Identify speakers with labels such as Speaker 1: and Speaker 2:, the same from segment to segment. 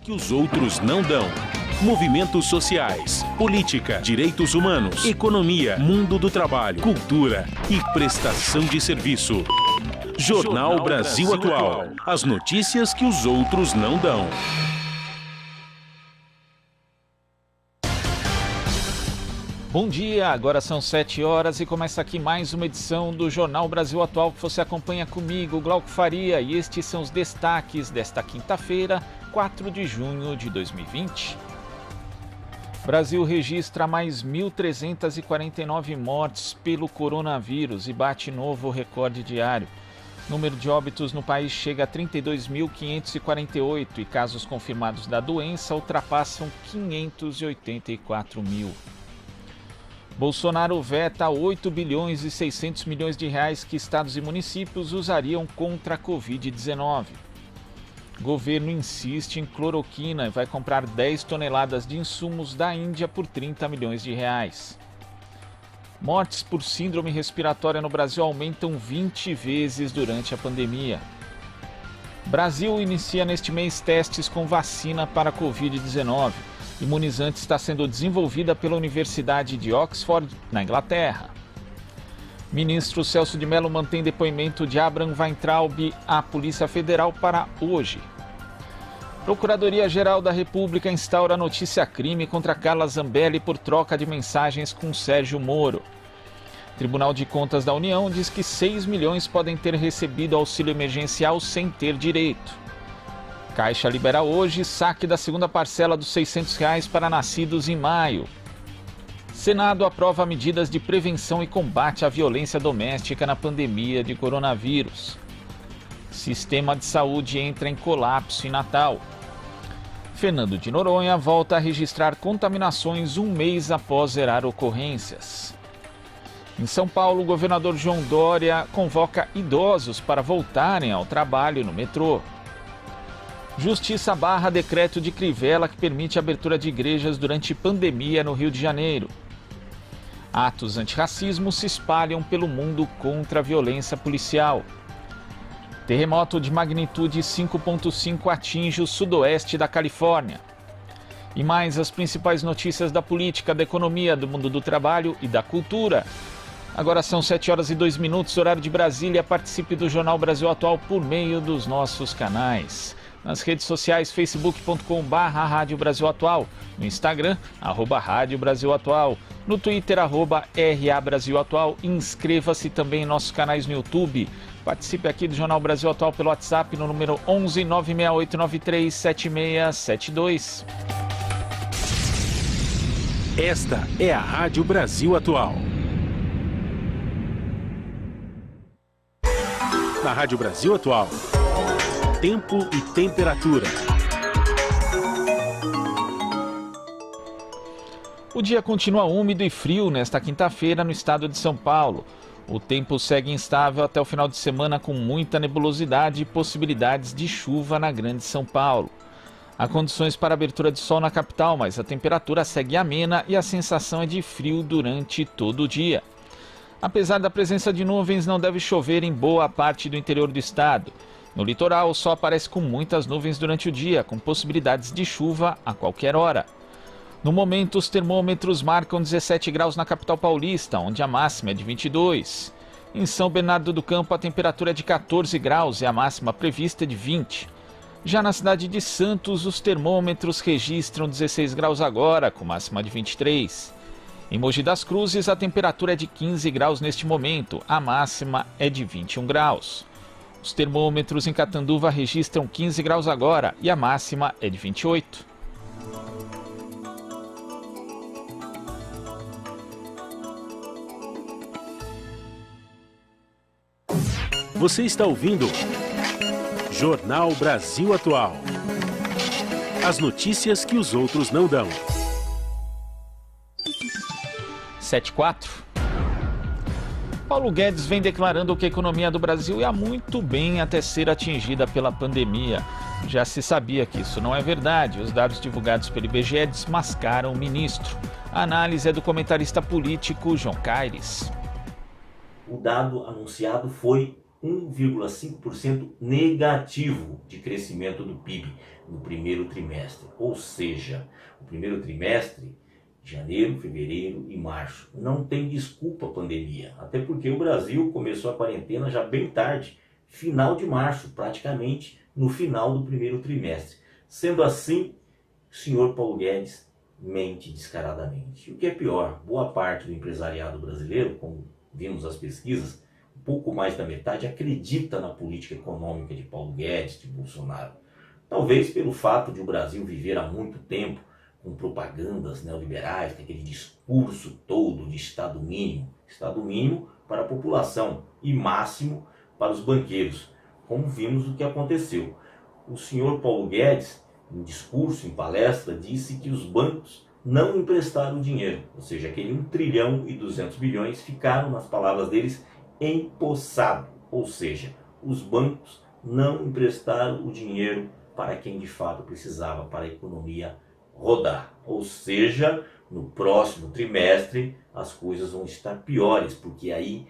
Speaker 1: que os outros não dão. Movimentos sociais, política, direitos humanos, economia, mundo do trabalho, cultura e prestação de serviço. Jornal Brasil Atual. As notícias que os outros não dão.
Speaker 2: Bom dia, agora são 7 horas e começa aqui mais uma edição do Jornal Brasil Atual que você acompanha comigo, Glauco Faria, e estes são os destaques desta quinta-feira, 4 de junho de 2020. Brasil registra mais 1.349 mortes pelo coronavírus e bate novo recorde diário. Número de óbitos no país chega a 32.548 e casos confirmados da doença ultrapassam 584 mil. Bolsonaro veta 8 bilhões e 600 milhões de reais que estados e municípios usariam contra a Covid-19. Governo insiste em cloroquina e vai comprar 10 toneladas de insumos da Índia por 30 milhões de reais. Mortes por síndrome respiratória no Brasil aumentam 20 vezes durante a pandemia. Brasil inicia neste mês testes com vacina para a Covid-19. Imunizante está sendo desenvolvida pela Universidade de Oxford, na Inglaterra. Ministro Celso de Mello mantém depoimento de Abraham Weintraub à Polícia Federal para hoje. Procuradoria-Geral da República instaura notícia-crime contra Carla Zambelli por troca de mensagens com Sérgio Moro. Tribunal de Contas da União diz que 6 milhões podem ter recebido auxílio emergencial sem ter direito. Caixa libera hoje saque da segunda parcela dos R$ 600 reais para nascidos em maio. Senado aprova medidas de prevenção e combate à violência doméstica na pandemia de coronavírus. Sistema de saúde entra em colapso em Natal. Fernando de Noronha volta a registrar contaminações um mês após zerar ocorrências. Em São Paulo, o governador João Dória convoca idosos para voltarem ao trabalho no metrô. Justiça barra decreto de Crivella que permite a abertura de igrejas durante pandemia no Rio de Janeiro. Atos antirracismo se espalham pelo mundo contra a violência policial. Terremoto de magnitude 5,5 atinge o sudoeste da Califórnia. E mais as principais notícias da política, da economia, do mundo do trabalho e da cultura. Agora são 7 horas e 2 minutos, horário de Brasília. Participe do Jornal Brasil Atual por meio dos nossos canais. Nas redes sociais, facebook.com/Rádio Brasil Atual, no Instagram, @Rádio Brasil Atual, no Twitter, @RA Brasil Atual. Inscreva-se também em nossos canais no YouTube. Participe aqui do Jornal Brasil Atual pelo WhatsApp no número 11 96893 7672.
Speaker 1: Esta é a Rádio Brasil Atual. Na Rádio Brasil Atual, tempo e temperatura.
Speaker 2: O dia continua úmido e frio nesta quinta-feira no estado de São Paulo. O tempo segue instável até o final de semana com muita nebulosidade e possibilidades de chuva na Grande São Paulo. Há condições para abertura de sol na capital, mas a temperatura segue amena e a sensação é de frio durante todo o dia. Apesar da presença de nuvens, não deve chover em boa parte do interior do estado. No litoral, o sol aparece com muitas nuvens durante o dia, com possibilidades de chuva a qualquer hora. No momento, os termômetros marcam 17 graus na capital paulista, onde a máxima é de 22. Em São Bernardo do Campo, a temperatura é de 14 graus e a máxima prevista é de 20. Já na cidade de Santos, os termômetros registram 16 graus agora, com máxima de 23. Em Mogi das Cruzes, a temperatura é de 15 graus neste momento, a máxima é de 21 graus. Os termômetros em Catanduva registram 15 graus agora e a máxima é de 28.
Speaker 1: Você está ouvindo Jornal Brasil Atual. As notícias que os outros não dão.
Speaker 2: 7:04. Paulo Guedes vem declarando que a economia do Brasil ia muito bem até ser atingida pela pandemia. Já se sabia que isso não é verdade. Os dados divulgados pelo IBGE desmascaram o ministro. A análise é do comentarista político João Caires.
Speaker 3: O dado anunciado foi 1,5% negativo de crescimento do PIB no primeiro trimestre. Ou seja, o primeiro trimestre, janeiro, fevereiro e março, não tem desculpa a pandemia. Até porque o Brasil começou a quarentena já bem tarde, final de março, praticamente no final do primeiro trimestre. Sendo assim, o senhor Paulo Guedes mente descaradamente. E o que é pior, boa parte do empresariado brasileiro, como vimos as pesquisas, um pouco mais da metade acredita na política econômica de Paulo Guedes, de Bolsonaro. Talvez pelo fato de o Brasil viver há muito tempo com propagandas neoliberais, com aquele discurso todo de Estado mínimo para a população e máximo para os banqueiros, como vimos o que aconteceu. O senhor Paulo Guedes, em discurso, em palestra, disse que os bancos não emprestaram dinheiro, ou seja, aquele 1 trilhão e 200 bilhões ficaram, nas palavras deles, empossados, ou seja, os bancos não emprestaram o dinheiro para quem de fato precisava para a economia rodar. Ou seja, no próximo trimestre as coisas vão estar piores, porque aí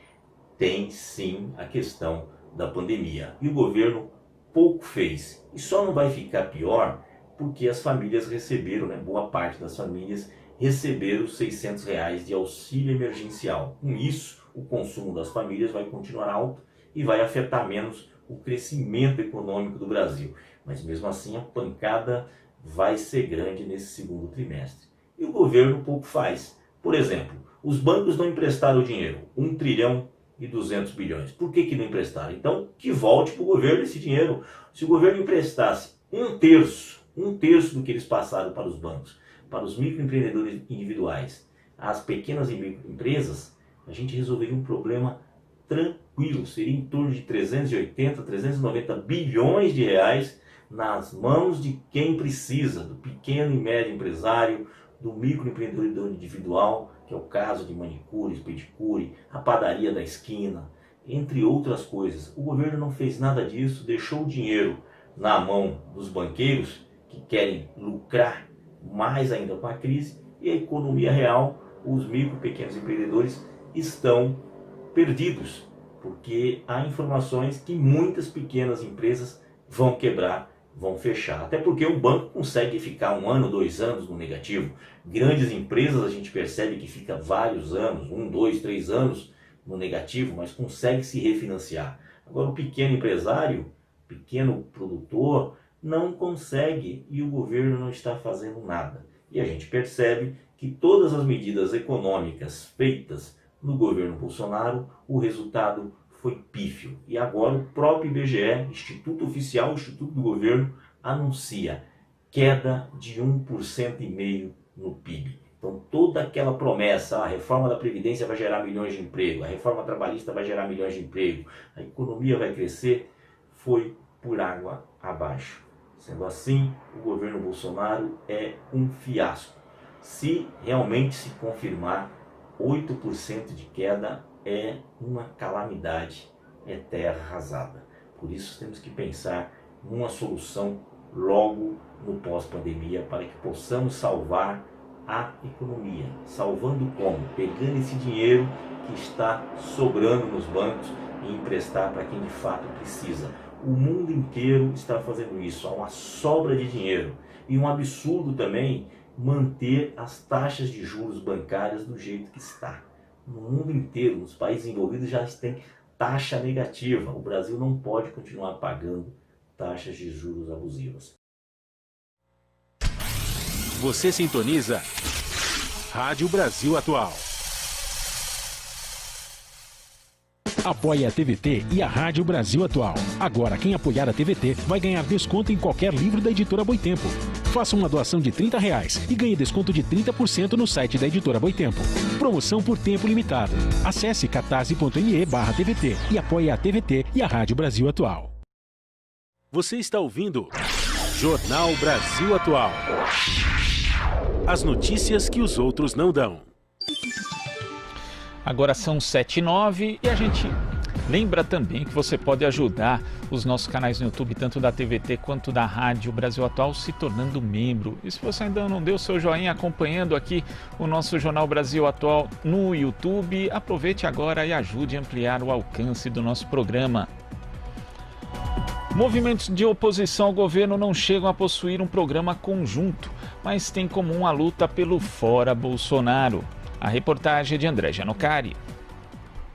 Speaker 3: tem sim a questão da pandemia. E o governo pouco fez. E só não vai ficar pior porque as famílias receberam, boa parte das famílias receberam R$600 de auxílio emergencial. Com isso, o consumo das famílias vai continuar alto e vai afetar menos o crescimento econômico do Brasil. Mas mesmo assim a pancada vai ser grande nesse segundo trimestre. E o governo pouco faz. Por exemplo, os bancos não emprestaram dinheiro, 1 trilhão e 200 bilhões. Por que não emprestaram? Então, que volte para o governo esse dinheiro. Se o governo emprestasse um terço do que eles passaram para os bancos, para os microempreendedores individuais, as pequenas e microempresas, a gente resolveria um problema tranquilo. Seria em torno de 380, 390 bilhões de reais nas mãos de quem precisa, do pequeno e médio empresário, do microempreendedor individual, que é o caso de manicure, pedicure, a padaria da esquina, entre outras coisas. O governo não fez nada disso, deixou o dinheiro na mão dos banqueiros, que querem lucrar mais ainda com a crise, e a economia real, os micro e pequenos empreendedores estão perdidos, porque há informações que muitas pequenas empresas vão quebrar, vão fechar. Até porque o banco consegue ficar 1 ano, 2 anos no negativo. Grandes empresas a gente percebe que fica vários anos, 1, 2, 3 anos no negativo, mas consegue se refinanciar. Agora o pequeno empresário, pequeno produtor, não consegue e o governo não está fazendo nada. E a gente percebe que todas as medidas econômicas feitas no governo Bolsonaro, o resultado foi pífio. E agora o próprio IBGE, Instituto Oficial, Instituto do Governo, anuncia queda de 1,5% no PIB. Então toda aquela promessa, a reforma da Previdência vai gerar milhões de emprego, a reforma trabalhista vai gerar milhões de emprego, a economia vai crescer, foi por água abaixo. Sendo assim, o governo Bolsonaro é um fiasco. Se realmente se confirmar, 8% de queda é uma calamidade, é terra arrasada. Por isso temos que pensar numa solução logo no pós-pandemia para que possamos salvar a economia. Salvando como? Pegando esse dinheiro que está sobrando nos bancos e emprestar para quem de fato precisa. O mundo inteiro está fazendo isso, há uma sobra de dinheiro. E um absurdo também manter as taxas de juros bancárias do jeito que está. No mundo inteiro, nos países envolvidos já tem taxa negativa. O Brasil não pode continuar pagando taxas de juros abusivas.
Speaker 1: Você sintoniza Rádio Brasil Atual. Apoie a TVT e a Rádio Brasil Atual. Agora, quem apoiar a TVT vai ganhar desconto em qualquer livro da editora Boitempo. Faça uma doação de R$30 e ganhe desconto de 30% no site da editora Boitempo. Promoção por tempo limitado. Acesse catarse.me/TVT e apoie a TVT e a Rádio Brasil Atual. Você está ouvindo Jornal Brasil Atual. As notícias que os outros não dão.
Speaker 2: Agora são 7h09 e a gente lembra também que você pode ajudar os nossos canais no YouTube, tanto da TVT quanto da Rádio Brasil Atual, se tornando membro. E se você ainda não deu seu joinha acompanhando aqui o nosso Jornal Brasil Atual no YouTube, aproveite agora e ajude a ampliar o alcance do nosso programa. Movimentos de oposição ao governo não chegam a possuir um programa conjunto, mas têm em comum a luta pelo fora Bolsonaro. A reportagem é de André Janocari.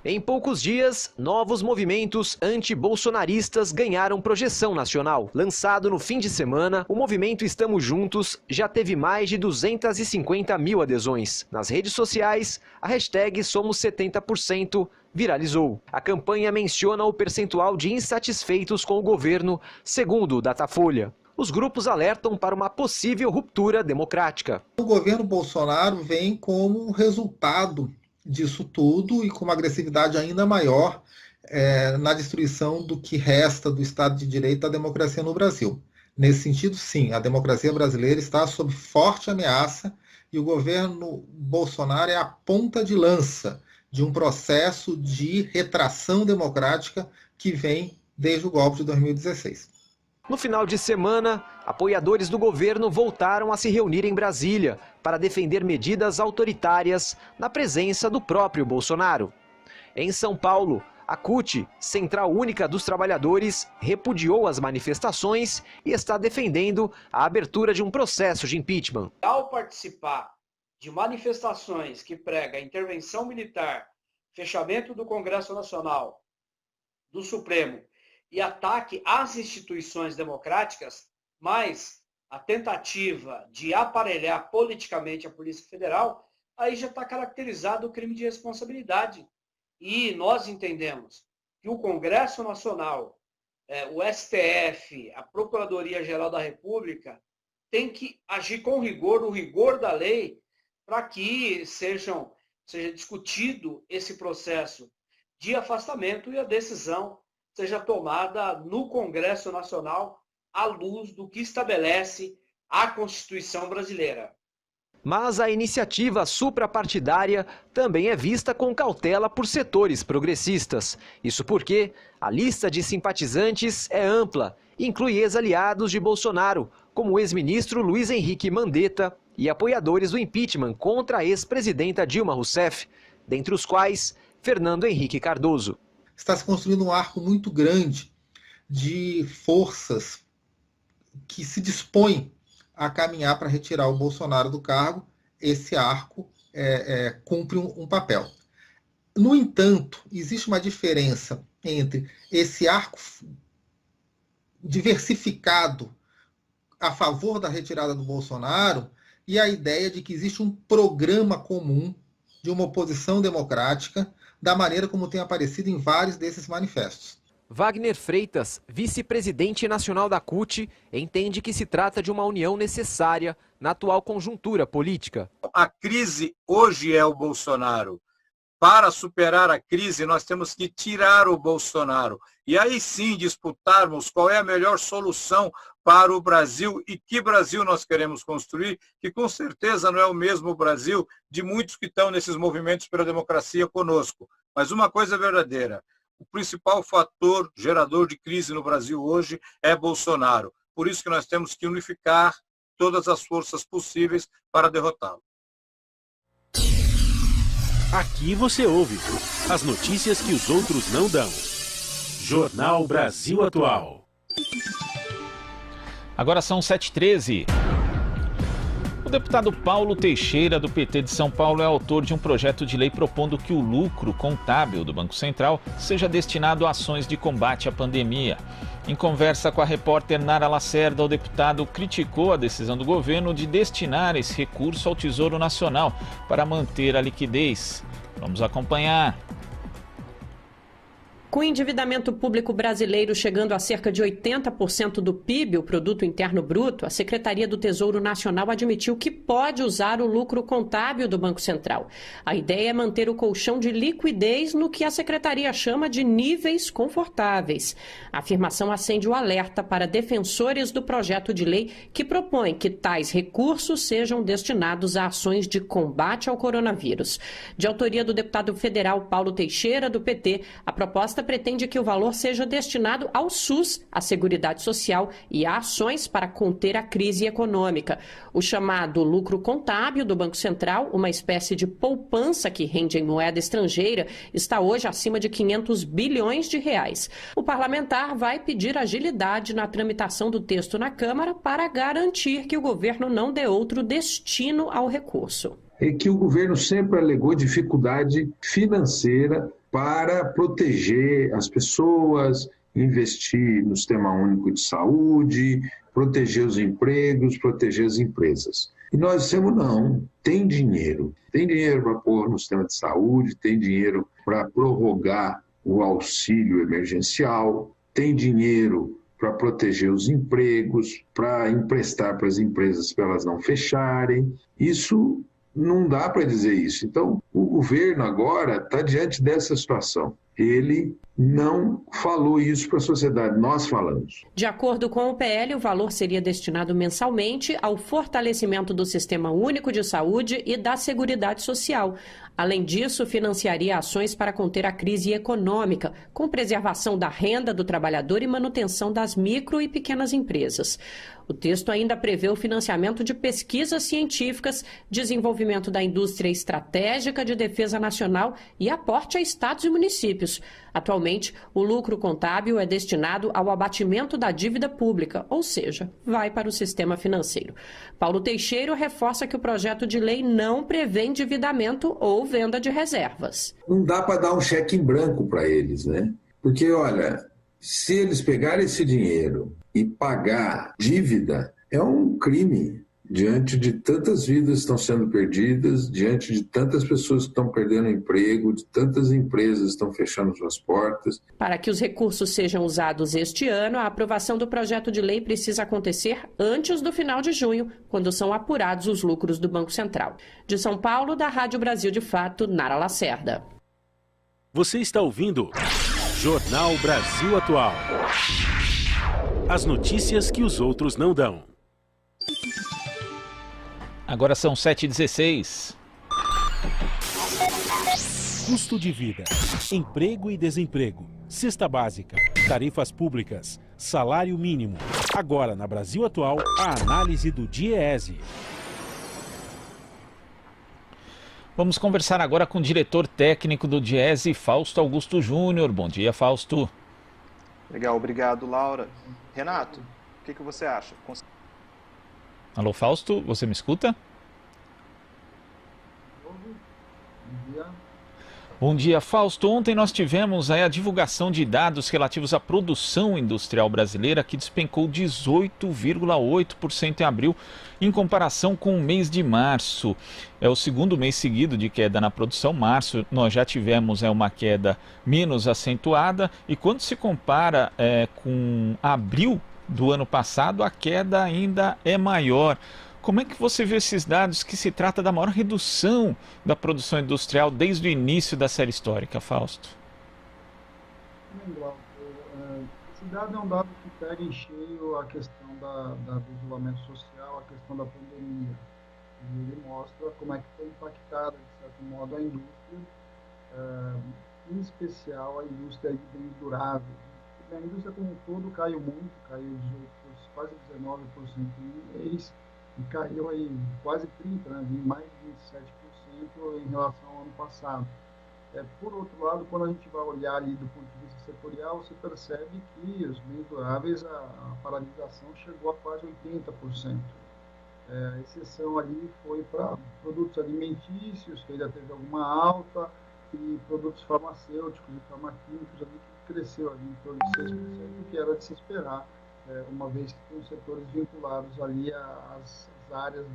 Speaker 4: Em poucos dias, novos movimentos anti-bolsonaristas ganharam projeção nacional. Lançado no fim de semana, o movimento Estamos Juntos já teve mais de 250 mil adesões. Nas redes sociais, a hashtag Somos 70% viralizou. A campanha menciona o percentual de insatisfeitos com o governo, segundo o Datafolha. Os grupos alertam para uma possível ruptura democrática.
Speaker 5: O governo Bolsonaro vem como resultado disso tudo e com uma agressividade ainda maior na destruição do que resta do Estado de Direito e da democracia no Brasil. Nesse sentido, sim, a democracia brasileira está sob forte ameaça e o governo Bolsonaro é a ponta de lança de um processo de retração democrática que vem desde o golpe de 2016.
Speaker 4: No final de semana, apoiadores do governo voltaram a se reunir em Brasília para defender medidas autoritárias na presença do próprio Bolsonaro. Em São Paulo, a CUT, Central Única dos Trabalhadores, repudiou as manifestações e está defendendo a abertura de um processo de impeachment.
Speaker 6: Ao participar de manifestações que pregam intervenção militar, fechamento do Congresso Nacional, do Supremo, e ataque às instituições democráticas, mas a tentativa de aparelhar politicamente a Polícia Federal, aí já está caracterizado o crime de responsabilidade. E nós entendemos que o Congresso Nacional, o STF, a Procuradoria-Geral da República, tem que agir com rigor, o rigor da lei, para que seja discutido esse processo de afastamento e a decisão seja tomada no Congresso Nacional à luz do que estabelece a Constituição brasileira.
Speaker 4: Mas a iniciativa suprapartidária também é vista com cautela por setores progressistas. Isso porque a lista de simpatizantes é ampla, inclui ex-aliados de Bolsonaro, como o ex-ministro Luiz Henrique Mandetta e apoiadores do impeachment contra a ex-presidenta Dilma Rousseff, dentre os quais Fernando Henrique Cardoso.
Speaker 5: Está se construindo um arco muito grande de forças que se dispõem a caminhar para retirar o Bolsonaro do cargo. Esse arco cumpre um papel. No entanto, existe uma diferença entre esse arco diversificado a favor da retirada do Bolsonaro e a ideia de que existe um programa comum de uma oposição democrática da maneira como tem aparecido em vários desses manifestos.
Speaker 4: Wagner Freitas, vice-presidente nacional da CUT, entende que se trata de uma união necessária na atual conjuntura política.
Speaker 7: A crise hoje é o Bolsonaro. Para superar a crise, nós temos que tirar o Bolsonaro. E aí sim disputarmos qual é a melhor solução para o Brasil e que Brasil nós queremos construir, que com certeza não é o mesmo Brasil de muitos que estão nesses movimentos pela democracia conosco. Mas uma coisa é verdadeira, o principal fator gerador de crise no Brasil hoje é Bolsonaro. Por isso que nós temos que unificar todas as forças possíveis para derrotá-lo.
Speaker 1: Aqui você ouve as notícias que os outros não dão. Jornal Brasil Atual.
Speaker 2: Agora são 7h13. O deputado Paulo Teixeira, do PT de São Paulo, é autor de um projeto de lei propondo que o lucro contábil do Banco Central seja destinado a ações de combate à pandemia. Em conversa com a repórter Nara Lacerda, o deputado criticou a decisão do governo de destinar esse recurso ao Tesouro Nacional para manter a liquidez. Vamos acompanhar.
Speaker 8: Com o endividamento público brasileiro chegando a cerca de 80% do PIB, o Produto Interno Bruto, a Secretaria do Tesouro Nacional admitiu que pode usar o lucro contábil do Banco Central. A ideia é manter o colchão de liquidez no que a Secretaria chama de níveis confortáveis. A afirmação acende o alerta para defensores do projeto de lei que propõe que tais recursos sejam destinados a ações de combate ao coronavírus. De autoria do deputado federal Paulo Teixeira, do PT, a proposta pretende que o valor seja destinado ao SUS, à Seguridade Social e a ações para conter a crise econômica. O chamado lucro contábil do Banco Central, uma espécie de poupança que rende em moeda estrangeira, está hoje acima de 500 bilhões de reais. O parlamentar vai pedir agilidade na tramitação do texto na Câmara para garantir que o governo não dê outro destino ao recurso.
Speaker 9: É que o governo sempre alegou dificuldade financeira para proteger as pessoas, investir no Sistema Único de Saúde, proteger os empregos, proteger as empresas. E nós dissemos não, tem dinheiro para pôr no sistema de saúde, tem dinheiro para prorrogar o auxílio emergencial, tem dinheiro para proteger os empregos, para emprestar para as empresas para elas não fecharem. Isso não dá para dizer isso. Então, o governo agora está diante dessa situação. Ele não falou isso para a sociedade, nós falamos.
Speaker 8: De acordo com o PL, o valor seria destinado mensalmente ao fortalecimento do Sistema Único de Saúde e da Seguridade Social. Além disso, financiaria ações para conter a crise econômica, com preservação da renda do trabalhador e manutenção das micro e pequenas empresas. O texto ainda prevê o financiamento de pesquisas científicas, desenvolvimento da indústria estratégica de defesa nacional e aporte a estados e municípios. Atualmente, o lucro contábil é destinado ao abatimento da dívida pública, ou seja, vai para o sistema financeiro. Paulo Teixeira reforça que o projeto de lei não prevê endividamento ou venda de reservas.
Speaker 9: Não dá para dar um cheque em branco para eles, né? Porque, olha, se eles pegarem esse dinheiro e pagar dívida, é um crime diante de tantas vidas que estão sendo perdidas, diante de tantas pessoas que estão perdendo emprego, de tantas empresas que estão fechando suas portas.
Speaker 8: Para que os recursos sejam usados este ano, a aprovação do projeto de lei precisa acontecer antes do final de junho, quando são apurados os lucros do Banco Central. De São Paulo, da Rádio Brasil de Fato, Nara Lacerda.
Speaker 1: Você está ouvindo Jornal Brasil Atual. As notícias que os outros não dão.
Speaker 2: Agora são 7h16.
Speaker 1: Custo de vida, emprego e desemprego, cesta básica, tarifas públicas, salário mínimo. Agora, na Brasil Atual, a análise do DIEESE.
Speaker 2: Vamos conversar agora com o diretor técnico do DIEESE, Fausto Augusto Júnior. Bom dia, Fausto.
Speaker 10: Legal, obrigado, Laura. Renato, o que você acha?
Speaker 2: Alô, Fausto, você me escuta? Bom dia, Fausto. Ontem nós tivemos a divulgação de dados relativos à produção industrial brasileira, que despencou 18,8% em abril, em comparação com o mês de março. É o segundo mês seguido de queda na produção. Março nós já tivemos uma queda menos acentuada, e quando se compara com abril do ano passado, a queda ainda é maior. Como é que você vê esses dados, que se trata da maior redução da produção industrial desde o início da série histórica, Fausto?
Speaker 11: Esse dado é um dado que pega em cheio a questão do isolamento social, a questão da pandemia. E ele mostra como é que foi impactada, de certo modo, a indústria, em especial a indústria de bens duráveis. A indústria como um todo caiu muito, caiu quase 19% em mês, e caiu aí quase 30%, mais de 27% em relação ao ano passado. Por outro lado, quando a gente vai olhar ali do ponto de vista setorial, você percebe que os bens duráveis, a paralisação chegou a quase 80%. A exceção ali foi para produtos alimentícios, que ainda teve alguma alta, e produtos farmacêuticos e farmaquímicos ali que cresceu ali em torno de 6%, que era de se esperar, uma vez que tem setores vinculados ali às áreas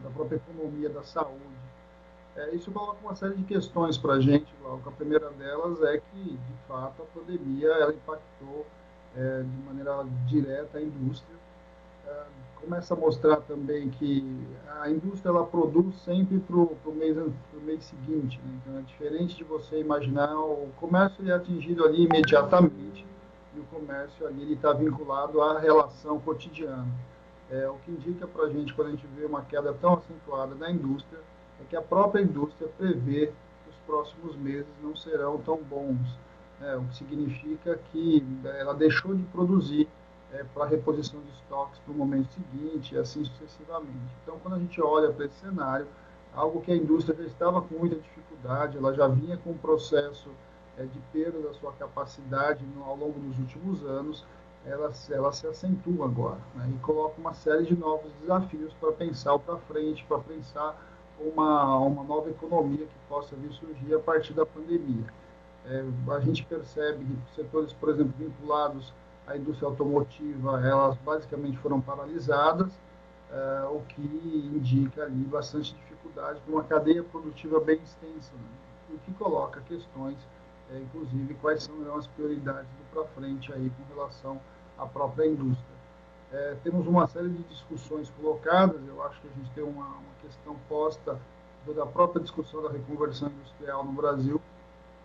Speaker 11: da própria economia da saúde. Isso coloca uma série de questões para a gente, Glauco. A primeira delas é que, de fato, a pandemia ela impactou de maneira direta a indústria. Começa a mostrar também que a indústria ela produz sempre para o mês seguinte, né? Então é diferente de você imaginar o comércio ele é atingido ali imediatamente e o comércio ali está vinculado à relação cotidiana. O que indica para a gente, quando a gente vê uma queda tão acentuada da indústria, é que a própria indústria prevê que os próximos meses não serão tão bons. o que significa que ela deixou de produzir para reposição de estoques para o momento seguinte e assim sucessivamente. Então, quando a gente olha para esse cenário, algo que a indústria já estava com muita dificuldade, ela já vinha com um processo de perda da sua capacidade ao longo dos últimos anos, ela se acentua agora, né, e coloca uma série de novos desafios para pensar para frente, para pensar uma nova economia que possa vir surgir a partir da pandemia. A gente percebe que setores, por exemplo, vinculados à indústria automotiva, elas basicamente foram paralisadas, o que indica ali bastante dificuldade para uma cadeia produtiva bem extensa, né? O que coloca questões, inclusive, quais são as prioridades do para frente aí com relação à própria indústria. Temos uma série de discussões colocadas, eu acho que a gente tem uma questão posta da própria discussão da reconversão industrial no Brasil.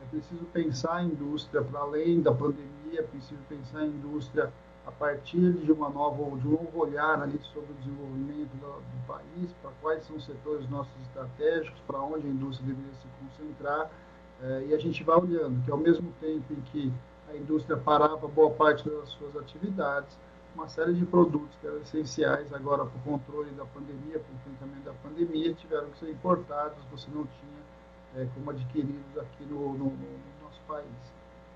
Speaker 11: É preciso pensar a indústria para além da pandemia, é preciso pensar a indústria a partir de um novo olhar ali sobre o desenvolvimento do país, para quais são os setores nossos estratégicos, para onde a indústria deveria se concentrar, e a gente vai olhando que ao mesmo tempo em que a indústria parava boa parte das suas atividades, uma série de produtos que eram essenciais agora para o controle da pandemia, para o enfrentamento da pandemia, tiveram que ser importados, você não tinha como adquiridos aqui no nosso país.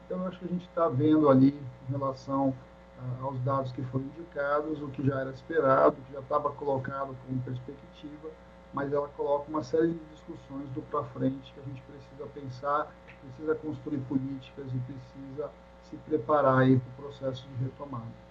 Speaker 11: Então, eu acho que a gente está vendo ali, em relação aos dados que foram indicados, o que já era esperado, o que já estava colocado como perspectiva, mas ela coloca uma série de discussões do para frente que a gente precisa pensar, precisa construir políticas e precisa se preparar aí para o processo de retomada.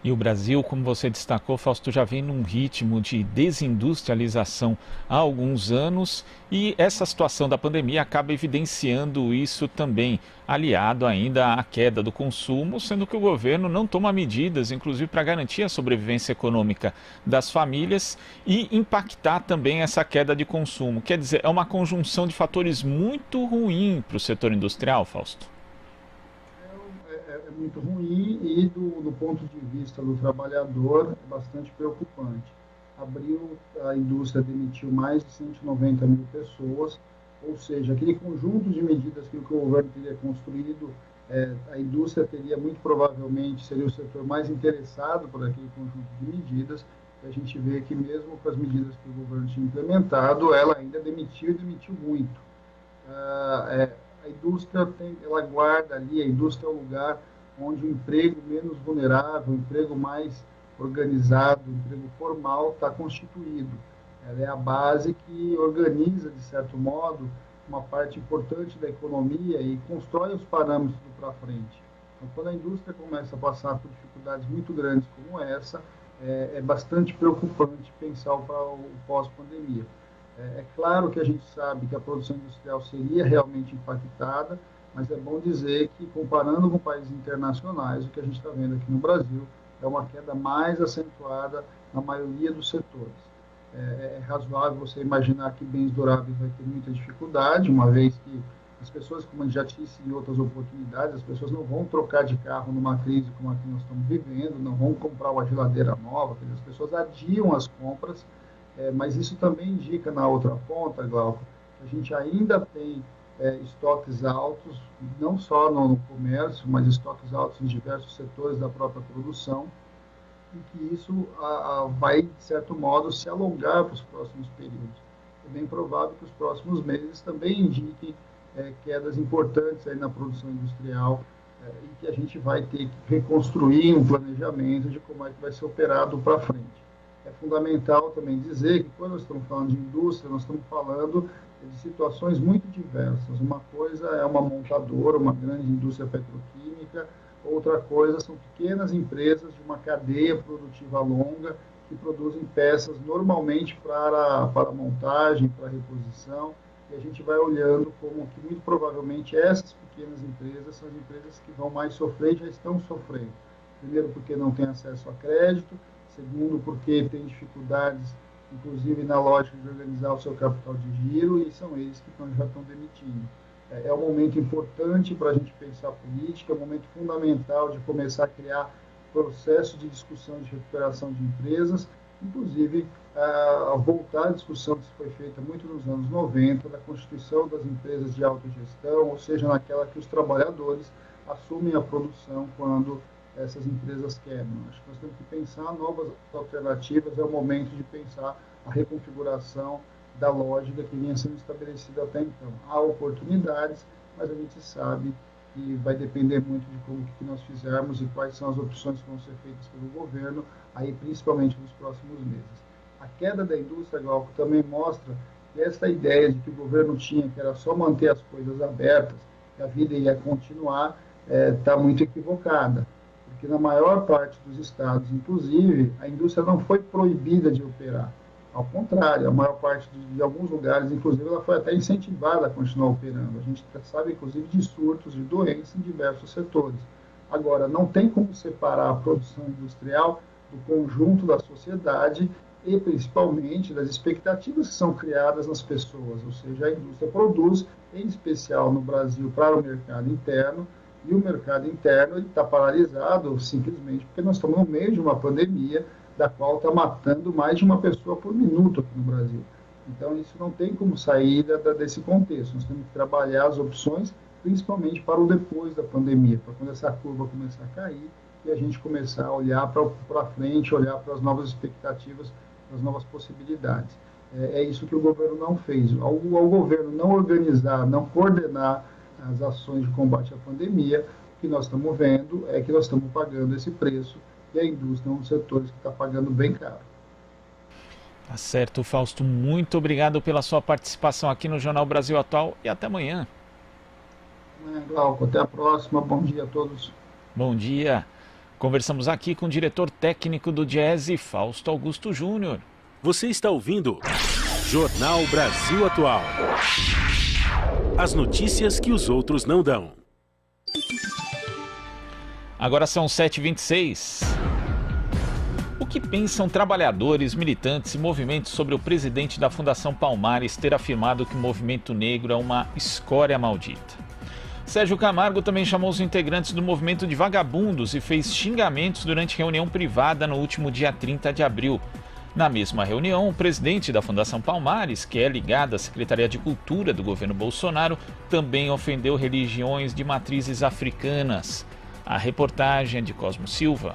Speaker 2: E o Brasil, como você destacou, Fausto, já vem num ritmo de desindustrialização há alguns anos e essa situação da pandemia acaba evidenciando isso também, aliado ainda à queda do consumo, sendo que o governo não toma medidas, inclusive para garantir a sobrevivência econômica das famílias e impactar também essa queda de consumo. Quer dizer, é uma conjunção de fatores muito ruim para o setor industrial, Fausto.
Speaker 11: Muito ruim e do ponto de vista do trabalhador é bastante preocupante. Abril, a indústria demitiu mais de 190 mil pessoas, ou seja, aquele conjunto de medidas que o governo teria construído, a indústria teria muito provavelmente, seria o setor mais interessado por aquele conjunto de medidas, e a gente vê que mesmo com as medidas que o governo tinha implementado, ela ainda demitiu muito. A indústria ela guarda ali, a indústria é o lugar onde o emprego menos vulnerável, o emprego mais organizado, o emprego formal está constituído. Ela é a base que organiza, de certo modo, uma parte importante da economia e constrói os parâmetros para frente. Então, quando a indústria começa a passar por dificuldades muito grandes como essa, é bastante preocupante pensar para o pós-pandemia. É claro que a gente sabe que a produção industrial seria realmente impactada, mas é bom dizer que, comparando com países internacionais, o que a gente está vendo aqui no Brasil é uma queda mais acentuada na maioria dos setores. É razoável você imaginar que bens duráveis vai ter muita dificuldade, uma vez que as pessoas, como a gente já disse em outras oportunidades, as pessoas não vão trocar de carro numa crise como a que nós estamos vivendo, não vão comprar uma geladeira nova, as pessoas adiam as compras, mas isso também indica na outra ponta, Glauco, que a gente ainda tem estoques altos, não só no comércio, mas estoques altos em diversos setores da própria produção, e que isso vai, de certo modo, se alongar para os próximos períodos. É bem provável que os próximos meses também indiquem quedas importantes aí na produção industrial e que a gente vai ter que reconstruir um planejamento de como é que vai ser operado para frente. É fundamental também dizer que quando nós estamos falando de indústria, nós estamos falando de situações muito diversas. Uma coisa é uma montadora, uma grande indústria petroquímica, outra coisa são pequenas empresas de uma cadeia produtiva longa que produzem peças normalmente para montagem, para reposição, e a gente vai olhando como que muito provavelmente essas pequenas empresas são as empresas que vão mais sofrer e já estão sofrendo. Primeiro porque não têm acesso a crédito, segundo porque tem dificuldades inclusive na lógica de organizar o seu capital de giro, e são eles que já estão demitindo. É um momento importante para a gente pensar política, é um momento fundamental de começar a criar processo de discussão de recuperação de empresas, inclusive voltar à discussão que foi feita muito nos anos 90, da constituição das empresas de autogestão, ou seja, naquela que os trabalhadores assumem a produção quando essas empresas quebram. Acho que nós temos que pensar novas alternativas, é o momento de pensar a reconfiguração da lógica que vinha sendo estabelecida até então. Há oportunidades, mas a gente sabe que vai depender muito de como que nós fizermos e quais são as opções que vão ser feitas pelo governo, aí principalmente nos próximos meses. A queda da indústria, Glauco, também mostra que essa ideia de que o governo tinha, que era só manter as coisas abertas, que a vida ia continuar, está muito equivocada. Porque na maior parte dos estados, inclusive, a indústria não foi proibida de operar. Ao contrário, a maior parte de alguns lugares, inclusive, ela foi até incentivada a continuar operando. A gente sabe, inclusive, de surtos de doenças em diversos setores. Agora, não tem como separar a produção industrial do conjunto da sociedade e, principalmente, das expectativas que são criadas nas pessoas. Ou seja, a indústria produz, em especial no Brasil, para o mercado interno, e o mercado interno está paralisado simplesmente porque nós estamos no meio de uma pandemia da qual está matando mais de uma pessoa por minuto aqui no Brasil. Então, isso não tem como sair desse contexto. Nós temos que trabalhar as opções, principalmente para o depois da pandemia, para quando essa curva começar a cair e a gente começar a olhar para frente, olhar para as novas expectativas, as novas possibilidades. É isso que o governo não fez. Ao governo não organizar, não coordenar as ações de combate à pandemia, o que nós estamos vendo é que nós estamos pagando esse preço e a indústria é um dos setores que está pagando bem caro.
Speaker 2: Tá certo, Fausto. Muito obrigado pela sua participação aqui no Jornal Brasil Atual e até amanhã.
Speaker 11: Glauco, até a próxima. Bom dia a todos.
Speaker 2: Bom dia. Conversamos aqui com o diretor técnico do Diese, Fausto Augusto Júnior.
Speaker 1: Você está ouvindo Jornal Brasil Atual. As notícias que os outros não dão.
Speaker 2: Agora são 7h26. O que pensam trabalhadores, militantes e movimentos sobre o presidente da Fundação Palmares ter afirmado que o movimento negro é uma escória maldita? Sérgio Camargo também chamou os integrantes do movimento de vagabundos e fez xingamentos durante reunião privada no último dia 30 de abril. Na mesma reunião, o presidente da Fundação Palmares, que é ligado à Secretaria de Cultura do governo Bolsonaro, também ofendeu religiões de matrizes africanas. A reportagem é de Cosmo Silva.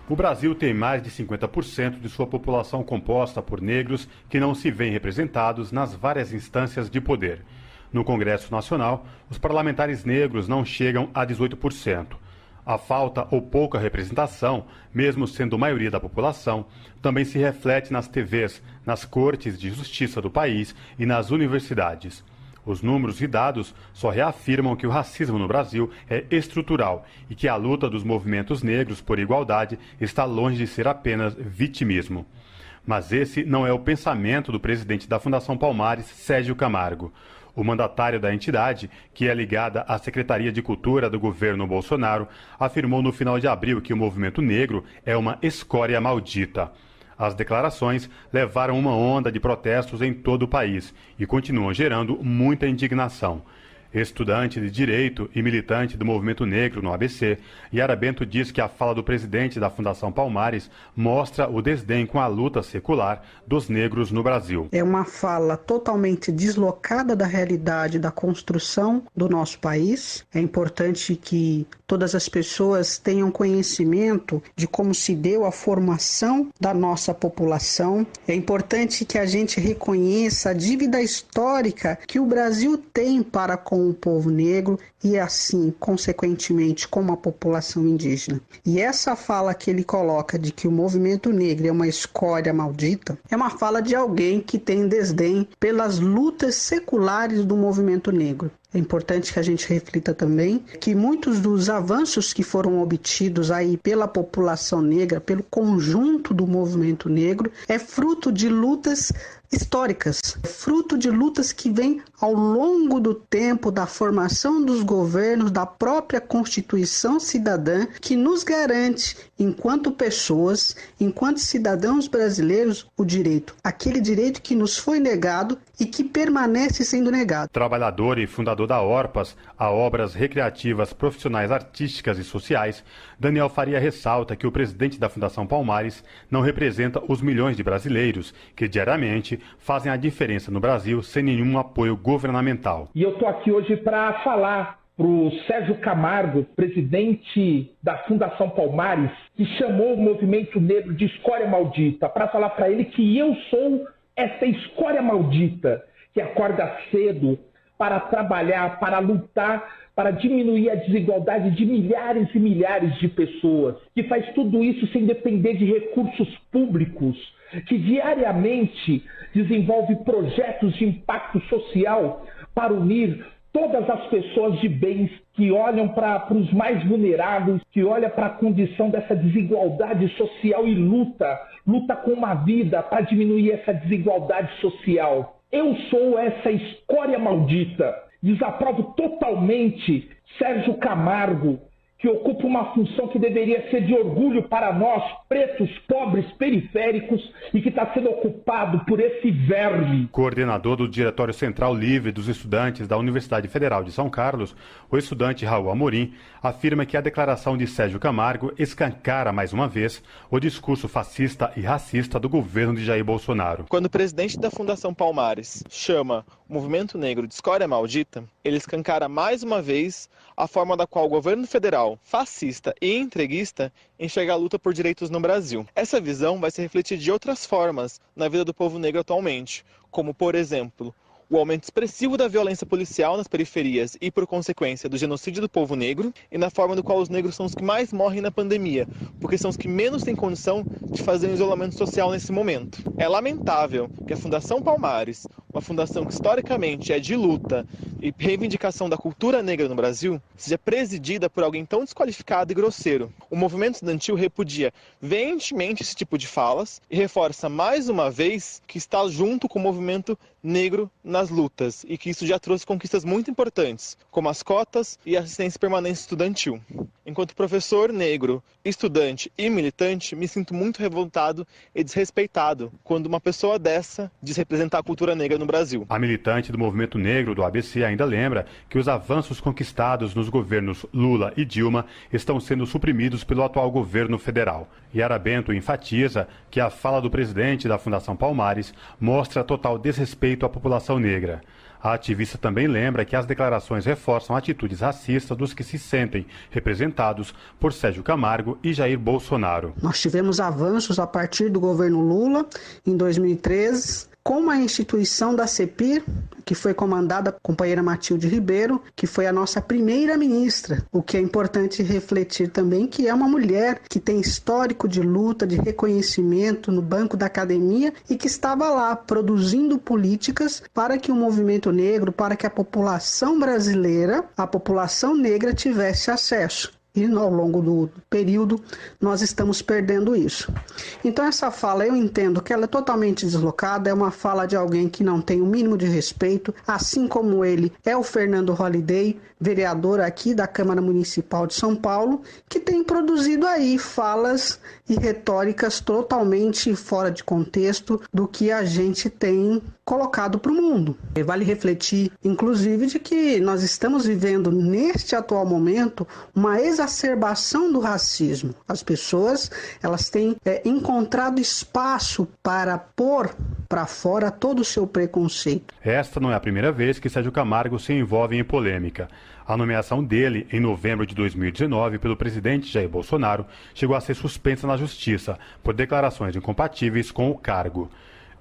Speaker 12: O Brasil tem mais de 50% de sua população composta por negros que não se veem representados nas várias instâncias de poder. No Congresso Nacional, os parlamentares negros não chegam a 18%. A falta ou pouca representação, mesmo sendo maioria da população, também se reflete nas TVs, nas cortes de justiça do país e nas universidades. Os números e dados só reafirmam que o racismo no Brasil é estrutural e que a luta dos movimentos negros por igualdade está longe de ser apenas vitimismo. Mas esse não é o pensamento do presidente da Fundação Palmares, Sérgio Camargo. O mandatário da entidade, que é ligada à Secretaria de Cultura do governo Bolsonaro, afirmou no final de abril que o movimento negro é uma escória maldita. As declarações levaram uma onda de protestos em todo o país e continuam gerando muita indignação. Estudante de Direito e militante do movimento negro no ABC, Yara Bento diz que a fala do presidente da Fundação Palmares mostra o desdém com a luta secular dos negros no Brasil.
Speaker 13: É uma fala totalmente deslocada da realidade da construção do nosso país. É importante que todas as pessoas tenham conhecimento de como se deu a formação da nossa população. É importante que a gente reconheça a dívida histórica que o Brasil tem para com o povo negro e assim, consequentemente, com a população indígena. E essa fala que ele coloca de que o movimento negro é uma escória maldita, é uma fala de alguém que tem desdém pelas lutas seculares do movimento negro. É importante que a gente reflita também que muitos dos avanços que foram obtidos aí pela população negra, pelo conjunto do movimento negro, é fruto de lutas históricas, fruto de lutas que vêm ao longo do tempo da formação dos governos, da própria Constituição Cidadã, que nos garante, enquanto pessoas, enquanto cidadãos brasileiros, o direito. Aquele direito que nos foi negado e que permanece sendo negado.
Speaker 12: Trabalhador e fundador da ORPAS, a Obras Recreativas Profissionais Artísticas e Sociais, Daniel Faria ressalta que o presidente da Fundação Palmares não representa os milhões de brasileiros que diariamente fazem a diferença no Brasil sem nenhum apoio governamental.
Speaker 14: E eu estou aqui hoje para falar para o Sérgio Camargo, presidente da Fundação Palmares, que chamou o movimento negro de escória maldita, para falar para ele que eu sou essa escória maldita que acorda cedo para trabalhar, para lutar, para diminuir a desigualdade de milhares e milhares de pessoas, que faz tudo isso sem depender de recursos públicos, que diariamente desenvolve projetos de impacto social para unir todas as pessoas de bens, que olham para os mais vulneráveis, que olham para a condição dessa desigualdade social e luta com uma vida para diminuir essa desigualdade social. Eu sou essa escória maldita. Desaprovo totalmente Sérgio Camargo, que ocupa uma função que deveria ser de orgulho para nós, pretos, pobres, periféricos, e que está sendo ocupado por esse verme.
Speaker 12: Coordenador do Diretório Central Livre dos Estudantes da Universidade Federal de São Carlos, o estudante Raul Amorim afirma que a declaração de Sérgio Camargo escancara mais uma vez o discurso fascista e racista do governo de Jair Bolsonaro.
Speaker 10: Quando o presidente da Fundação Palmares chama o movimento negro de escória maldita, ele escancara mais uma vez a forma da qual o governo federal, fascista e entreguista, enxerga a luta por direitos no Brasil. Essa visão vai se refletir de outras formas na vida do povo negro atualmente, como, por exemplo, o aumento expressivo da violência policial nas periferias e, por consequência, do genocídio do povo negro, e na forma do qual os negros são os que mais morrem na pandemia, porque são os que menos têm condição de fazer um isolamento social nesse momento. É lamentável que a Fundação Palmares, uma fundação que historicamente é de luta e reivindicação da cultura negra no Brasil, seja presidida por alguém tão desqualificado e grosseiro. O movimento estudantil repudia veementemente esse tipo de falas e reforça mais uma vez que está junto com o movimento negro nas lutas e que isso já trouxe conquistas muito importantes, como as cotas e a assistência permanente estudantil. Enquanto professor negro, estudante e militante, me sinto muito revoltado e desrespeitado quando uma pessoa dessa diz representar a cultura negra no Brasil.
Speaker 12: A militante do movimento negro do ABC ainda lembra que os avanços conquistados nos governos Lula e Dilma estão sendo suprimidos pelo atual governo federal. Yara Bento enfatiza que a fala do presidente da Fundação Palmares mostra total desrespeito à população negra. A ativista também lembra que as declarações reforçam atitudes racistas dos que se sentem representados por Sérgio Camargo e Jair Bolsonaro.
Speaker 13: Nós tivemos avanços a partir do governo Lula, em 2013, com a instituição da CEPIR, que foi comandada pela companheira Matilde Ribeiro, que foi a nossa primeira ministra. O que é importante refletir também que é uma mulher que tem histórico de luta, de reconhecimento no banco da academia e que estava lá produzindo políticas para que o movimento negro, para que a população brasileira, a população negra tivesse acesso. E ao longo do período nós estamos perdendo isso. Então essa fala eu entendo que ela é totalmente deslocada, é uma fala de alguém que não tem o mínimo de respeito, assim como ele é o Fernando Holliday, vereador aqui da Câmara Municipal de São Paulo, que tem produzido aí falas e retóricas totalmente fora de contexto do que a gente tem colocado para o mundo. Vale refletir, inclusive, de que nós estamos vivendo neste atual momento uma exacerbação do racismo. As pessoas elas têm encontrado espaço para pôr para fora todo o seu preconceito.
Speaker 12: Esta não é a primeira vez que Sérgio Camargo se envolve em polêmica. A nomeação dele, em novembro de 2019, pelo presidente Jair Bolsonaro, chegou a ser suspensa na Justiça por declarações incompatíveis com o cargo.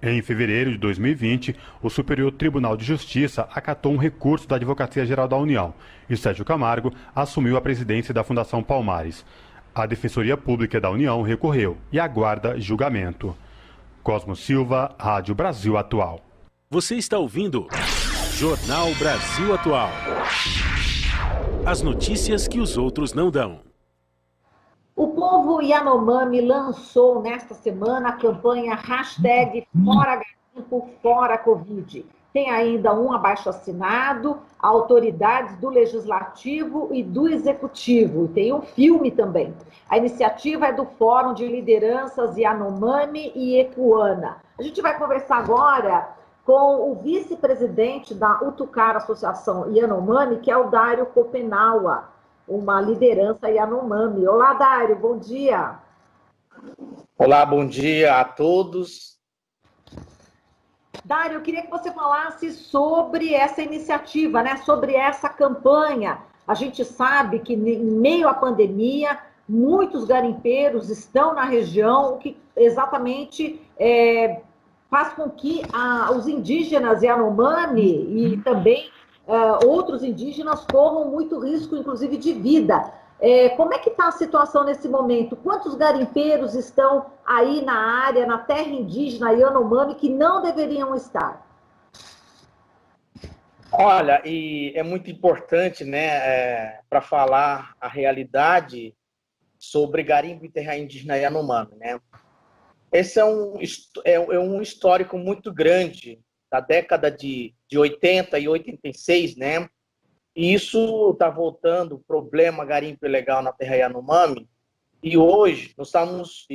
Speaker 12: Em fevereiro de 2020, o Superior Tribunal de Justiça acatou um recurso da Advocacia Geral da União e Sérgio Camargo assumiu a presidência da Fundação Palmares. A Defensoria Pública da União recorreu e aguarda julgamento. Cosmo Silva, Rádio Brasil Atual.
Speaker 1: Você está ouvindo Jornal Brasil Atual. As notícias que os outros não dão.
Speaker 15: O povo Yanomami lançou nesta semana a campanha #ForaGarimpo, Fora Covid. Tem ainda um abaixo-assinado, autoridades do Legislativo e do Executivo. E tem um filme também. A iniciativa é do Fórum de Lideranças Yanomami e Ecuana. A gente vai conversar agora com o vice-presidente da Utucara Associação Yanomami, que é o Dário Copenaua, uma liderança Yanomami. Olá, Dário, bom dia.
Speaker 16: Olá, bom dia a todos.
Speaker 15: Dário, eu queria que você falasse sobre essa iniciativa, né? Sobre essa campanha. A gente sabe que, em meio à pandemia, muitos garimpeiros estão na região, o que exatamente faz com que os indígenas Yanomami e também outros indígenas corram muito risco, inclusive, de vida. Como é que está a situação nesse momento? Quantos garimpeiros estão aí na área, na terra indígena Yanomami, que não deveriam estar?
Speaker 16: Olha, e é muito importante, né, para falar a realidade sobre garimpo e terra indígena Yanomami, né? Esse é um histórico muito grande, da década de 80 e 86, né? E isso está voltando, o problema garimpo ilegal na terra Yanomami, e hoje nós estamos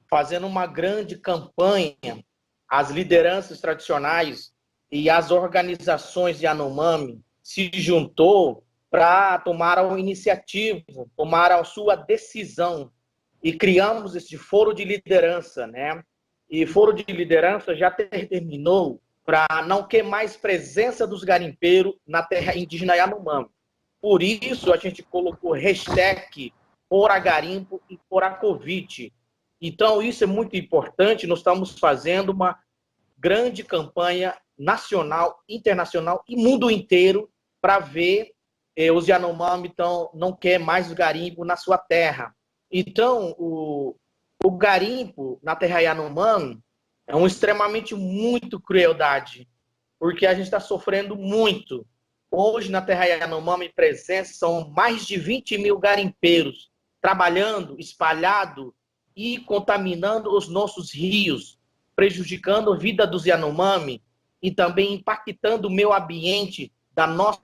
Speaker 16: fazendo uma grande campanha, as lideranças tradicionais e as organizações Yanomami se juntou para tomar a iniciativa, tomar a sua decisão, e criamos esse foro de liderança, né? E foro de liderança já terminou para não ter mais presença dos garimpeiros na terra indígena Yanomami. Por isso, a gente colocou hashtag Fora Garimpo e Fora Covid. Então, isso é muito importante. Nós estamos fazendo uma grande campanha nacional, internacional e mundo inteiro para ver os Yanomami não quer mais o garimpo na sua terra. Então, o garimpo na terra Yanomami é extremamente muito crueldade, porque a gente está sofrendo muito. Hoje, na terra Yanomami, presença são mais de 20 mil garimpeiros trabalhando, espalhado e contaminando os nossos rios, prejudicando a vida dos Yanomami e também impactando o meio ambiente da nossa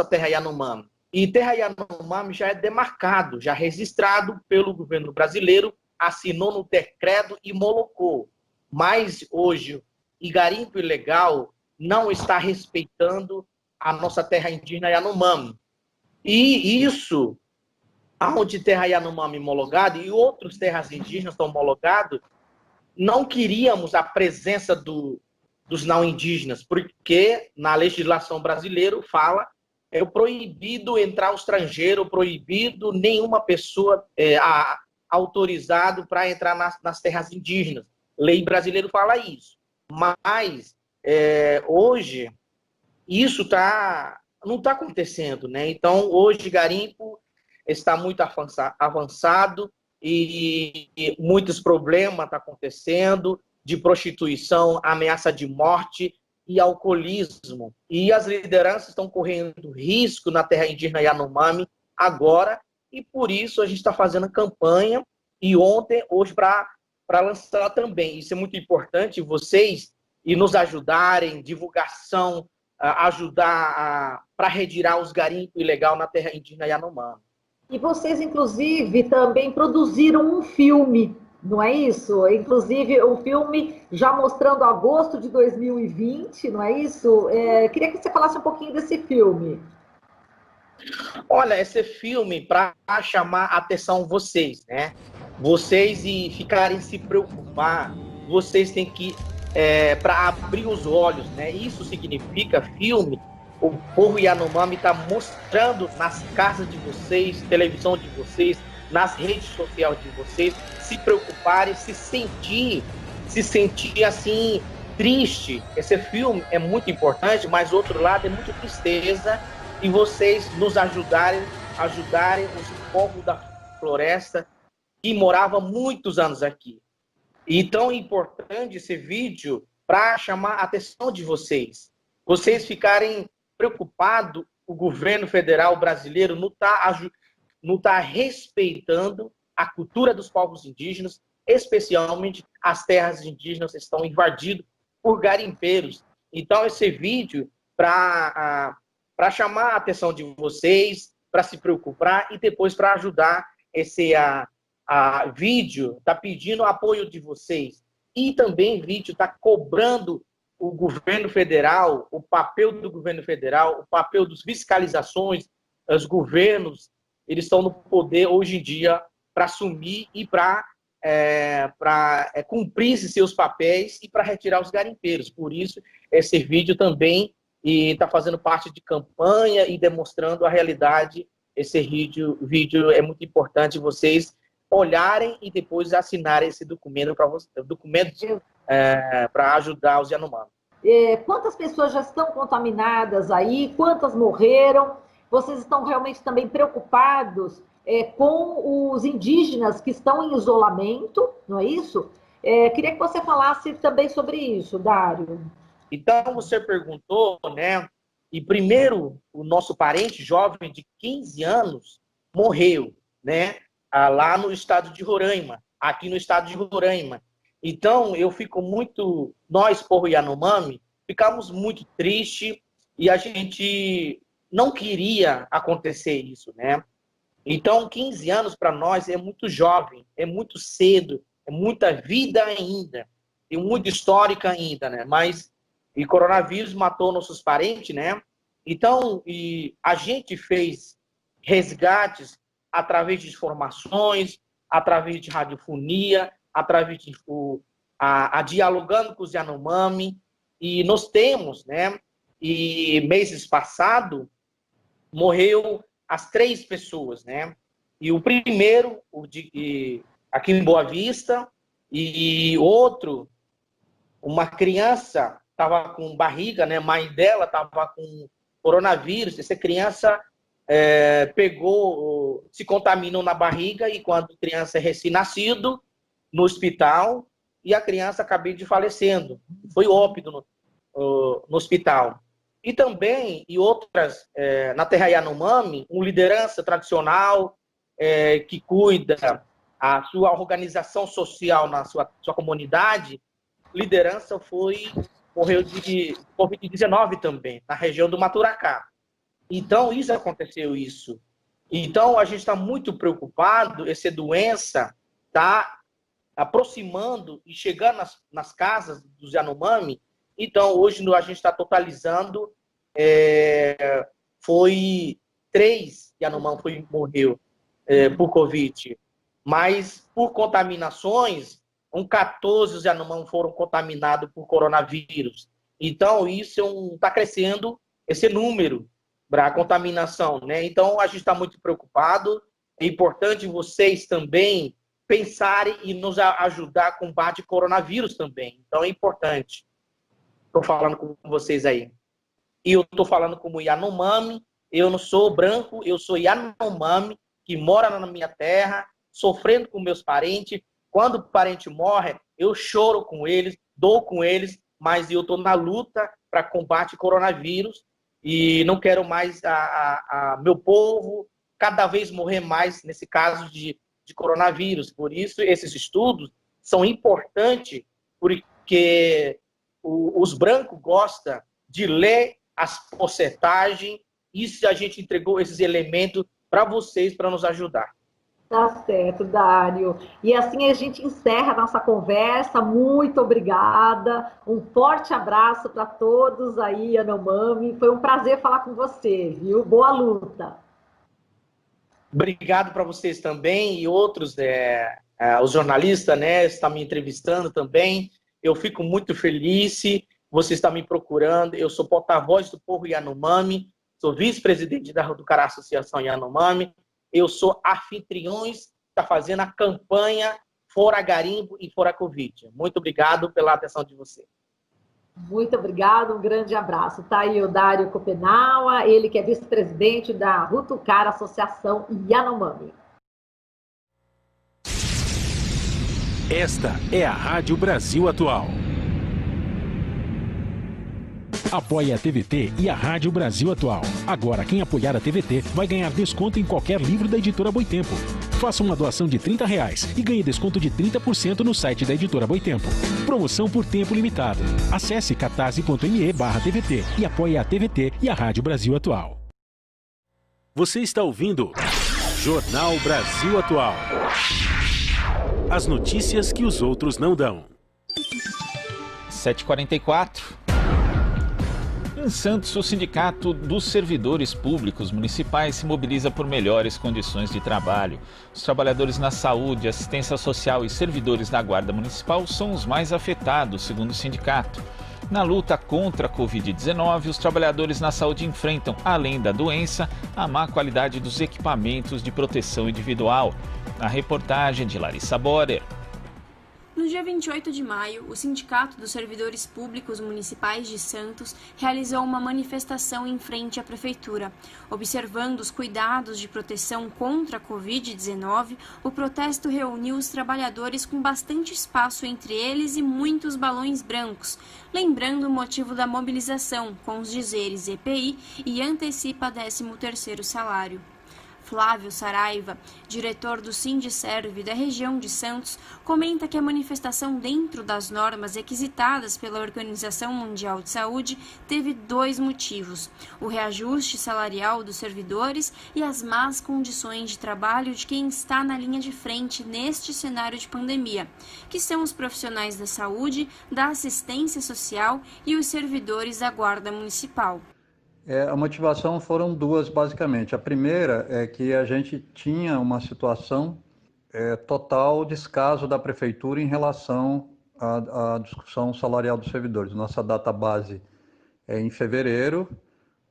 Speaker 16: terra Yanomami. E terra Yanomami já é demarcado, já registrado pelo governo brasileiro, assinou no decreto e homologou. Mas hoje, o garimpo ilegal não está respeitando a nossa terra indígena Yanomami. E isso, onde terra Yanomami homologada e outras terras indígenas estão homologadas, não queríamos a presença dos não indígenas, porque na legislação brasileira fala é proibido entrar o estrangeiro, proibido nenhuma pessoa autorizado para entrar nas terras indígenas. Lei brasileira fala isso. Mas hoje isso não está acontecendo, né? Então, hoje garimpo está muito avançado e muitos problemas estão acontecendo de prostituição, ameaça de morte e alcoolismo. E as lideranças estão correndo risco na terra indígena Yanomami agora, e por isso a gente está fazendo campanha, e hoje para lançar também. Isso é muito importante, vocês e nos ajudarem, divulgação, ajudar para retirar os garimpos ilegal na terra indígena Yanomami.
Speaker 15: E vocês, inclusive, também produziram um filme, não é isso? Inclusive, um filme já mostrando agosto de 2020, não é isso? Queria que você falasse um pouquinho desse filme.
Speaker 16: Olha, esse filme para chamar a atenção vocês, né? Vocês e ficarem se preocupar, vocês têm que para abrir os olhos, né? Isso significa filme. O povo Yanomami está mostrando nas casas de vocês, televisão de vocês, nas redes sociais de vocês, se preocuparem, se sentir assim triste. Esse filme é muito importante, mas outro lado é muito tristeza, e vocês nos ajudarem os povos da floresta que moravam muitos anos aqui. E tão importante esse vídeo para chamar a atenção de vocês. Vocês ficarem preocupados, o governo federal brasileiro não tá respeitando a cultura dos povos indígenas, especialmente as terras indígenas estão invadidas por garimpeiros. Então, esse vídeo para chamar a atenção de vocês, para se preocupar e depois para ajudar esse vídeo, está pedindo apoio de vocês. e também vídeo está cobrando o governo federal, o papel do governo federal, o papel das fiscalizações, os governos, eles estão no poder hoje em dia para assumir e para cumprir esses seus papéis e para retirar os garimpeiros. Por isso, esse vídeo também está fazendo parte de campanha e demonstrando a realidade. Esse vídeo é muito importante vocês olharem e depois assinarem esse documento para ajudar os Yanomami.
Speaker 15: Quantas pessoas já estão contaminadas aí? Quantas morreram? Vocês estão realmente também preocupados com os indígenas que estão em isolamento, não é isso? Queria que você falasse também sobre isso, Dário.
Speaker 16: Então, você perguntou, né? E primeiro, o nosso parente jovem de 15 anos morreu, né? Lá no estado de Roraima, aqui no estado de Roraima. Então, nós, povo Yanomami, ficamos muito tristes e a gente não queria acontecer isso, né? Então, 15 anos para nós é muito jovem, é muito cedo, é muita vida ainda, e muito histórica ainda, né? Mas o coronavírus matou nossos parentes, né? Então, a gente fez resgates através de informações, através de radiofonia, através de dialogando com os Yanomami, e nós temos, né? E meses passados morreu as 3 pessoas, né? E o primeiro, aqui em Boa Vista, e outro, uma criança estava com barriga, né? Mãe dela estava com coronavírus. Essa criança se contaminou na barriga e quando a criança é recém-nascido, no hospital, e a criança acabou de falecendo. Foi óbito no hospital. E também, outras, na terra Yanomami, uma liderança tradicional que cuida a sua organização social na sua comunidade, liderança morreu de Covid-19 também, na região do Maturacá. Então, aconteceu isso. Então, a gente está muito preocupado, essa doença está aproximando e chegando nas casas dos Yanomami. Então, hoje a gente está totalizando, foi 3 Yanomami morreu por Covid, mas por contaminações, 14 Yanomami foram contaminados por coronavírus. Então, isso está crescendo, esse número para a contaminação, né? Então, a gente está muito preocupado. É importante vocês também pensarem e nos ajudar a combate ao coronavírus também. Então, é importante. Estou falando com vocês aí. E eu estou falando como Yanomami. Eu não sou branco, eu sou Yanomami, que mora na minha terra, sofrendo com meus parentes. Quando o parente morre, eu choro com eles, dou com eles, mas eu estou na luta para combate ao coronavírus e não quero mais meu povo cada vez morrer mais nesse caso de coronavírus. Por isso, esses estudos são importantes, porque os brancos gostam de ler as porcentagens, e se a gente entregou esses elementos para vocês, para nos ajudar.
Speaker 15: Tá certo, Dário. E assim a gente encerra a nossa conversa. Muito obrigada. Um forte abraço para todos aí, Yanomami. Foi um prazer falar com você, viu? Boa luta.
Speaker 16: Obrigado para vocês também e outros, os jornalistas, né, estão me entrevistando também. Eu fico muito feliz. Você está me procurando. Eu sou porta-voz do povo Yanomami, sou vice-presidente da Rutucará Associação Yanomami. Eu sou anfitriões, está fazendo a campanha Fora Garimpo e Fora Covid. Muito obrigado pela atenção de você.
Speaker 15: Muito obrigado, um grande abraço. Está aí o Dário Copenaua, ele que é vice-presidente da Rutucará Associação Yanomami.
Speaker 1: Esta é a Rádio Brasil Atual. Apoie a TVT e a Rádio Brasil Atual. Agora, quem apoiar a TVT vai ganhar desconto em qualquer livro da Editora Boitempo. Faça uma doação de R$30 e ganhe desconto de 30% no site da Editora Boitempo. Promoção por tempo limitado. Acesse catarse.me/TVT e apoie a TVT e a Rádio Brasil Atual. Você está ouvindo Jornal Brasil Atual. As notícias que os outros não dão.
Speaker 2: 7h44. Em Santos, o Sindicato dos Servidores Públicos Municipais se mobiliza por melhores condições de trabalho. Os trabalhadores na saúde, assistência social e servidores da Guarda Municipal são os mais afetados, segundo o sindicato. Na luta contra a Covid-19, os trabalhadores na saúde enfrentam, além da doença, a má qualidade dos equipamentos de proteção individual. A reportagem de Larissa Borer.
Speaker 17: No dia 28 de maio, o Sindicato dos Servidores Públicos Municipais de Santos realizou uma manifestação em frente à Prefeitura. Observando os cuidados de proteção contra a Covid-19, o protesto reuniu os trabalhadores com bastante espaço entre eles e muitos balões brancos, lembrando o motivo da mobilização, com os dizeres EPI e antecipa 13º salário. Flávio Saraiva, diretor do Sindiserv da região de Santos, comenta que a manifestação dentro das normas requisitadas pela Organização Mundial de Saúde teve 2 motivos: o reajuste salarial dos servidores e as más condições de trabalho de quem está na linha de frente neste cenário de pandemia, que são os profissionais da saúde, da assistência social e os servidores da Guarda Municipal.
Speaker 18: A motivação foram 2, basicamente. A primeira é que a gente tinha uma situação total descaso da Prefeitura em relação à discussão salarial dos servidores. Nossa data base é em fevereiro,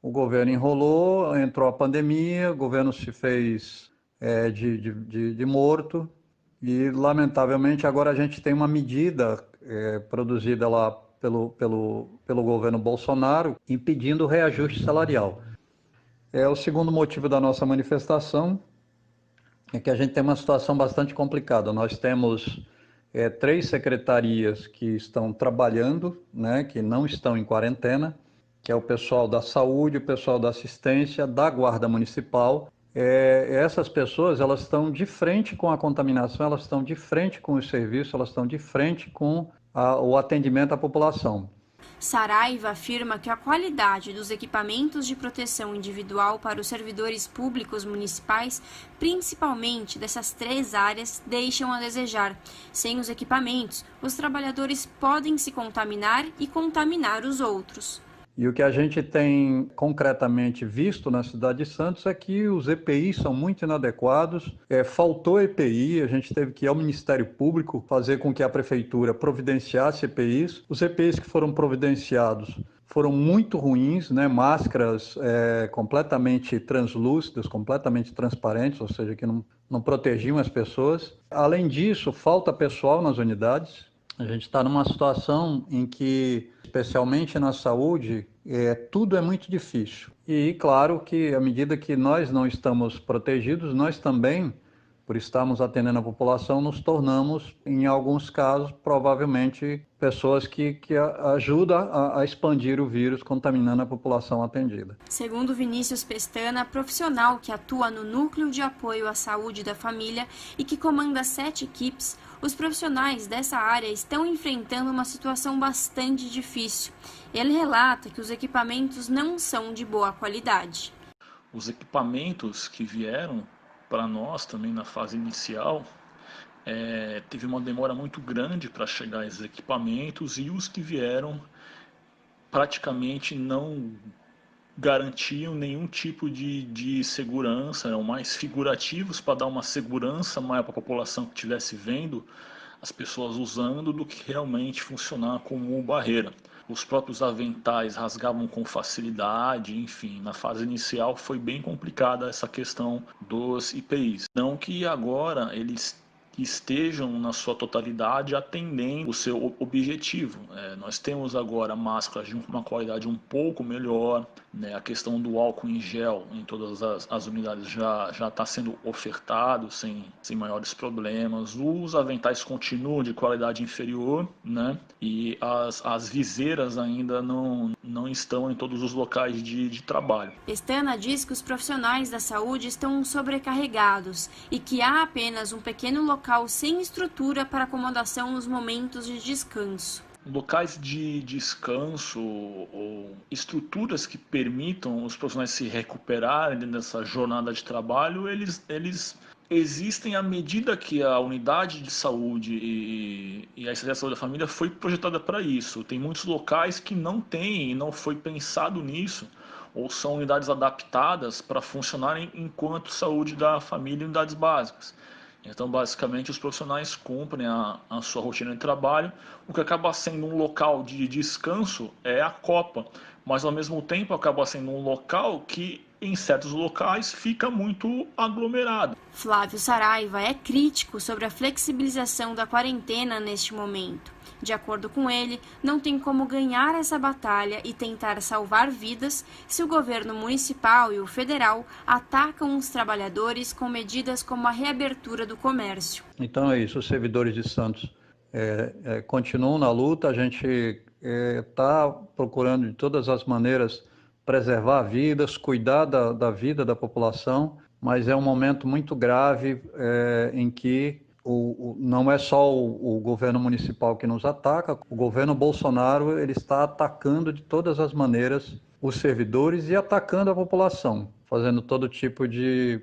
Speaker 18: o governo enrolou, entrou a pandemia, o governo se fez de morto e, lamentavelmente, agora a gente tem uma medida produzida lá pelo governo Bolsonaro, impedindo o reajuste salarial. O segundo motivo da nossa manifestação é que a gente tem uma situação bastante complicada. Nós temos 3 secretarias que estão trabalhando, né, que não estão em quarentena, que é o pessoal da saúde, o pessoal da assistência, da Guarda Municipal. Essas pessoas, elas estão de frente com a contaminação, elas estão de frente com o serviço, elas estão de frente com o atendimento à população.
Speaker 17: Saraiva afirma que a qualidade dos equipamentos de proteção individual para os servidores públicos municipais, principalmente dessas 3 áreas, deixam a desejar. Sem os equipamentos, os trabalhadores podem se contaminar e contaminar os outros.
Speaker 18: E o que a gente tem concretamente visto na cidade de Santos é que os EPIs são muito inadequados, faltou EPI, a gente teve que ir ao Ministério Público fazer com que a Prefeitura providenciasse EPIs. Os EPIs que foram providenciados foram muito ruins, né? Máscaras completamente translúcidas, completamente transparentes, ou seja, que não protegiam as pessoas. Além disso, falta pessoal nas unidades. A gente está numa situação em que, especialmente na saúde, tudo é muito difícil. E claro que à medida que nós não estamos protegidos, nós também, por estarmos atendendo a população, nos tornamos, em alguns casos, provavelmente pessoas que ajudam a expandir o vírus, contaminando a população atendida.
Speaker 17: Segundo Vinícius Pestana, profissional que atua no Núcleo de Apoio à Saúde da Família e que comanda 7 equipes, os profissionais dessa área estão enfrentando uma situação bastante difícil. Ele relata que os equipamentos não são de boa qualidade.
Speaker 19: Os equipamentos que vieram para nós também na fase inicial, teve uma demora muito grande para chegar a esses equipamentos, e os que vieram praticamente não garantiam nenhum tipo de segurança, eram mais figurativos para dar uma segurança maior para a população que estivesse vendo as pessoas usando, do que realmente funcionar como barreira. Os próprios aventais rasgavam com facilidade, enfim, na fase inicial foi bem complicada essa questão dos IPIs. Não que agora eles estejam na sua totalidade atendendo o seu objetivo. Nós temos agora máscaras de uma qualidade um pouco melhor, né? A questão do álcool em gel em todas as unidades já está sendo ofertado sem maiores problemas. Os aventais continuam de qualidade inferior, né? E as viseiras ainda não estão em todos os locais de trabalho.
Speaker 17: Pestana diz que os profissionais da saúde estão sobrecarregados e que há apenas um pequeno local sem estrutura para acomodação nos momentos de descanso.
Speaker 19: Locais de descanso ou estruturas que permitam os profissionais se recuperarem dentro dessa jornada de trabalho, eles existem à medida que a unidade de saúde e a Secretaria de Saúde da Família foi projetada para isso. Tem muitos locais que não tem e não foi pensado nisso, ou são unidades adaptadas para funcionarem enquanto saúde da família e unidades básicas. Então, basicamente, os profissionais cumprem a sua rotina de trabalho. O que acaba sendo um local de descanso é a copa, mas, ao mesmo tempo, acaba sendo um local que, em certos locais, fica muito aglomerado.
Speaker 17: Flávio Saraiva é crítico sobre a flexibilização da quarentena neste momento. De acordo com ele, não tem como ganhar essa batalha e tentar salvar vidas se o governo municipal e o federal atacam os trabalhadores com medidas como a reabertura do comércio.
Speaker 18: Então é isso, os servidores de Santos continuam na luta, a gente está procurando de todas as maneiras preservar vidas, cuidar da vida da população, mas é um momento muito grave em que não é só o governo municipal que nos ataca, o governo Bolsonaro ele está atacando de todas as maneiras os servidores e atacando a população, fazendo todo tipo de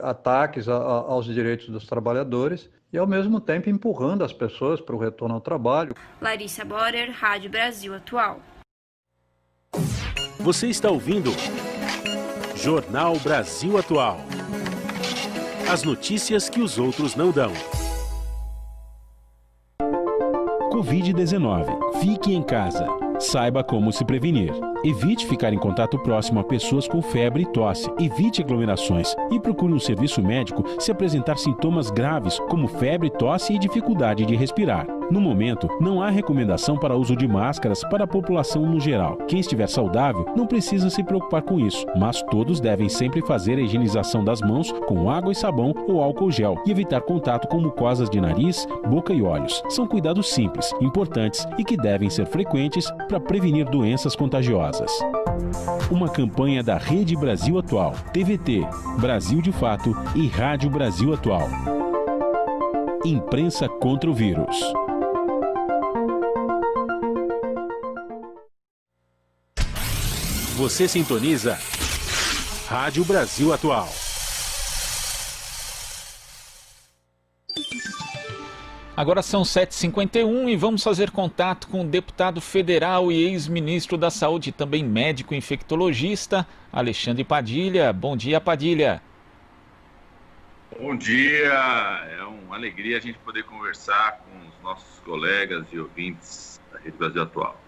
Speaker 18: ataques aos direitos dos trabalhadores e, ao mesmo tempo, empurrando as pessoas para o retorno ao trabalho.
Speaker 17: Larissa Borer, Rádio Brasil Atual.
Speaker 1: Você está ouvindo Jornal Brasil Atual. As notícias que os outros não dão. Covid-19. Fique em casa. Saiba como se prevenir. Evite ficar em contato próximo a pessoas com febre e tosse. Evite aglomerações e procure um serviço médico se apresentar sintomas graves como febre, tosse e dificuldade de respirar. No momento, não há recomendação para uso de máscaras para a população no geral. Quem estiver saudável não precisa se preocupar com isso, mas todos devem sempre fazer a higienização das mãos com água e sabão ou álcool gel e evitar contato com mucosas de nariz, boca e olhos. São cuidados simples, importantes e que devem ser frequentes para prevenir doenças contagiosas. Uma campanha da Rede Brasil Atual, TVT, Brasil de Fato e Rádio Brasil Atual. Imprensa contra o vírus. Você sintoniza Rádio Brasil Atual.
Speaker 2: Agora são 7h51 e vamos fazer contato com o deputado federal e ex-ministro da Saúde, também médico infectologista, Alexandre Padilha. Bom dia, Padilha.
Speaker 20: Bom dia, é uma alegria a gente poder conversar com os nossos colegas e ouvintes da Rede Brasil Atual.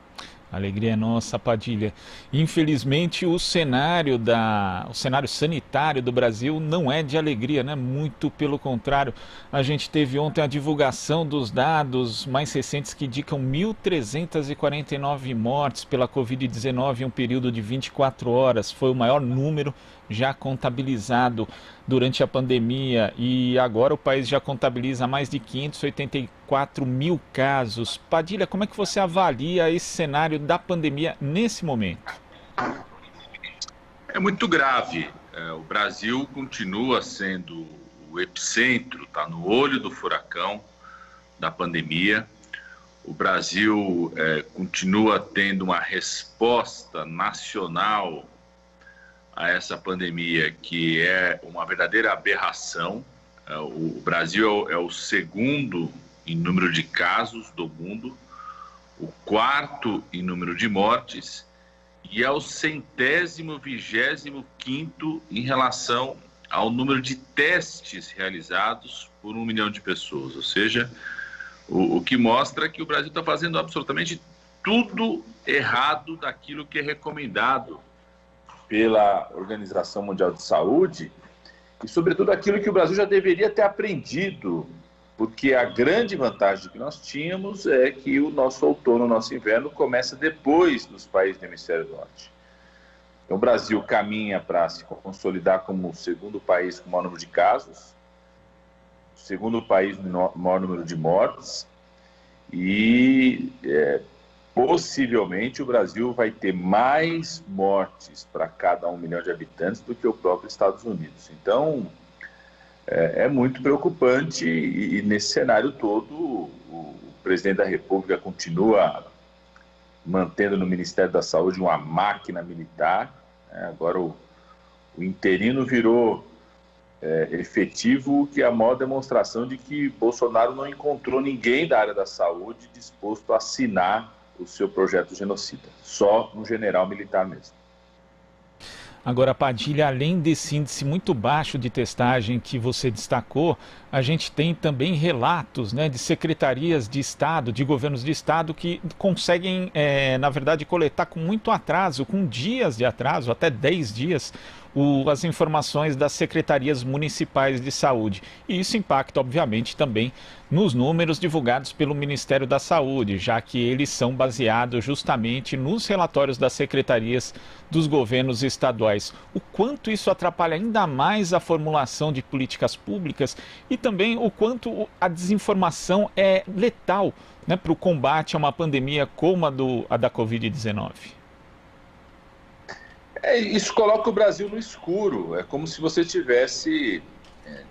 Speaker 2: Alegria é nossa, Padilha. Infelizmente, o cenário sanitário do Brasil não é de alegria, né? Muito pelo contrário. A gente teve ontem a divulgação dos dados mais recentes que indicam 1.349 mortes pela Covid-19 em um período de 24 horas. Foi o maior número já contabilizado durante a pandemia e agora o país já contabiliza mais de 584 mil casos. Padilha, como é que você avalia esse cenário da pandemia nesse momento?
Speaker 20: É muito grave. O Brasil continua sendo o epicentro, está no olho do furacão da pandemia. O Brasil continua tendo uma resposta nacional a essa pandemia que é uma verdadeira aberração. O Brasil é o segundo em número de casos do mundo, o quarto em número de mortes e é o 125º em relação ao número de testes realizados por 1 milhão de pessoas. Ou seja, o que mostra que o Brasil está fazendo absolutamente tudo errado daquilo que é recomendado pela Organização Mundial de Saúde e, sobretudo, aquilo que o Brasil já deveria ter aprendido, porque a grande vantagem que nós tínhamos é que o nosso outono, o nosso inverno, começa depois dos países do Hemisfério Norte. Então, o Brasil caminha para se consolidar como o segundo país com o maior número de casos, o segundo país com o maior número de mortes e possivelmente o Brasil vai ter mais mortes para cada 1 milhão de habitantes do que o próprio Estados Unidos. Então, é muito preocupante e nesse cenário todo o presidente da República continua mantendo no Ministério da Saúde uma máquina militar. Agora o interino virou efetivo, que é a maior demonstração de que Bolsonaro não encontrou ninguém da área da saúde disposto a assinar o seu projeto genocida. Só um general militar mesmo.
Speaker 2: Agora, Padilha, além desse índice muito baixo de testagem que você destacou, a gente tem também relatos, né, de secretarias de Estado, de governos de Estado que conseguem, na verdade, coletar com muito atraso, com dias de atraso, até 10 dias, as informações das secretarias municipais de saúde. E isso impacta, obviamente, também nos números divulgados pelo Ministério da Saúde, já que eles são baseados justamente nos relatórios das secretarias dos governos estaduais. O quanto isso atrapalha ainda mais a formulação de políticas públicas e também o quanto a desinformação é letal, né, para o combate a uma pandemia como a da Covid-19.
Speaker 20: Isso coloca o Brasil no escuro. É como se você estivesse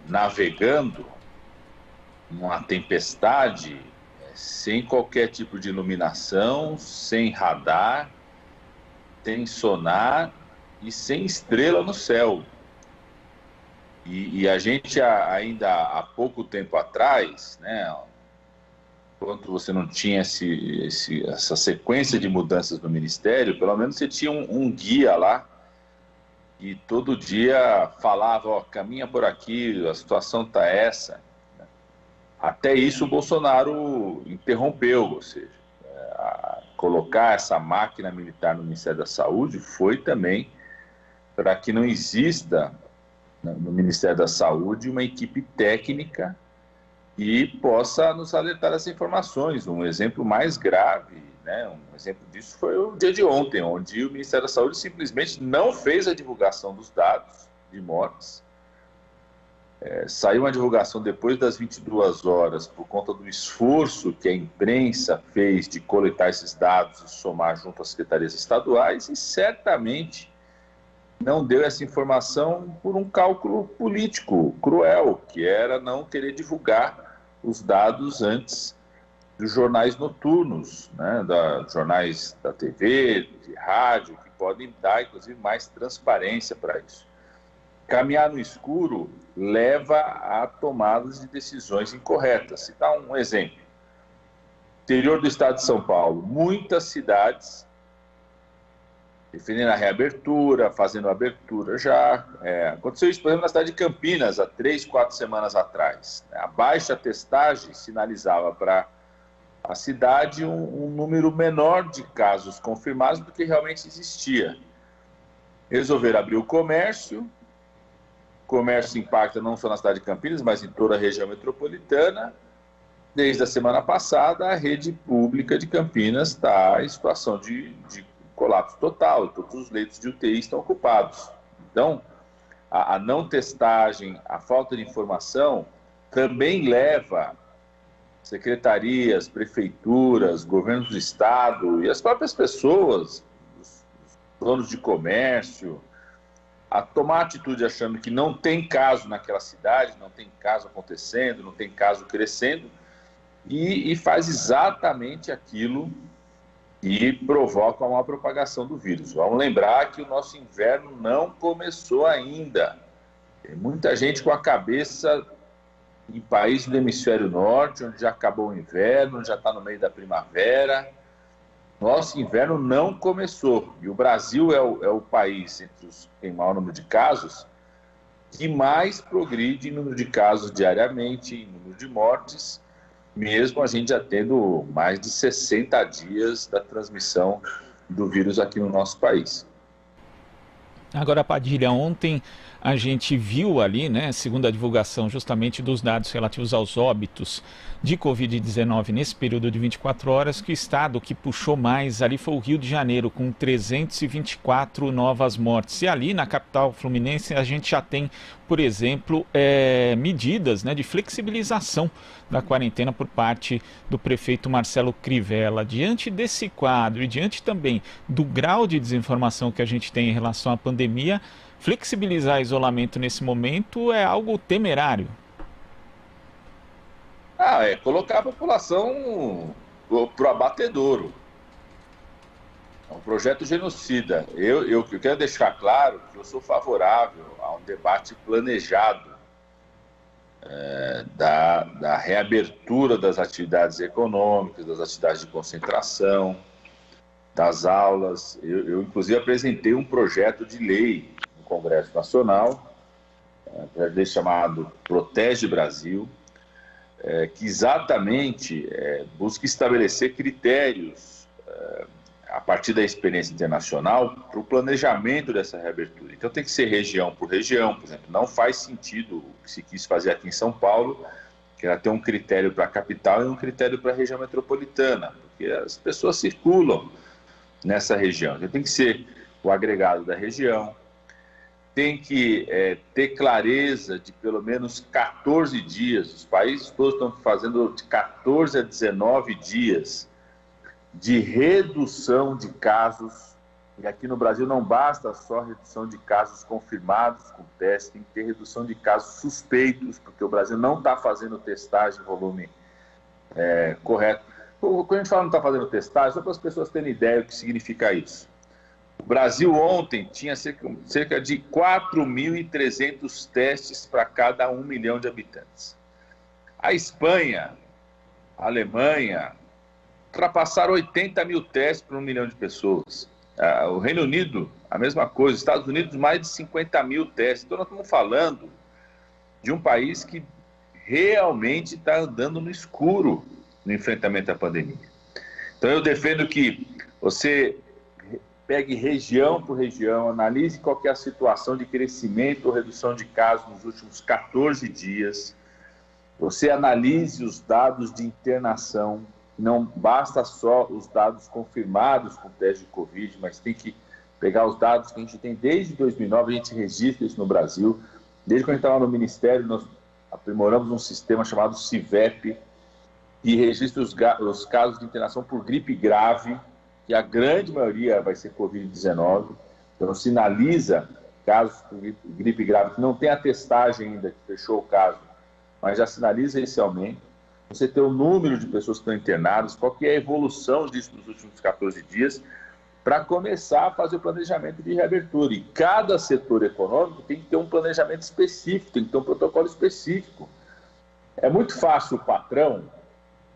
Speaker 20: navegando numa tempestade sem qualquer tipo de iluminação, sem radar, sem sonar e sem estrela no céu. E a gente ainda há pouco tempo atrás, né, enquanto você não tinha essa sequência de mudanças no Ministério, pelo menos você tinha um guia lá e todo dia falava, ó, caminha por aqui, a situação está essa. Até isso o Bolsonaro interrompeu, ou seja, colocar essa máquina militar no Ministério da Saúde foi também para que não exista no Ministério da Saúde uma equipe técnica e possa nos alertar as informações. Um exemplo mais grave, né, um exemplo disso foi o dia de ontem, onde o Ministério da Saúde simplesmente não fez a divulgação dos dados de mortes. Saiu uma divulgação depois das 22 horas por conta do esforço que a imprensa fez de coletar esses dados e somar junto às secretarias estaduais e certamente não deu essa informação por um cálculo político cruel, que era não querer divulgar os dados antes dos jornais noturnos, né, jornais da TV, de rádio, que podem dar, inclusive, mais transparência para isso. Caminhar no escuro leva a tomadas de decisões incorretas. Citar um exemplo. Interior do estado de São Paulo, muitas cidades defendendo a reabertura, fazendo a abertura já. Aconteceu isso, por exemplo, na cidade de Campinas, há 3, 4 semanas atrás. A baixa testagem sinalizava para a cidade um número menor de casos confirmados do que realmente existia. Resolveram abrir o comércio impacta não só na cidade de Campinas, mas em toda a região metropolitana. Desde a semana passada, a rede pública de Campinas está em situação de colapso total, todos os leitos de UTI estão ocupados. Então, a não testagem, a falta de informação também leva secretarias, prefeituras, governos do estado e as próprias pessoas, os donos de comércio, a tomar atitude achando que não tem caso naquela cidade, não tem caso acontecendo, não tem caso crescendo, e faz exatamente aquilo e provoca uma propagação do vírus. Vamos lembrar que o nosso inverno não começou ainda. Tem muita gente com a cabeça em países do hemisfério norte, onde já acabou o inverno, já está no meio da primavera. Nosso inverno não começou. E o Brasil é o país entre os que tem maior número de casos que mais progride em número de casos diariamente, em número de mortes, mesmo a gente já tendo mais de 60 dias da transmissão do vírus aqui no nosso país.
Speaker 2: Agora, Padilha, ontem a gente viu ali, né, segundo a divulgação justamente dos dados relativos aos óbitos de Covid-19 nesse período de 24 horas, que o estado que puxou mais ali foi o Rio de Janeiro, com 324 novas mortes. E ali na capital fluminense a gente já tem, por exemplo, medidas, né, de flexibilização da quarentena por parte do prefeito Marcelo Crivella. Diante desse quadro e diante também do grau de desinformação que a gente tem em relação à pandemia, flexibilizar isolamento nesse momento é algo temerário.
Speaker 20: É colocar a população pro abatedouro. É um projeto genocida. Eu quero deixar claro que eu sou favorável a um debate planejado da reabertura das atividades econômicas, das atividades de concentração, das aulas. Eu inclusive, apresentei um projeto de lei no Congresso Nacional, um projeto de lei chamado Protege Brasil, que exatamente busca estabelecer critérios a partir da experiência internacional para o planejamento dessa reabertura. Então tem que ser região por região, por exemplo. Não faz sentido o que se quis fazer aqui em São Paulo, que era ter um critério para a capital e um critério para a região metropolitana, porque as pessoas circulam nessa região. Então tem que ser o agregado da região, tem que ter clareza de pelo menos 14 dias. Os países todos estão fazendo de 14 a 19 dias de redução de casos, e aqui no Brasil não basta só redução de casos confirmados com teste, tem que ter redução de casos suspeitos, porque o Brasil não está fazendo testagem em volume correto. Quando a gente fala não está fazendo testagem, só para as pessoas terem ideia do que significa isso. O Brasil ontem tinha cerca de 4.300 testes para cada 1 milhão de habitantes. A Espanha, a Alemanha, ultrapassaram 80 mil testes para 1 milhão de pessoas. O Reino Unido, a mesma coisa. Estados Unidos, mais de 50 mil testes. Então, nós estamos falando de um país que realmente está andando no escuro no enfrentamento à pandemia. Então, eu defendo que você pegue região por região, analise qual que é a situação de crescimento ou redução de casos nos últimos 14 dias. Você analise os dados de internação. Não basta só os dados confirmados com teste de Covid, mas tem que pegar os dados que a gente tem desde 2009, a gente registra isso no Brasil. Desde quando a gente estava no Ministério, nós aprimoramos um sistema chamado CIVEP, que registra os casos de internação por gripe grave, que a grande maioria vai ser Covid-19. Então, sinaliza casos por gripe grave, que não tem a testagem ainda, que fechou o caso, mas já sinaliza esse aumento. Você ter o número de pessoas que estão internadas, qual que é a evolução disso nos últimos 14 dias, para começar a fazer o planejamento de reabertura. E cada setor econômico tem que ter um planejamento específico, tem que ter um protocolo específico. É muito fácil o patrão,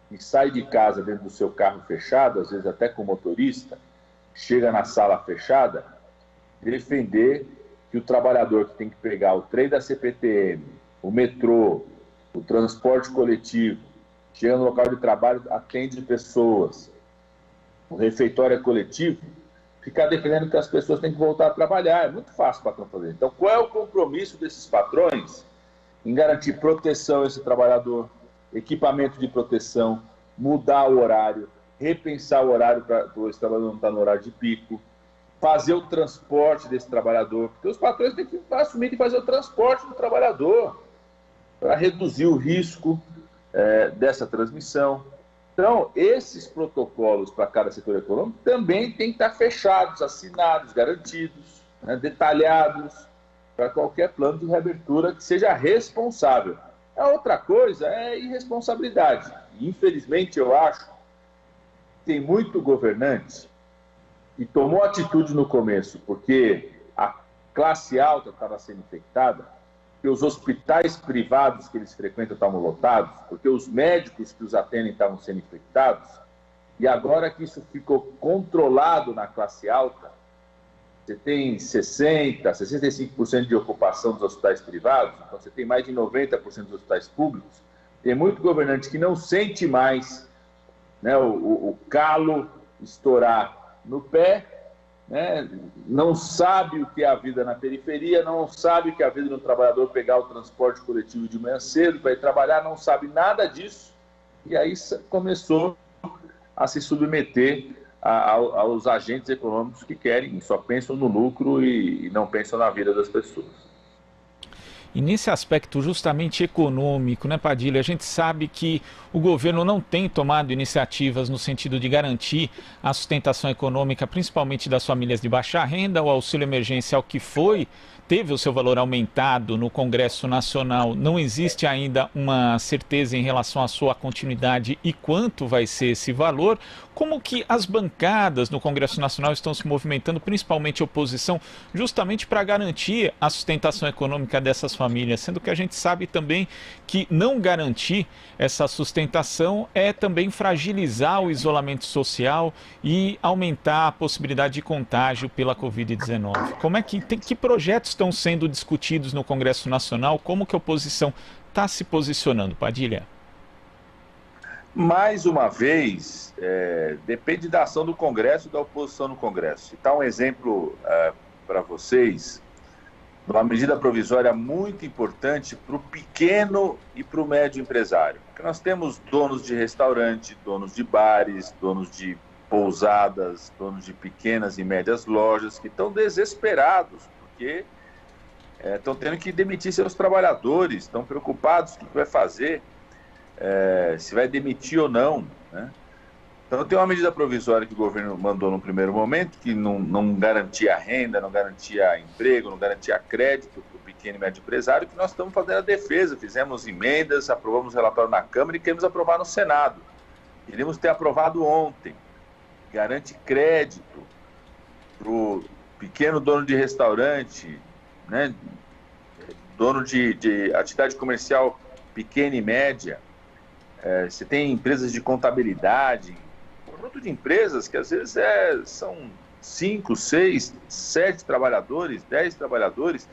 Speaker 20: que sai de casa dentro do seu carro fechado, às vezes até com o motorista, chega na sala fechada, defender que o trabalhador que tem que pegar o trem da CPTM, o metrô, o transporte coletivo, chega no local de trabalho, atende pessoas, o refeitório é coletivo, ficar defendendo que as pessoas têm que voltar a trabalhar. É muito fácil o patrão fazer. Então, qual é o compromisso desses patrões em garantir proteção a esse trabalhador, equipamento de proteção, mudar o horário, repensar o horário para esse trabalhador não estar no horário de pico, fazer o transporte desse trabalhador, porque os patrões têm que assumir e fazer o transporte do trabalhador para reduzir o risco dessa transmissão. Então, esses protocolos para cada setor econômico também têm que estar fechados, assinados, garantidos, detalhados, para qualquer plano de reabertura que seja responsável. A outra coisa é irresponsabilidade. Infelizmente, eu acho que tem muito governante que tomou atitude no começo porque a classe alta estava sendo infectada, porque os hospitais privados que eles frequentam estavam lotados, porque os médicos que os atendem estavam sendo infectados, e agora que isso ficou controlado na classe alta, você tem 60%, 65% de ocupação dos hospitais privados, então você tem mais de 90% dos hospitais públicos, tem muito governante que não sente mais, né, o calo estourar no pé, né, não sabe o que é a vida na periferia, não sabe o que é a vida do trabalhador pegar o transporte coletivo de manhã cedo para ir trabalhar, não sabe nada disso, e aí começou a se submeter aos agentes econômicos que querem, só pensam no lucro e não pensam na vida das pessoas.
Speaker 2: E nesse aspecto justamente econômico, né, Padilha, a gente sabe que o governo não tem tomado iniciativas no sentido de garantir a sustentação econômica, principalmente das famílias de baixa renda. O auxílio emergencial que teve o seu valor aumentado no Congresso Nacional. Não existe ainda uma certeza em relação à sua continuidade e quanto vai ser esse valor. Como que as bancadas no Congresso Nacional estão se movimentando, principalmente a oposição, justamente para garantir a sustentação econômica dessas famílias famílias, sendo que a gente sabe também que não garantir essa sustentação é também fragilizar o isolamento social e aumentar a possibilidade de contágio pela Covid-19. Como é que projetos estão sendo discutidos no Congresso Nacional? Como que a oposição está se posicionando, Padilha?
Speaker 21: Mais uma vez, depende da ação do Congresso e da oposição no Congresso. Citar um exemplo para vocês, uma medida provisória muito importante para o pequeno e para o médio empresário. Porque nós temos donos de restaurante, donos de bares, donos de pousadas, donos de pequenas e médias lojas que estão desesperados, porque estão tendo que demitir seus trabalhadores, estão preocupados com o que vai fazer. Se vai demitir ou não, né? Então tem uma medida provisória que o governo mandou no primeiro momento, que não garantia renda, não garantia emprego, não garantia crédito para o pequeno e médio empresário, que nós estamos fazendo a defesa, fizemos emendas, aprovamos o relatório na Câmara e queremos aprovar no Senado. Queríamos ter aprovado ontem. Garante crédito para o pequeno dono de restaurante, né? Dono de atividade comercial pequena e média. Você tem empresas de contabilidade, um conjunto de empresas que às vezes são 5, 6, 7 trabalhadores, 10 trabalhadores,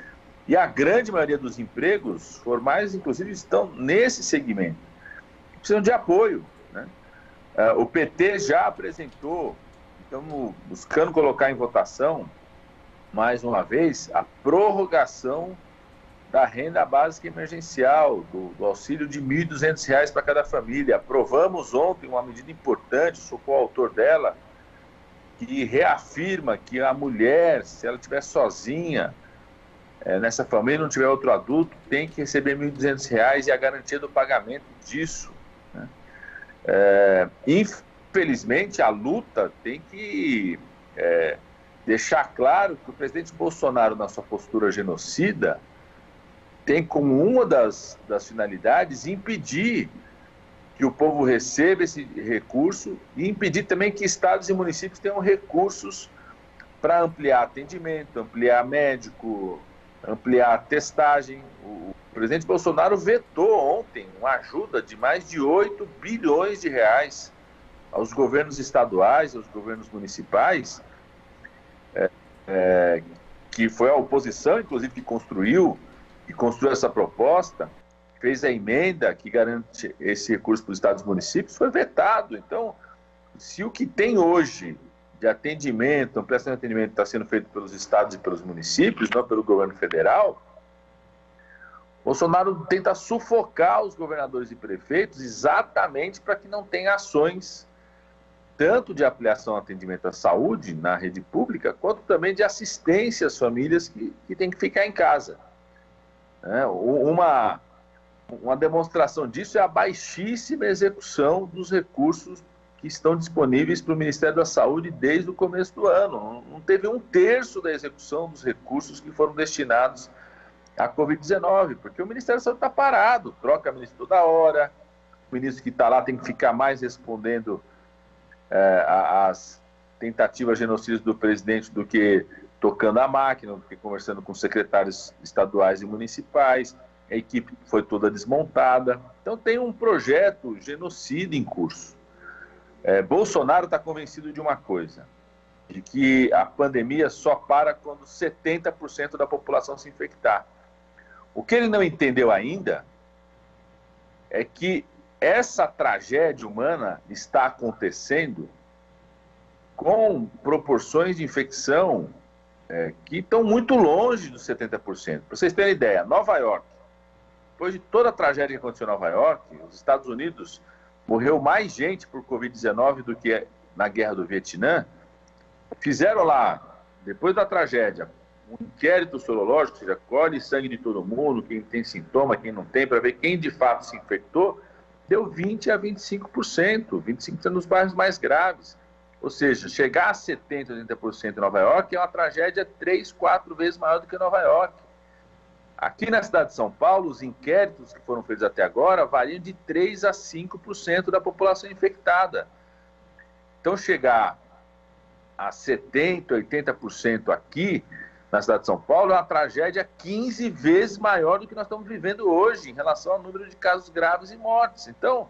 Speaker 21: e a grande maioria dos empregos formais, inclusive, estão nesse segmento. Precisam de apoio, né? O PT já apresentou, estamos buscando colocar em votação, mais uma vez, a prorrogação da renda básica emergencial, do auxílio de R$ 1.200 para cada família. Aprovamos ontem uma medida importante, sou coautor dela, que reafirma que a mulher, se ela estiver sozinha nessa família, não tiver outro adulto, tem que receber R$ 1.200 e a garantia do pagamento disso, né? Infelizmente, a luta tem que deixar claro que o presidente Bolsonaro, na sua postura genocida, tem como uma das finalidades impedir que o povo receba esse recurso e impedir também que estados e municípios tenham recursos para ampliar atendimento, ampliar médico, ampliar testagem. O presidente Bolsonaro vetou ontem uma ajuda de mais de 8 bilhões de reais aos governos estaduais, aos governos municipais, que foi a oposição, inclusive, que construiu essa proposta, fez a emenda que garante esse recurso para os estados e municípios, foi vetado. Então, se o que tem hoje de atendimento, ampliação de atendimento está sendo feito pelos estados e pelos municípios, não pelo governo federal, Bolsonaro tenta sufocar os governadores e prefeitos exatamente para que não tenha ações tanto de ampliação do atendimento à saúde na rede pública, quanto também de assistência às famílias que têm que ficar em casa. Uma demonstração disso é a baixíssima execução dos recursos que estão disponíveis para o Ministério da Saúde desde o começo do ano. Não teve 1/3 da execução dos recursos que foram destinados à Covid-19, porque o Ministério da Saúde está parado, troca ministro toda hora, o ministro que está lá tem que ficar mais respondendo às tentativas genocidas do presidente do que tocando a máquina, do que conversando com secretários estaduais e municipais. A equipe foi toda desmontada. Então tem um projeto genocida em curso. Bolsonaro está convencido de uma coisa, de que a pandemia só para quando 70% da população se infectar. O que ele não entendeu ainda é que essa tragédia humana está acontecendo com proporções de infecção que estão muito longe dos 70%. Para vocês terem ideia, Nova York, depois de toda a tragédia que aconteceu em Nova York, os Estados Unidos morreu mais gente por Covid-19 do que na Guerra do Vietnã. Fizeram lá, depois da tragédia, um inquérito sorológico, ou seja, colhe sangue de todo mundo, quem tem sintoma, quem não tem, para ver quem de fato se infectou, deu 20% a 25%, 25% nos bairros mais graves. Ou seja, chegar a 70%, 80% em Nova York é uma tragédia 3, 4 vezes maior do que Nova York. Aqui na cidade de São Paulo, os inquéritos que foram feitos até agora variam de 3% a 5% da população infectada. Então, chegar a 70%, 80% aqui na cidade de São Paulo é uma tragédia 15 vezes maior do que nós estamos vivendo hoje em relação ao número de casos graves e mortes. Então,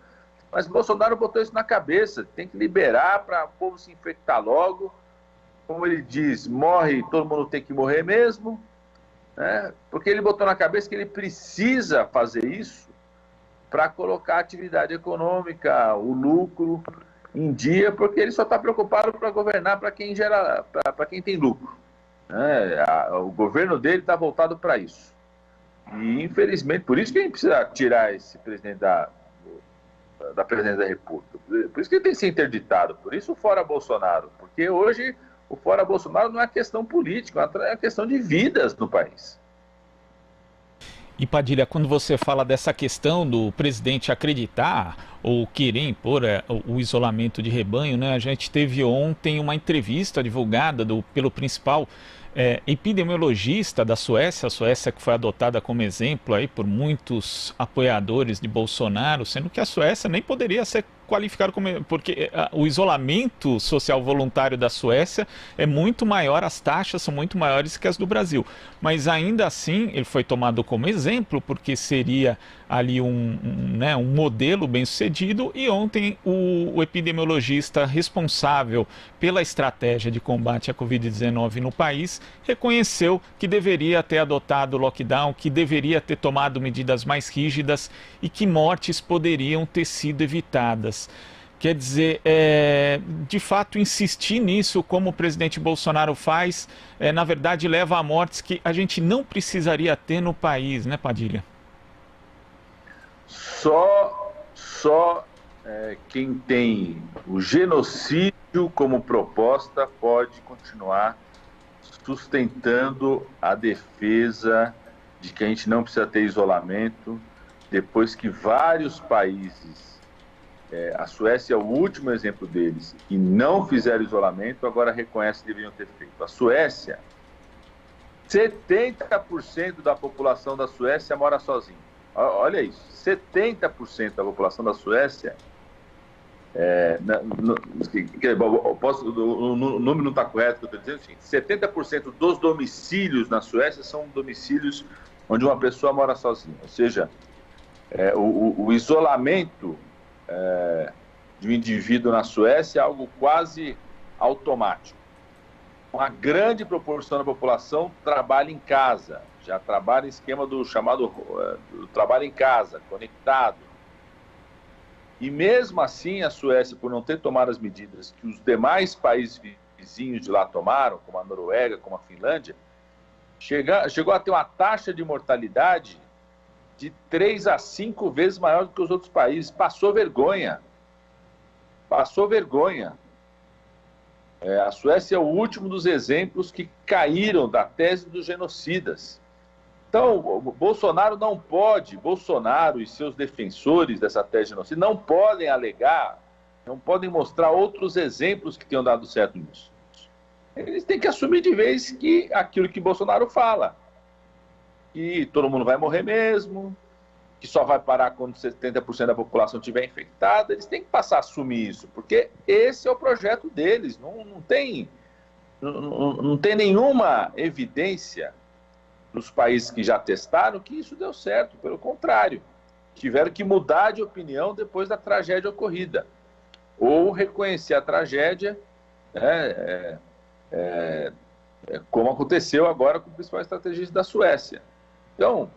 Speaker 21: mas Bolsonaro botou isso na cabeça, tem que liberar para o povo se infectar logo. Como ele diz, morre, todo mundo tem que morrer mesmo, né? Porque ele botou na cabeça que ele precisa fazer isso para colocar a atividade econômica, o lucro em dia, porque ele só está preocupado para governar para quem gera, para quem tem lucro. O governo dele está voltado para isso. E, infelizmente, por isso que a gente precisa tirar esse presidente da presidência da República. Por isso que ele tem que ser interditado. Por isso o fora Bolsonaro. Porque hoje o fora Bolsonaro não é questão política, é questão de vidas no país.
Speaker 2: E Padilha, quando você fala dessa questão do presidente acreditar ou querer impor o isolamento de rebanho, né? A gente teve ontem uma entrevista divulgada pelo principal epidemiologista da Suécia, a Suécia que foi adotada como exemplo aí por muitos apoiadores de Bolsonaro, sendo que a Suécia nem poderia ser qualificado como... porque o isolamento social voluntário da Suécia é muito maior, as taxas são muito maiores que as do Brasil. Mas ainda assim, ele foi tomado como exemplo, porque seria ali um modelo bem sucedido, e ontem o epidemiologista responsável pela estratégia de combate à Covid-19 no país reconheceu que deveria ter adotado o lockdown, que deveria ter tomado medidas mais rígidas e que mortes poderiam ter sido evitadas. Quer dizer, de fato, insistir nisso, como o presidente Bolsonaro faz, na verdade, leva a mortes que a gente não precisaria ter no país, né, Padilha?
Speaker 21: Só quem tem o genocídio como proposta pode continuar sustentando a defesa de que a gente não precisa ter isolamento, depois que vários países, a Suécia é o último exemplo deles, que não fizeram isolamento, agora reconhece que deveriam ter feito. A Suécia, 70% da população da Suécia mora sozinha. Olha isso, 70% da população da Suécia, o número não está correto, que eu estou dizendo, assim, 70% dos domicílios na Suécia são domicílios onde uma pessoa mora sozinha. Ou seja, o isolamento de um indivíduo na Suécia é algo quase automático. Uma grande proporção da população trabalha em casa, já trabalha em esquema do chamado do trabalho em casa, conectado. E mesmo assim, a Suécia, por não ter tomado as medidas que os demais países vizinhos de lá tomaram, como a Noruega, como a Finlândia, chegou a ter uma taxa de mortalidade de 3 a 5 vezes maior do que os outros países. Passou vergonha. Passou vergonha. A Suécia é o último dos exemplos que caíram da tese dos genocidas. Então, Bolsonaro e seus defensores dessa tese de genocídio não podem alegar, não podem mostrar outros exemplos que tenham dado certo nisso. Eles têm que assumir de vez que aquilo que Bolsonaro fala, que todo mundo vai morrer mesmo, que só vai parar quando 70% da população estiver infectada. Eles têm que passar a assumir isso, porque esse é o projeto deles. Não tem nenhuma evidência nos países que já testaram que isso deu certo. Pelo contrário, tiveram que mudar de opinião depois da tragédia ocorrida, ou reconhecer a tragédia, como aconteceu agora com o principal estrategista da Suécia. Então,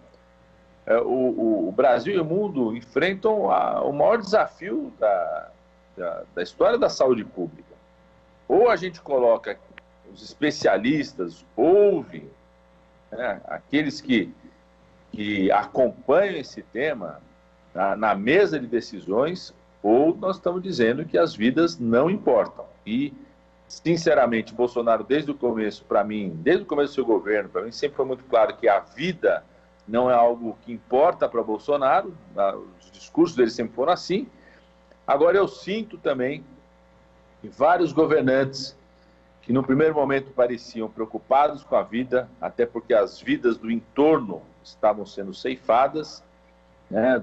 Speaker 21: o Brasil e o mundo enfrentam o maior desafio da história da saúde pública. Ou a gente coloca os especialistas, ouvem, aqueles que acompanham esse tema na mesa de decisões, ou nós estamos dizendo que as vidas não importam. E, sinceramente, Bolsonaro, desde o começo, para mim, desde o começo do seu governo, para mim sempre foi muito claro que a vida não é algo que importa para Bolsonaro. Os discursos dele sempre foram assim. Agora, eu sinto também que vários governantes que no primeiro momento pareciam preocupados com a vida, até porque as vidas do entorno estavam sendo ceifadas,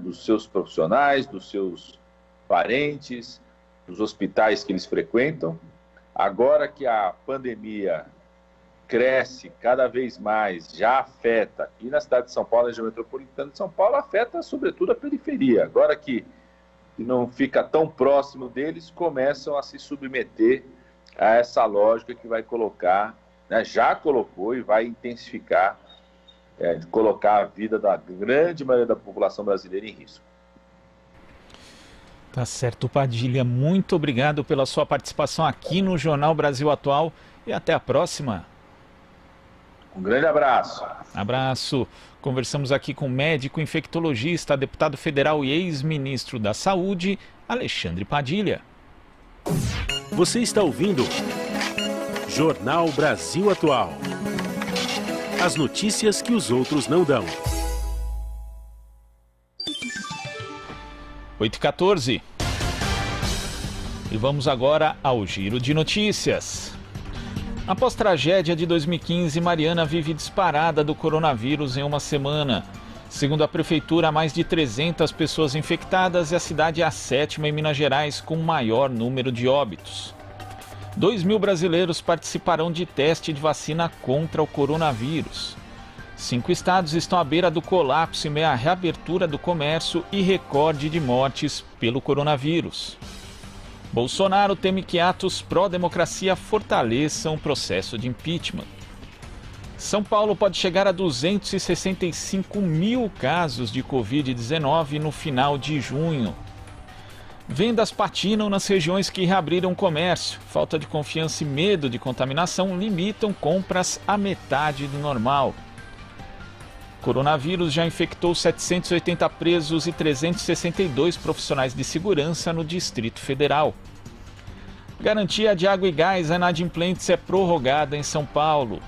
Speaker 21: dos seus profissionais, dos seus parentes, dos hospitais que eles frequentam. Agora que a pandemia cresce cada vez mais, já afeta, e na cidade de São Paulo, na região metropolitana de São Paulo, afeta sobretudo a periferia. Agora que não fica tão próximo deles, começam a se submeter a essa lógica que vai colocar, né, já colocou e vai intensificar, colocar a vida da grande maioria da população brasileira em risco.
Speaker 2: Tá certo, Padilha. Muito obrigado pela sua participação aqui no Jornal Brasil Atual e até a próxima.
Speaker 21: Um grande abraço.
Speaker 2: Abraço. Conversamos aqui com o médico infectologista, deputado federal e ex-ministro da Saúde, Alexandre Padilha.
Speaker 1: Você está ouvindo Jornal Brasil Atual. As notícias que os outros não dão.
Speaker 2: 8h14. E vamos agora ao giro de notícias. Após tragédia de 2015, Mariana vive disparada do coronavírus em uma semana. Segundo a prefeitura, há mais de 300 pessoas infectadas e a cidade é a 7ª em Minas Gerais com o maior número de óbitos. 2.000 brasileiros participarão de teste de vacina contra o coronavírus. 5 estados estão à beira do colapso em meio à reabertura do comércio e recorde de mortes pelo coronavírus. Bolsonaro teme que atos pró-democracia fortaleçam o processo de impeachment. São Paulo pode chegar a 265 mil casos de Covid-19 no final de junho. Vendas patinam nas regiões que reabriram o comércio. Falta de confiança e medo de contaminação limitam compras à metade do normal. Coronavírus já infectou 780 presos e 362 profissionais de segurança no Distrito Federal. Garantia de água e gás a inadimplentes é prorrogada em São Paulo.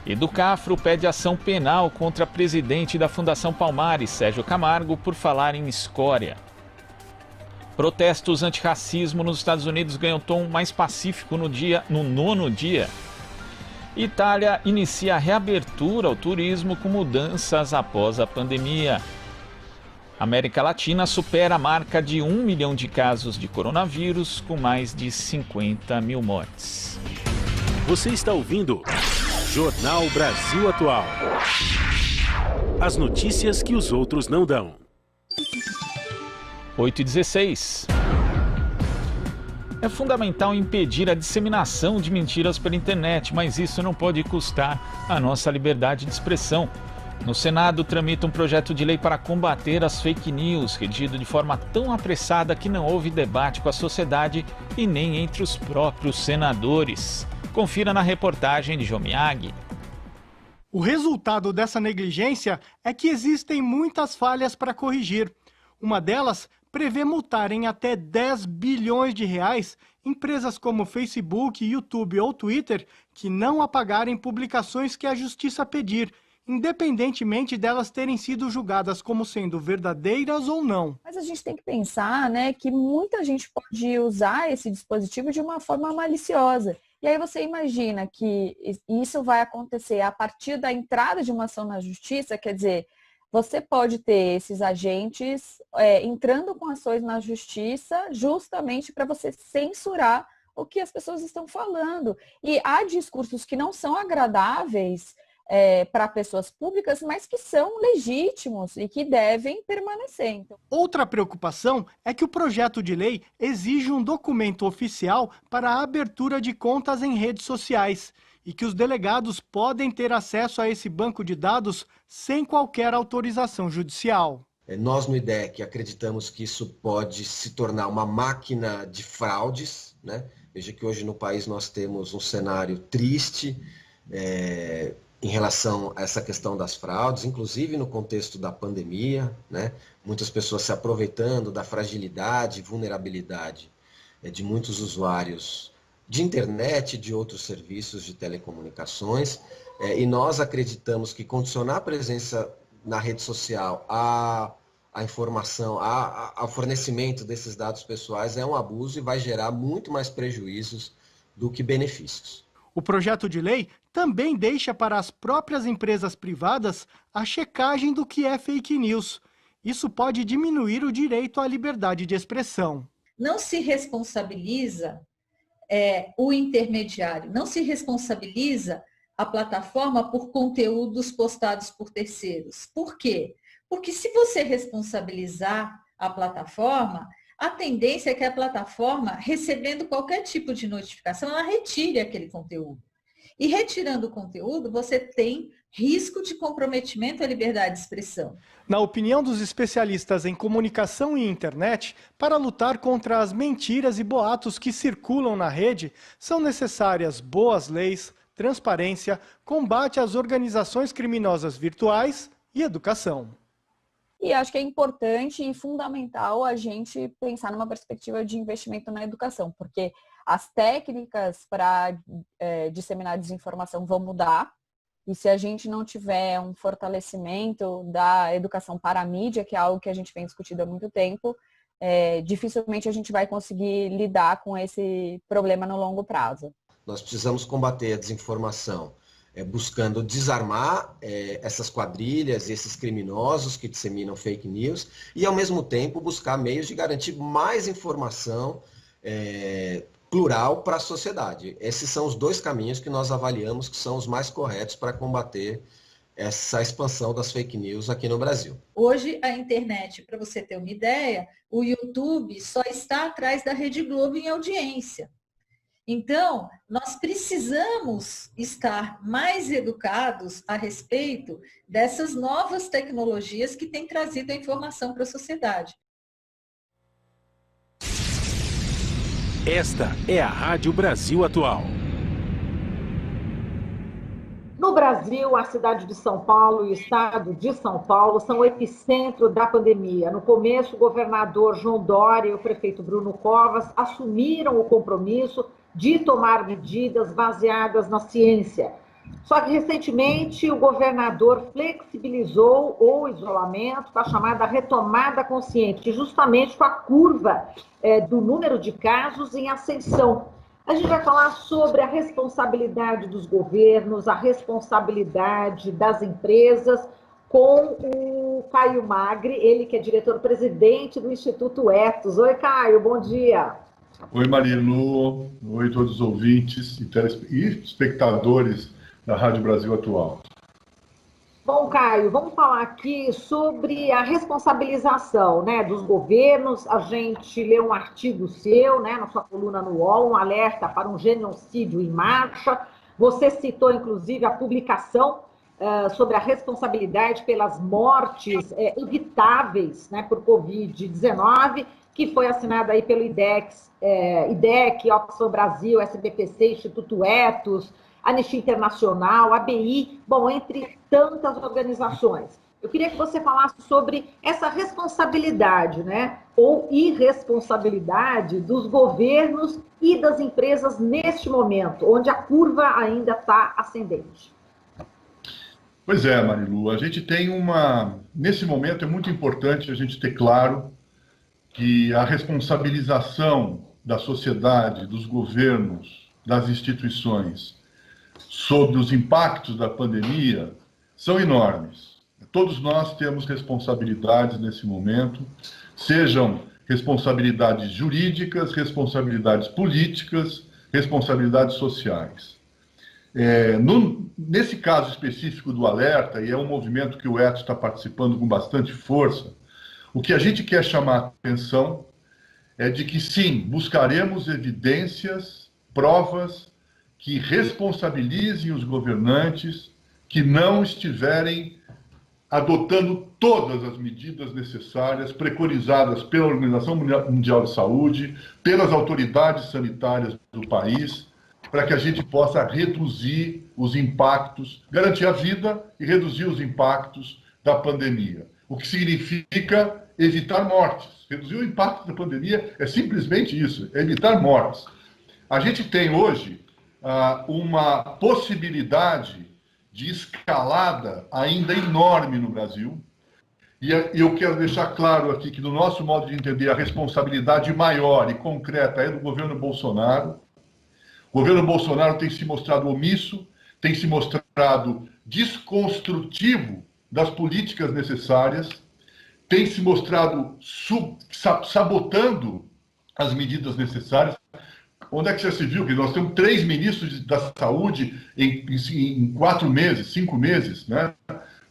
Speaker 2: Educafro pede ação penal contra presidente da Fundação Palmares, Sérgio Camargo, por falar em escória. Protestos antirracismo nos Estados Unidos ganham tom mais pacífico no 9º dia. Itália inicia a reabertura ao turismo com mudanças após a pandemia. América Latina supera a marca de 1 milhão de casos de coronavírus, com mais de 50 mil mortes.
Speaker 1: Você está ouvindo Jornal Brasil Atual. As notícias que os outros não dão.
Speaker 2: 8h16. É fundamental impedir a disseminação de mentiras pela internet, mas isso não pode custar a nossa liberdade de expressão. No Senado, tramita um projeto de lei para combater as fake news, redigido de forma tão apressada que não houve debate com a sociedade e nem entre os próprios senadores. Confira na reportagem de João Miyagi.
Speaker 3: O resultado dessa negligência é que existem muitas falhas para corrigir. Uma delas prevê multar em até 10 bilhões de reais empresas como Facebook, YouTube ou Twitter que não apagarem publicações que a justiça pedir, independentemente delas terem sido julgadas como sendo verdadeiras ou não.
Speaker 22: Mas a gente tem que pensar, né, que muita gente pode usar esse dispositivo de uma forma maliciosa. E aí você imagina que isso vai acontecer a partir da entrada de uma ação na justiça, quer dizer, você pode ter esses agentes entrando com ações na justiça justamente para você censurar o que as pessoas estão falando. E há discursos que não são agradáveis para pessoas públicas, mas que são legítimos e que devem permanecer. Então.
Speaker 3: Outra preocupação é que o projeto de lei exige um documento oficial para a abertura de contas em redes sociais e que os delegados podem ter acesso a esse banco de dados sem qualquer autorização judicial.
Speaker 23: Nós no IDEC acreditamos que isso pode se tornar uma máquina de fraudes, né? Veja que hoje no país nós temos um cenário triste em relação a essa questão das fraudes, inclusive no contexto da pandemia, né? Muitas pessoas se aproveitando da fragilidade e vulnerabilidade de muitos usuários de internet e de outros serviços de telecomunicações, e nós acreditamos que condicionar a presença na rede social a informação, ao fornecimento desses dados pessoais é um abuso e vai gerar muito mais prejuízos do que benefícios.
Speaker 3: O projeto de lei também deixa para as próprias empresas privadas a checagem do que é fake news. Isso pode diminuir o direito à liberdade de expressão.
Speaker 24: Não se responsabiliza
Speaker 4: o intermediário, não se responsabiliza a plataforma por conteúdos postados por terceiros. Por quê? Porque se você responsabilizar a plataforma, a tendência é que a plataforma, recebendo qualquer tipo de notificação, ela retire aquele conteúdo. E retirando o conteúdo, você tem risco de comprometimento à liberdade de expressão.
Speaker 3: Na opinião dos especialistas em comunicação e internet, para lutar contra as mentiras e boatos que circulam na rede, são necessárias boas leis, transparência, combate às organizações criminosas virtuais e educação.
Speaker 22: E acho que é importante e fundamental a gente pensar numa perspectiva de investimento na educação, porque as técnicas para disseminar desinformação vão mudar, e se a gente não tiver um fortalecimento da educação para a mídia, que é algo que a gente vem discutindo há muito tempo, dificilmente a gente vai conseguir lidar com esse problema no longo prazo.
Speaker 23: Nós precisamos combater a desinformação, buscando desarmar essas quadrilhas, esses criminosos que disseminam fake news e, ao mesmo tempo, buscar meios de garantir mais informação plural para a sociedade. Esses são os dois caminhos que nós avaliamos que são os mais corretos para combater essa expansão das fake news aqui no Brasil.
Speaker 4: Hoje, a internet, para você ter uma ideia, o YouTube só está atrás da Rede Globo em audiência. Então, nós precisamos estar mais educados a respeito dessas novas tecnologias que têm trazido a informação para a sociedade.
Speaker 1: Esta é a Rádio Brasil Atual.
Speaker 15: No Brasil, a cidade de São Paulo e o estado de São Paulo são o epicentro da pandemia. No começo, o governador João Dória e o prefeito Bruno Covas assumiram o compromisso de tomar medidas baseadas na ciência. Só que, recentemente, o governador flexibilizou o isolamento com a chamada retomada consciente, justamente com a curva do número de casos em ascensão. A gente vai falar sobre a responsabilidade dos governos, a responsabilidade das empresas, com o Caio Magri, ele que é diretor-presidente do Instituto Etos. Oi, Caio, bom dia.
Speaker 5: Oi, Marilu. Oi, todos os ouvintes e espectadores da Rádio Brasil Atual.
Speaker 15: Bom, Caio, vamos falar aqui sobre a responsabilização, né, dos governos. A gente leu um artigo seu, né, na sua coluna no UOL, um alerta para um genocídio em marcha. Você citou, inclusive, a publicação sobre a responsabilidade pelas mortes evitáveis, né, por Covid-19, que foi assinada aí pelo IDEC, Oxfam Brasil, SBPC, Instituto Etos, Anistia Internacional, ABI, bom, entre tantas organizações. Eu queria que você falasse sobre essa responsabilidade, né, ou irresponsabilidade dos governos e das empresas neste momento, onde a curva ainda está ascendente.
Speaker 5: Pois é, Marilu, a gente tem nesse momento é muito importante a gente ter claro que a responsabilização da sociedade, dos governos, das instituições sobre os impactos da pandemia são enormes. Todos nós temos responsabilidades nesse momento, sejam responsabilidades jurídicas, responsabilidades políticas, responsabilidades sociais. Nesse caso específico do alerta, e é um movimento que o Etos está participando com bastante força, o que a gente quer chamar a atenção é de que, sim, buscaremos evidências, provas que responsabilizem os governantes que não estiverem adotando todas as medidas necessárias preconizadas pela Organização Mundial de Saúde, pelas autoridades sanitárias do país, para que a gente possa reduzir os impactos, garantir a vida e reduzir os impactos da pandemia. O que significa evitar mortes. Reduzir o impacto da pandemia é simplesmente isso, é evitar mortes. A gente tem hoje uma possibilidade de escalada ainda enorme no Brasil. E eu quero deixar claro aqui que, no nosso modo de entender, a responsabilidade maior e concreta é do governo Bolsonaro. O governo Bolsonaro tem se mostrado omisso, tem se mostrado desconstrutivo das políticas necessárias, tem se mostrado sabotando as medidas necessárias, Onde é que já se viu que nós temos 3 ministros da saúde em 4 meses, 5 meses, né?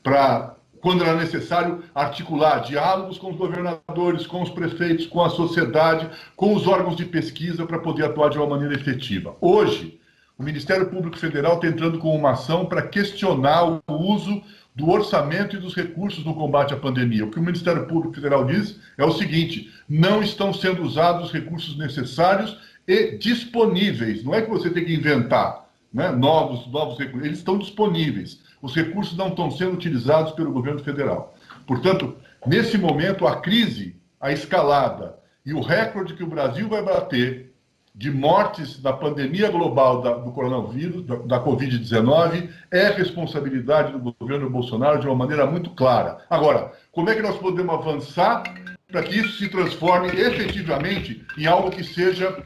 Speaker 5: Para, quando era necessário, articular diálogos com os governadores, com os prefeitos, com a sociedade, com os órgãos de pesquisa para poder atuar de uma maneira efetiva. Hoje, o Ministério Público Federal está entrando com uma ação para questionar o uso do orçamento e dos recursos no combate à pandemia. O que o Ministério Público Federal diz é o seguinte: não estão sendo usados os recursos necessários e disponíveis. Não é que você tem que inventar, né, novos recursos. Eles estão disponíveis. Os recursos não estão sendo utilizados pelo governo federal. Portanto, nesse momento, a crise, a escalada e o recorde que o Brasil vai bater de mortes da pandemia global do coronavírus, da Covid-19, é responsabilidade do governo Bolsonaro de uma maneira muito clara. Agora, como é que nós podemos avançar para que isso se transforme efetivamente em algo que seja,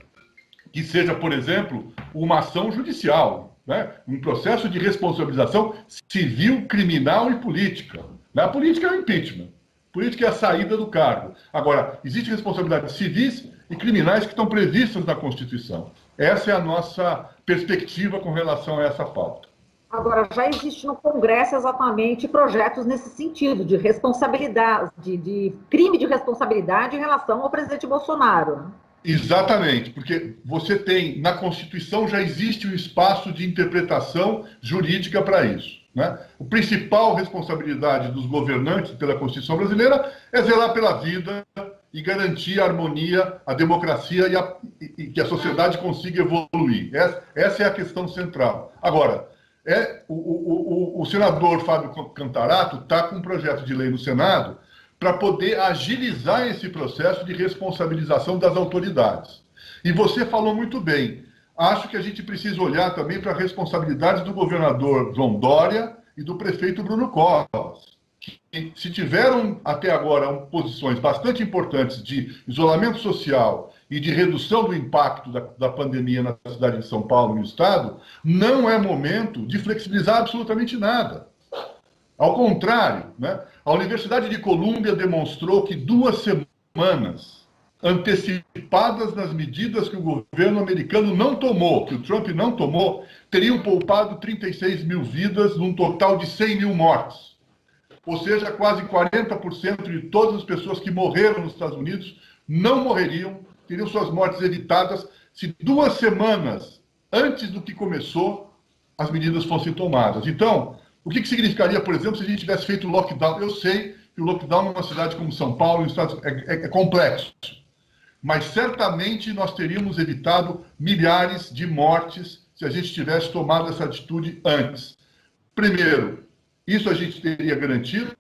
Speaker 5: por exemplo, uma ação judicial, né? Um processo de responsabilização civil, criminal e política. A política é o impeachment. A política é a saída do cargo. Agora, existem responsabilidades civis e criminais que estão previstas na Constituição. Essa é a nossa perspectiva com relação a essa pauta.
Speaker 15: Agora, já existe no Congresso exatamente projetos nesse sentido, de responsabilidade, de crime de responsabilidade em relação ao presidente Bolsonaro, né?
Speaker 5: Exatamente, porque você tem, na Constituição já existe um espaço de interpretação jurídica para isso, né? A principal responsabilidade dos governantes pela Constituição brasileira é zelar pela vida e garantir a harmonia, a democracia e que a sociedade consiga evoluir. Essa é a questão central. Agora, o senador Fábio Cantarato está com um projeto de lei no Senado para poder agilizar esse processo de responsabilização das autoridades. E você falou muito bem. Acho que a gente precisa olhar também para a responsabilidade do governador João Dória e do prefeito Bruno Covas, que se tiveram até agora posições bastante importantes de isolamento social e de redução do impacto da pandemia na cidade de São Paulo e no Estado, não é momento de flexibilizar absolutamente nada. Ao contrário, né? A Universidade de Colômbia demonstrou que 2 semanas antecipadas nas medidas que o governo americano não tomou, que o Trump não tomou, teriam poupado 36 mil vidas num total de 100 mil mortes. Ou seja, quase 40% de todas as pessoas que morreram nos Estados Unidos não morreriam, teriam suas mortes evitadas se 2 semanas antes do que começou as medidas fossem tomadas. Então, o que significaria, por exemplo, se a gente tivesse feito o lockdown? Eu sei que o lockdown numa cidade como São Paulo é complexo, mas certamente nós teríamos evitado milhares de mortes se a gente tivesse tomado essa atitude antes. Primeiro, isso a gente teria garantido.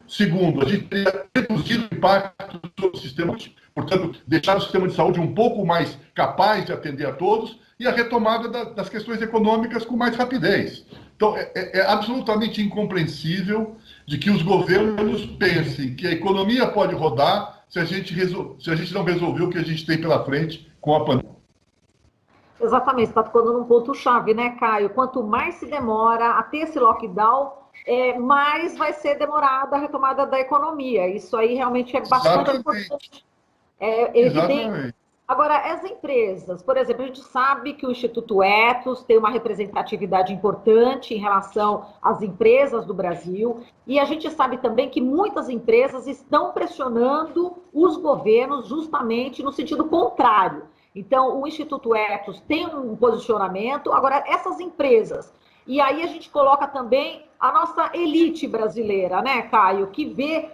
Speaker 5: Segundo, a gente teria reduzido o impacto do sistema, portanto, deixar o sistema de saúde um pouco mais capaz de atender a todos e a retomada das questões econômicas com mais rapidez. Então, é absolutamente incompreensível de que os governos pensem que a economia pode rodar se a gente não resolver o que a gente tem pela frente com a pandemia.
Speaker 15: Exatamente, você está tocando num ponto-chave, né, Caio? Quanto mais se demora a ter esse lockdown, mais vai ser demorada a retomada da economia. Isso aí realmente é bastante importante. É evidente. Exatamente. Agora, as empresas, por exemplo, a gente sabe que o Instituto Ethos tem uma representatividade importante em relação às empresas do Brasil, e a gente sabe também que muitas empresas estão pressionando os governos justamente no sentido contrário. Então, o Instituto Ethos tem um posicionamento. Agora, essas empresas, e aí a gente coloca também a nossa elite brasileira, né, Caio, que vê,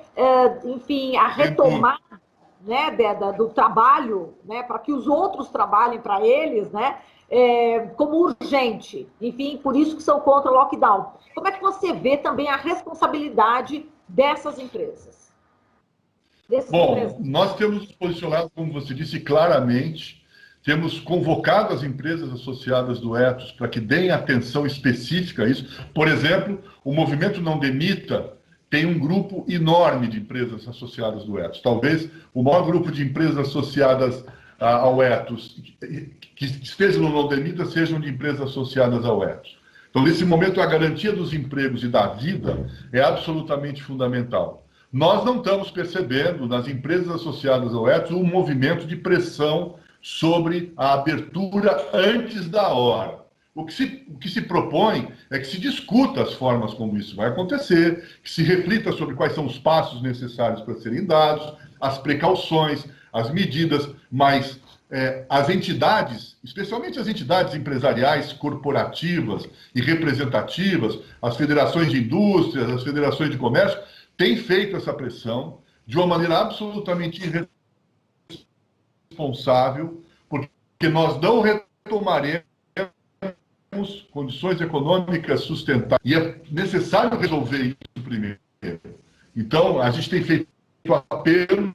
Speaker 15: enfim, a retomada, né, do trabalho, né, para que os outros trabalhem para eles, né, como urgente. Enfim, por isso que são contra o lockdown. Como é que você vê também a responsabilidade dessas empresas?
Speaker 5: Nós temos nos posicionado, como você disse, claramente. Temos convocado as empresas associadas do Ethos para que deem atenção específica a isso. Por exemplo, o Movimento Não Demita tem um grupo enorme de empresas associadas do Ethos. Talvez o maior grupo de empresas associadas ao Ethos que esteja no Não Demita sejam de empresas associadas ao Ethos. Então, nesse momento, a garantia dos empregos e da vida é absolutamente fundamental. Nós não estamos percebendo nas empresas associadas ao Ethos um movimento de pressão sobre a abertura antes da hora. O que se propõe é que se discuta as formas como isso vai acontecer, que se reflita sobre quais são os passos necessários para serem dados, as precauções, as medidas, mas as entidades, especialmente as entidades empresariais, corporativas e representativas, as federações de indústrias, as federações de comércio, têm feito essa pressão de uma maneira absolutamente irresponsável, porque nós não retomaremos condições econômicas sustentáveis. E é necessário resolver isso primeiro. Então, a gente tem feito apelos,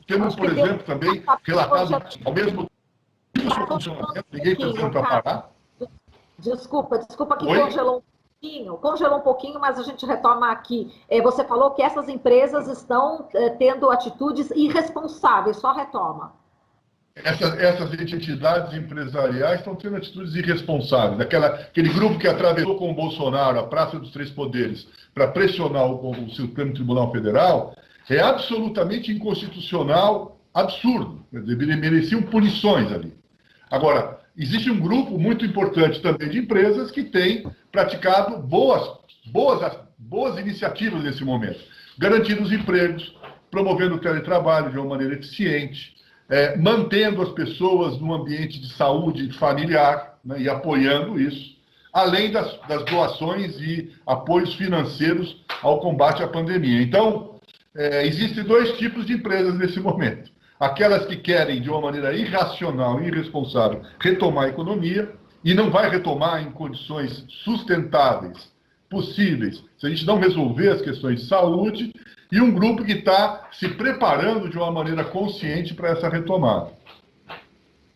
Speaker 5: temos, por exemplo, também relatado ao mesmo tempo o funcionamento, ninguém precisa parar.
Speaker 15: Desculpa que congelou um pouquinho, mas a gente retoma aqui. Você falou que essas empresas estão tendo atitudes irresponsáveis, só retoma.
Speaker 5: Essas entidades empresariais estão tendo atitudes irresponsáveis. Aquele grupo que atravessou com o Bolsonaro a Praça dos Três Poderes para pressionar o Supremo Tribunal Federal é absolutamente inconstitucional, absurdo. Mereciam punições ali. Agora, existe um grupo muito importante também de empresas que tem praticado boas iniciativas nesse momento, garantindo os empregos, promovendo o teletrabalho de uma maneira eficiente, mantendo as pessoas num ambiente de saúde familiar, né, e apoiando isso, além das doações e apoios financeiros ao combate à pandemia. Então, existem dois tipos de empresas nesse momento. Aquelas que querem, de uma maneira irracional e irresponsável, retomar a economia, e não vai retomar em condições sustentáveis, possíveis, se a gente não resolver as questões de saúde, e um grupo que está se preparando de uma maneira consciente para essa retomada.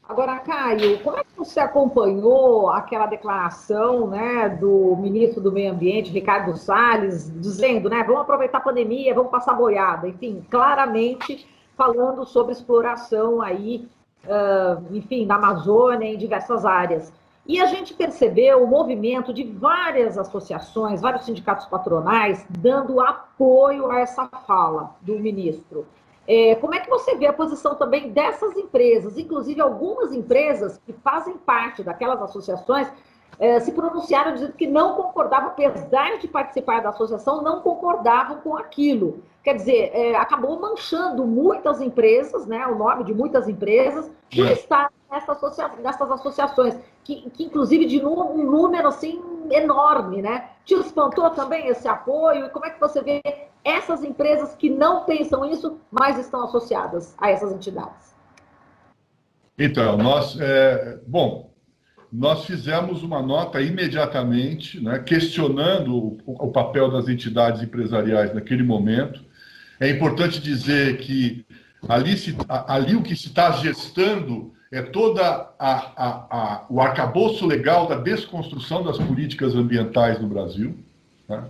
Speaker 15: Agora, Caio, como é que você acompanhou aquela declaração, né, do ministro do Meio Ambiente, Ricardo Salles, dizendo, né, vamos aproveitar a pandemia, vamos passar boiada, enfim, claramente falando sobre exploração aí, enfim, na Amazônia, em diversas áreas. E a gente percebeu o movimento de várias associações, vários sindicatos patronais, dando apoio a essa fala do ministro. Como é que você vê a posição também dessas empresas? Inclusive, algumas empresas que fazem parte daquelas associações se pronunciaram dizendo que não concordavam, apesar de participar da associação, não concordavam com aquilo. Quer dizer, acabou manchando muitas empresas, né, o nome de muitas empresas, por estar nessas associações, que inclusive de um número assim enorme, né? Te espantou também esse apoio? E como é que você vê essas empresas que não pensam isso, mas estão associadas a essas entidades?
Speaker 5: Então, nós fizemos uma nota imediatamente, né, questionando o papel das entidades empresariais naquele momento. É importante dizer que ali o que se está gestando é todo o arcabouço legal da desconstrução das políticas ambientais no Brasil. Né?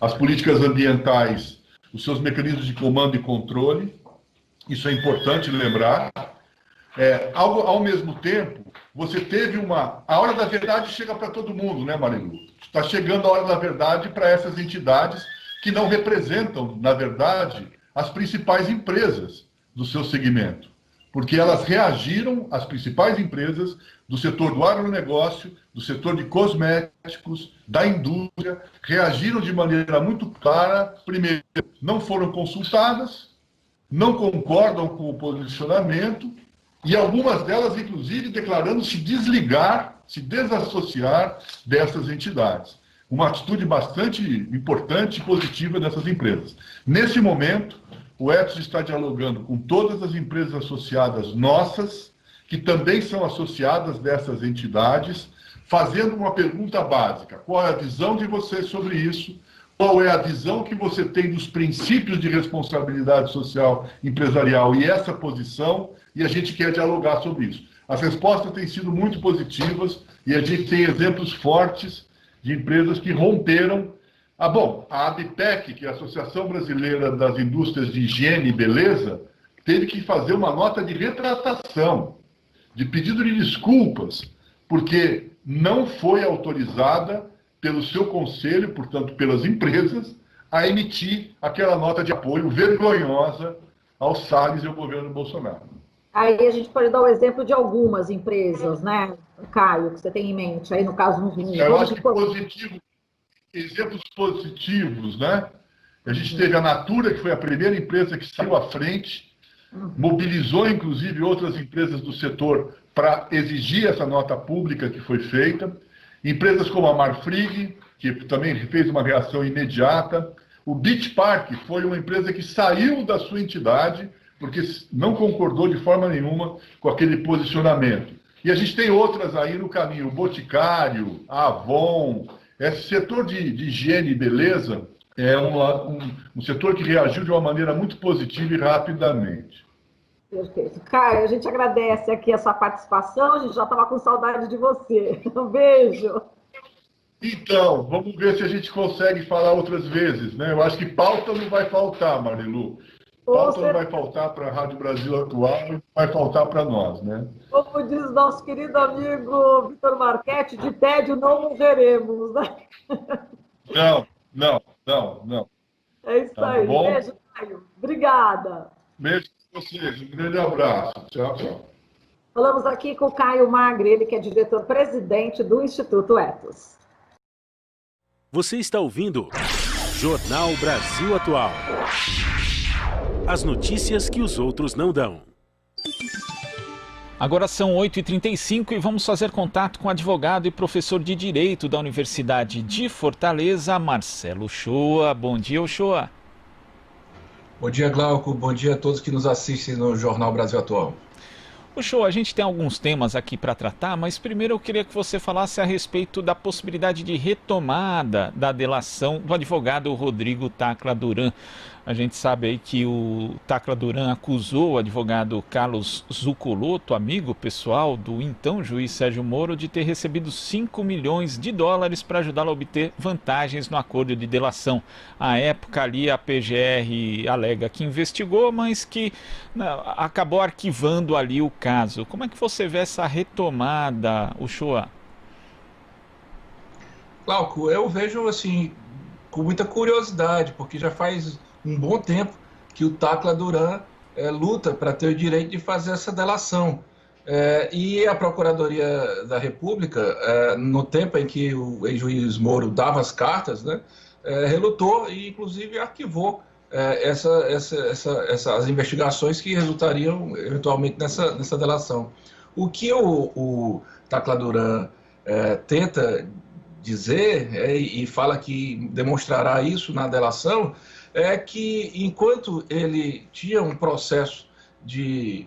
Speaker 5: As políticas ambientais, os seus mecanismos de comando e controle, isso é importante lembrar. Ao mesmo tempo, você teve a hora da verdade chega para todo mundo, né, Marilu? Está chegando a hora da verdade para essas entidades que não representam, na verdade, as principais empresas do seu segmento. Porque elas reagiram, as principais empresas do setor do agronegócio, do setor de cosméticos, da indústria, reagiram de maneira muito clara. Primeiro, não foram consultadas, não concordam com o posicionamento, e algumas delas, inclusive, declarando se desligar, se desassociar dessas entidades. Uma atitude bastante importante e positiva dessas empresas. Nesse momento, o Ethos está dialogando com todas as empresas associadas nossas, que também são associadas dessas entidades, fazendo uma pergunta básica. Qual é a visão de vocês sobre isso? Qual é a visão que você tem dos princípios de responsabilidade social empresarial e essa posição? E a gente quer dialogar sobre isso. As respostas têm sido muito positivas e a gente tem exemplos fortes de empresas que romperam. A ABPEC, que é a Associação Brasileira das Indústrias de Higiene e Beleza, teve que fazer uma nota de retratação, de pedido de desculpas, porque não foi autorizada pelo seu conselho, portanto, pelas empresas, a emitir aquela nota de apoio vergonhosa ao Salles e ao governo Bolsonaro.
Speaker 15: Aí a gente pode dar o exemplo de algumas empresas, né, Caio, que você tem em mente, aí no caso nos
Speaker 5: eu acho que exemplos positivos, né? A gente teve a Natura, que foi a primeira empresa que saiu à frente, mobilizou inclusive outras empresas do setor para exigir essa nota pública que foi feita. Empresas como a Marfrig, que também fez uma reação imediata. O Beach Park foi uma empresa que saiu da sua entidade porque não concordou de forma nenhuma com aquele posicionamento. E a gente tem outras aí no caminho, o Boticário, a Avon. Esse setor de higiene e beleza é um setor que reagiu de uma maneira muito positiva e rapidamente.
Speaker 15: Perfeito. Caio, a gente agradece aqui a sua participação, a gente já estava com saudade de você. Um beijo.
Speaker 5: Então, vamos ver se a gente consegue falar outras vezes, né? Eu acho que pauta não vai faltar, Marilu. Pauta não vai faltar para a Rádio Brasil Atual e vai faltar para nós, né?
Speaker 15: Como diz nosso querido amigo Vitor Marchetti, de tédio não morreremos, né?
Speaker 5: Não.
Speaker 15: É isso aí.
Speaker 5: Bom?
Speaker 15: Beijo, Caio. Obrigada.
Speaker 5: Beijo para vocês. Um grande abraço. Tchau.
Speaker 15: Falamos aqui com o Caio Magri, ele que é diretor-presidente do Instituto Ethos.
Speaker 1: Você está ouvindo Jornal Brasil Atual. As notícias que os outros não dão.
Speaker 2: Agora são 8h35 e vamos fazer contato com o advogado e professor de Direito da Universidade de Fortaleza, Marcelo Uchoa. Bom dia, Uchoa.
Speaker 6: Bom dia, Glauco. Bom dia a todos que nos assistem no Jornal Brasil Atual.
Speaker 2: Uchoa, a gente tem alguns temas aqui para tratar, mas primeiro eu queria que você falasse a respeito da possibilidade de retomada da delação do advogado Rodrigo Tacla Duran. A gente sabe aí que o Tacla Duran acusou o advogado Carlos Zuccolotto, amigo pessoal do então juiz Sérgio Moro, de ter recebido 5 milhões de dólares para ajudá-lo a obter vantagens no acordo de delação. À época ali a PGR alega que investigou, mas que acabou arquivando ali o caso. Como é que você vê essa retomada, Uchoa?
Speaker 6: Glauco, eu vejo assim com muita curiosidade, porque já faz um bom tempo que o Tacla Duran luta para ter o direito de fazer essa delação. E a Procuradoria da República, no tempo em que o ex-juiz Moro dava as cartas, né, relutou e, inclusive, arquivou essas investigações que resultariam, eventualmente, nessa delação. O que o Tacla Duran tenta dizer, e fala que demonstrará isso na delação, é que enquanto ele tinha um processo de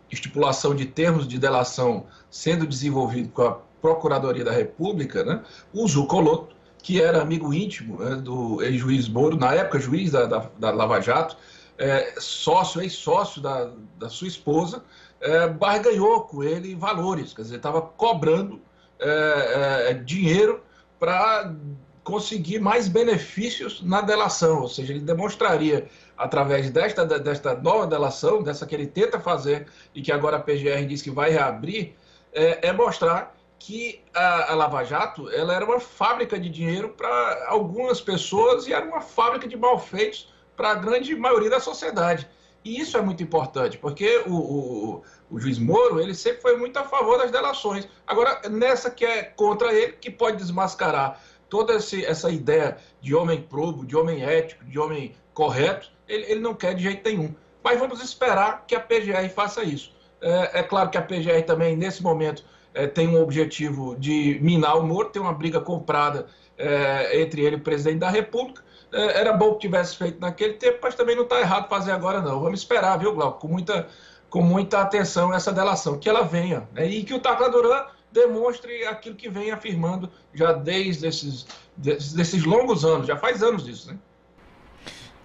Speaker 6: estipulação de termos de delação sendo desenvolvido com a Procuradoria da República, né, o Zuccolotto, que era amigo íntimo do ex-juiz Moro, na época juiz da Lava Jato, ex-sócio da sua esposa, barganhou com ele valores, quer dizer, estava cobrando dinheiro para conseguir mais benefícios na delação, ou seja, ele demonstraria, através desta nova delação, dessa que ele tenta fazer e que agora a PGR diz que vai reabrir, mostrar que a Lava Jato ela era uma fábrica de dinheiro para algumas pessoas e era uma fábrica de malfeitos para a grande maioria da sociedade. E isso é muito importante, porque o juiz Moro ele sempre foi muito a favor das delações. Agora, nessa que é contra ele, que pode desmascarar toda essa ideia de homem probo, de homem ético, de homem correto, ele não quer de jeito nenhum. Mas vamos esperar que a PGR faça isso. É claro que a PGR também, nesse momento, tem um objetivo de minar o Moro, tem uma briga comprada entre ele e o presidente da República. Era bom que tivesse feito naquele tempo, mas também não está errado fazer agora, não. Vamos esperar, viu, Glauco, com muita atenção essa delação, que ela venha, né? E que o Tacla Duran demonstre aquilo que vem afirmando já desde desses longos anos, já faz anos disso, né?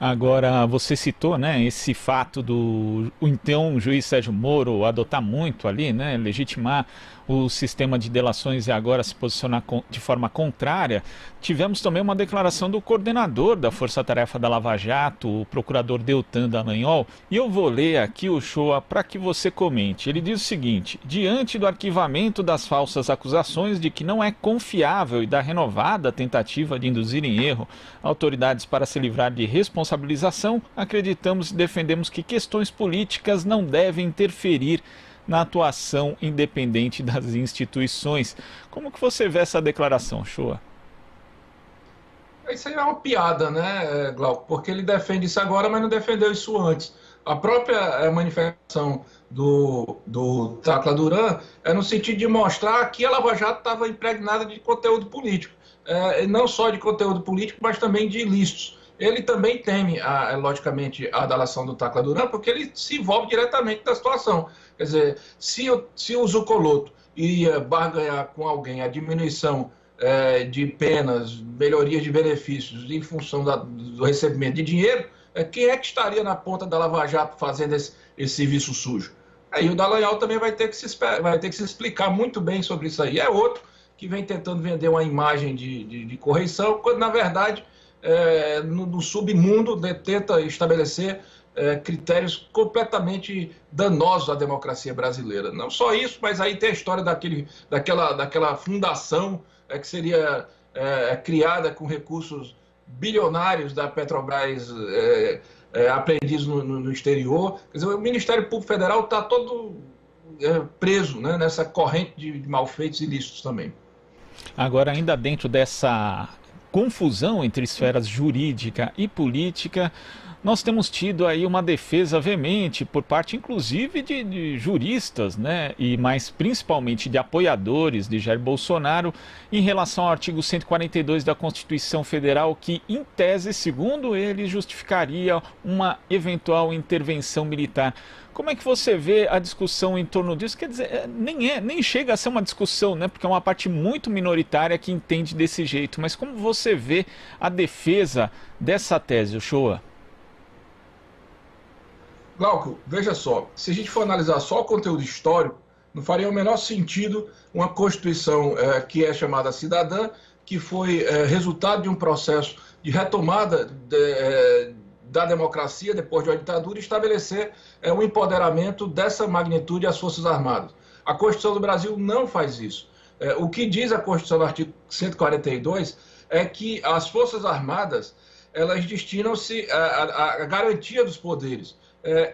Speaker 2: Agora, você citou, né, esse fato do então juiz Sérgio Moro adotar muito ali, né, legitimar o sistema de delações e agora se posicionar de forma contrária. Tivemos também uma declaração do coordenador da Força Tarefa da Lava Jato, o procurador Deltan Dallagnol, e eu vou ler aqui, Uchoa, para que você comente. Ele diz o seguinte: diante do arquivamento das falsas acusações de que não é confiável e da renovada tentativa de induzir em erro autoridades para se livrar de responsabilidade responsabilização, acreditamos e defendemos que questões políticas não devem interferir na atuação independente das instituições. Como que você vê essa declaração, Shoa?
Speaker 6: Isso aí é uma piada, né, Glauco? Porque ele defende isso agora, mas não defendeu isso antes. A própria manifestação do Tacla Duran é no sentido de mostrar que a Lava Jato estava impregnada de conteúdo político. Não só de conteúdo político, mas também de ilícitos. Ele também teme, logicamente, a delação do Tacla Duran, porque ele se envolve diretamente da situação. Quer dizer, se o Zucoloto iria barganhar com alguém a diminuição de penas, melhorias de benefícios em função do recebimento de dinheiro, quem é que estaria na ponta da Lava Jato fazendo esse serviço sujo? Aí o Dallagnol também vai ter que se explicar muito bem sobre isso aí. É outro que vem tentando vender uma imagem de correição, quando na verdade no submundo tenta estabelecer critérios completamente danosos à democracia brasileira. Não só isso, mas aí tem a história daquela fundação que seria criada com recursos bilionários da Petrobras apreendidos no exterior. Quer dizer, o Ministério Público Federal está todo preso, né, nessa corrente de malfeitos ilícitos também.
Speaker 2: Agora, ainda dentro dessa confusão entre esferas jurídica e política, nós temos tido aí uma defesa veemente por parte, inclusive, de juristas, né, e mais principalmente de apoiadores de Jair Bolsonaro, em relação ao artigo 142 da Constituição Federal, que, em tese, segundo ele, justificaria uma eventual intervenção militar. Como é que você vê a discussão em torno disso? Quer dizer, nem chega a ser uma discussão, né, porque é uma parte muito minoritária que entende desse jeito. Mas como você vê a defesa dessa tese, Shoa?
Speaker 6: Glauco, veja só, se a gente for analisar só o conteúdo histórico, não faria o menor sentido uma Constituição que é chamada cidadã, que foi resultado de um processo de retomada da democracia depois de uma ditadura, estabelecer um empoderamento dessa magnitude às Forças Armadas. A Constituição do Brasil não faz isso. O que diz a Constituição no artigo 142 é que as Forças Armadas elas destinam-se à garantia dos poderes.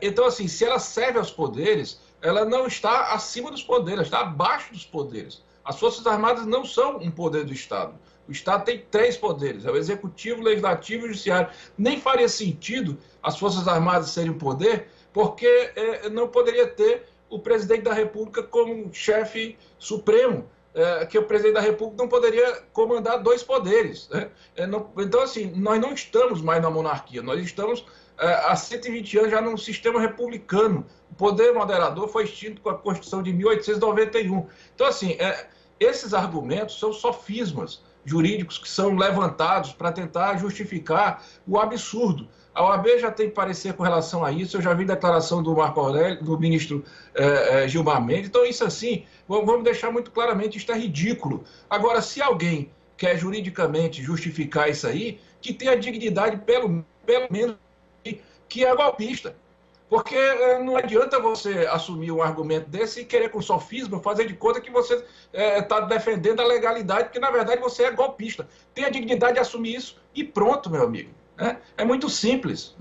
Speaker 6: Então, assim, se ela serve aos poderes, ela não está acima dos poderes, ela está abaixo dos poderes. As Forças Armadas não são um poder do Estado. O Estado tem 3 poderes, é o Executivo, o Legislativo e o Judiciário. Nem faria sentido as Forças Armadas serem um poder, porque não poderia ter o Presidente da República como chefe supremo, que o Presidente da República não poderia comandar 2 poderes. Né? Então, assim, nós não estamos mais na monarquia, nós estamos há 120 anos já num sistema republicano. O poder moderador foi extinto com a Constituição de 1891. Então, assim, esses argumentos são sofismas jurídicos que são levantados para tentar justificar o absurdo. A OAB já tem parecer com relação a isso, eu já vi declaração do Marco Aurélio, do ministro Gilmar Mendes. Então, isso assim, vamos deixar muito claramente, isso é ridículo. Agora, se alguém quer juridicamente justificar isso aí, que tenha dignidade, pelo menos, que é golpista. Porque não adianta você assumir um argumento desse e querer com sofisma fazer de conta que você está defendendo a legalidade, porque na verdade você é golpista. Tenha dignidade de assumir isso e pronto, meu amigo. É muito simples.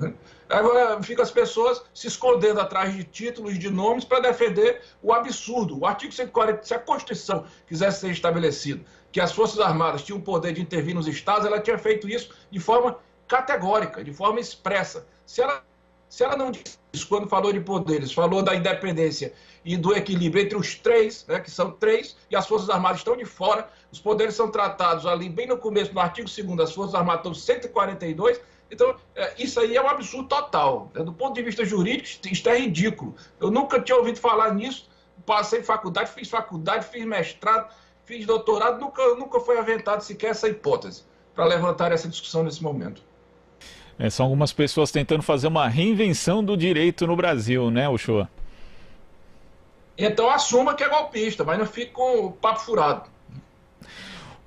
Speaker 6: Agora ficam as pessoas se escondendo atrás de títulos, de nomes, para defender o absurdo. O artigo 140, se a Constituição quisesse ser estabelecido que as Forças Armadas tinham o poder de intervir nos estados, ela tinha feito isso de forma categórica, de forma expressa. Se ela não disse isso quando falou de poderes, falou da independência e do equilíbrio entre os 3, né, que são 3, e as Forças Armadas estão de fora, os poderes são tratados ali bem no começo, no artigo 2º, as Forças Armadas estão 142, então isso aí é um absurdo total. Do ponto de vista jurídico, isso é ridículo. Eu nunca tinha ouvido falar nisso, passei faculdade, fiz mestrado, fiz doutorado, nunca foi aventado sequer essa hipótese para levantar essa discussão nesse momento.
Speaker 2: São algumas pessoas tentando fazer uma reinvenção do direito no Brasil, né, Uchoa?
Speaker 6: Então assuma que é golpista, mas não fique com o papo furado.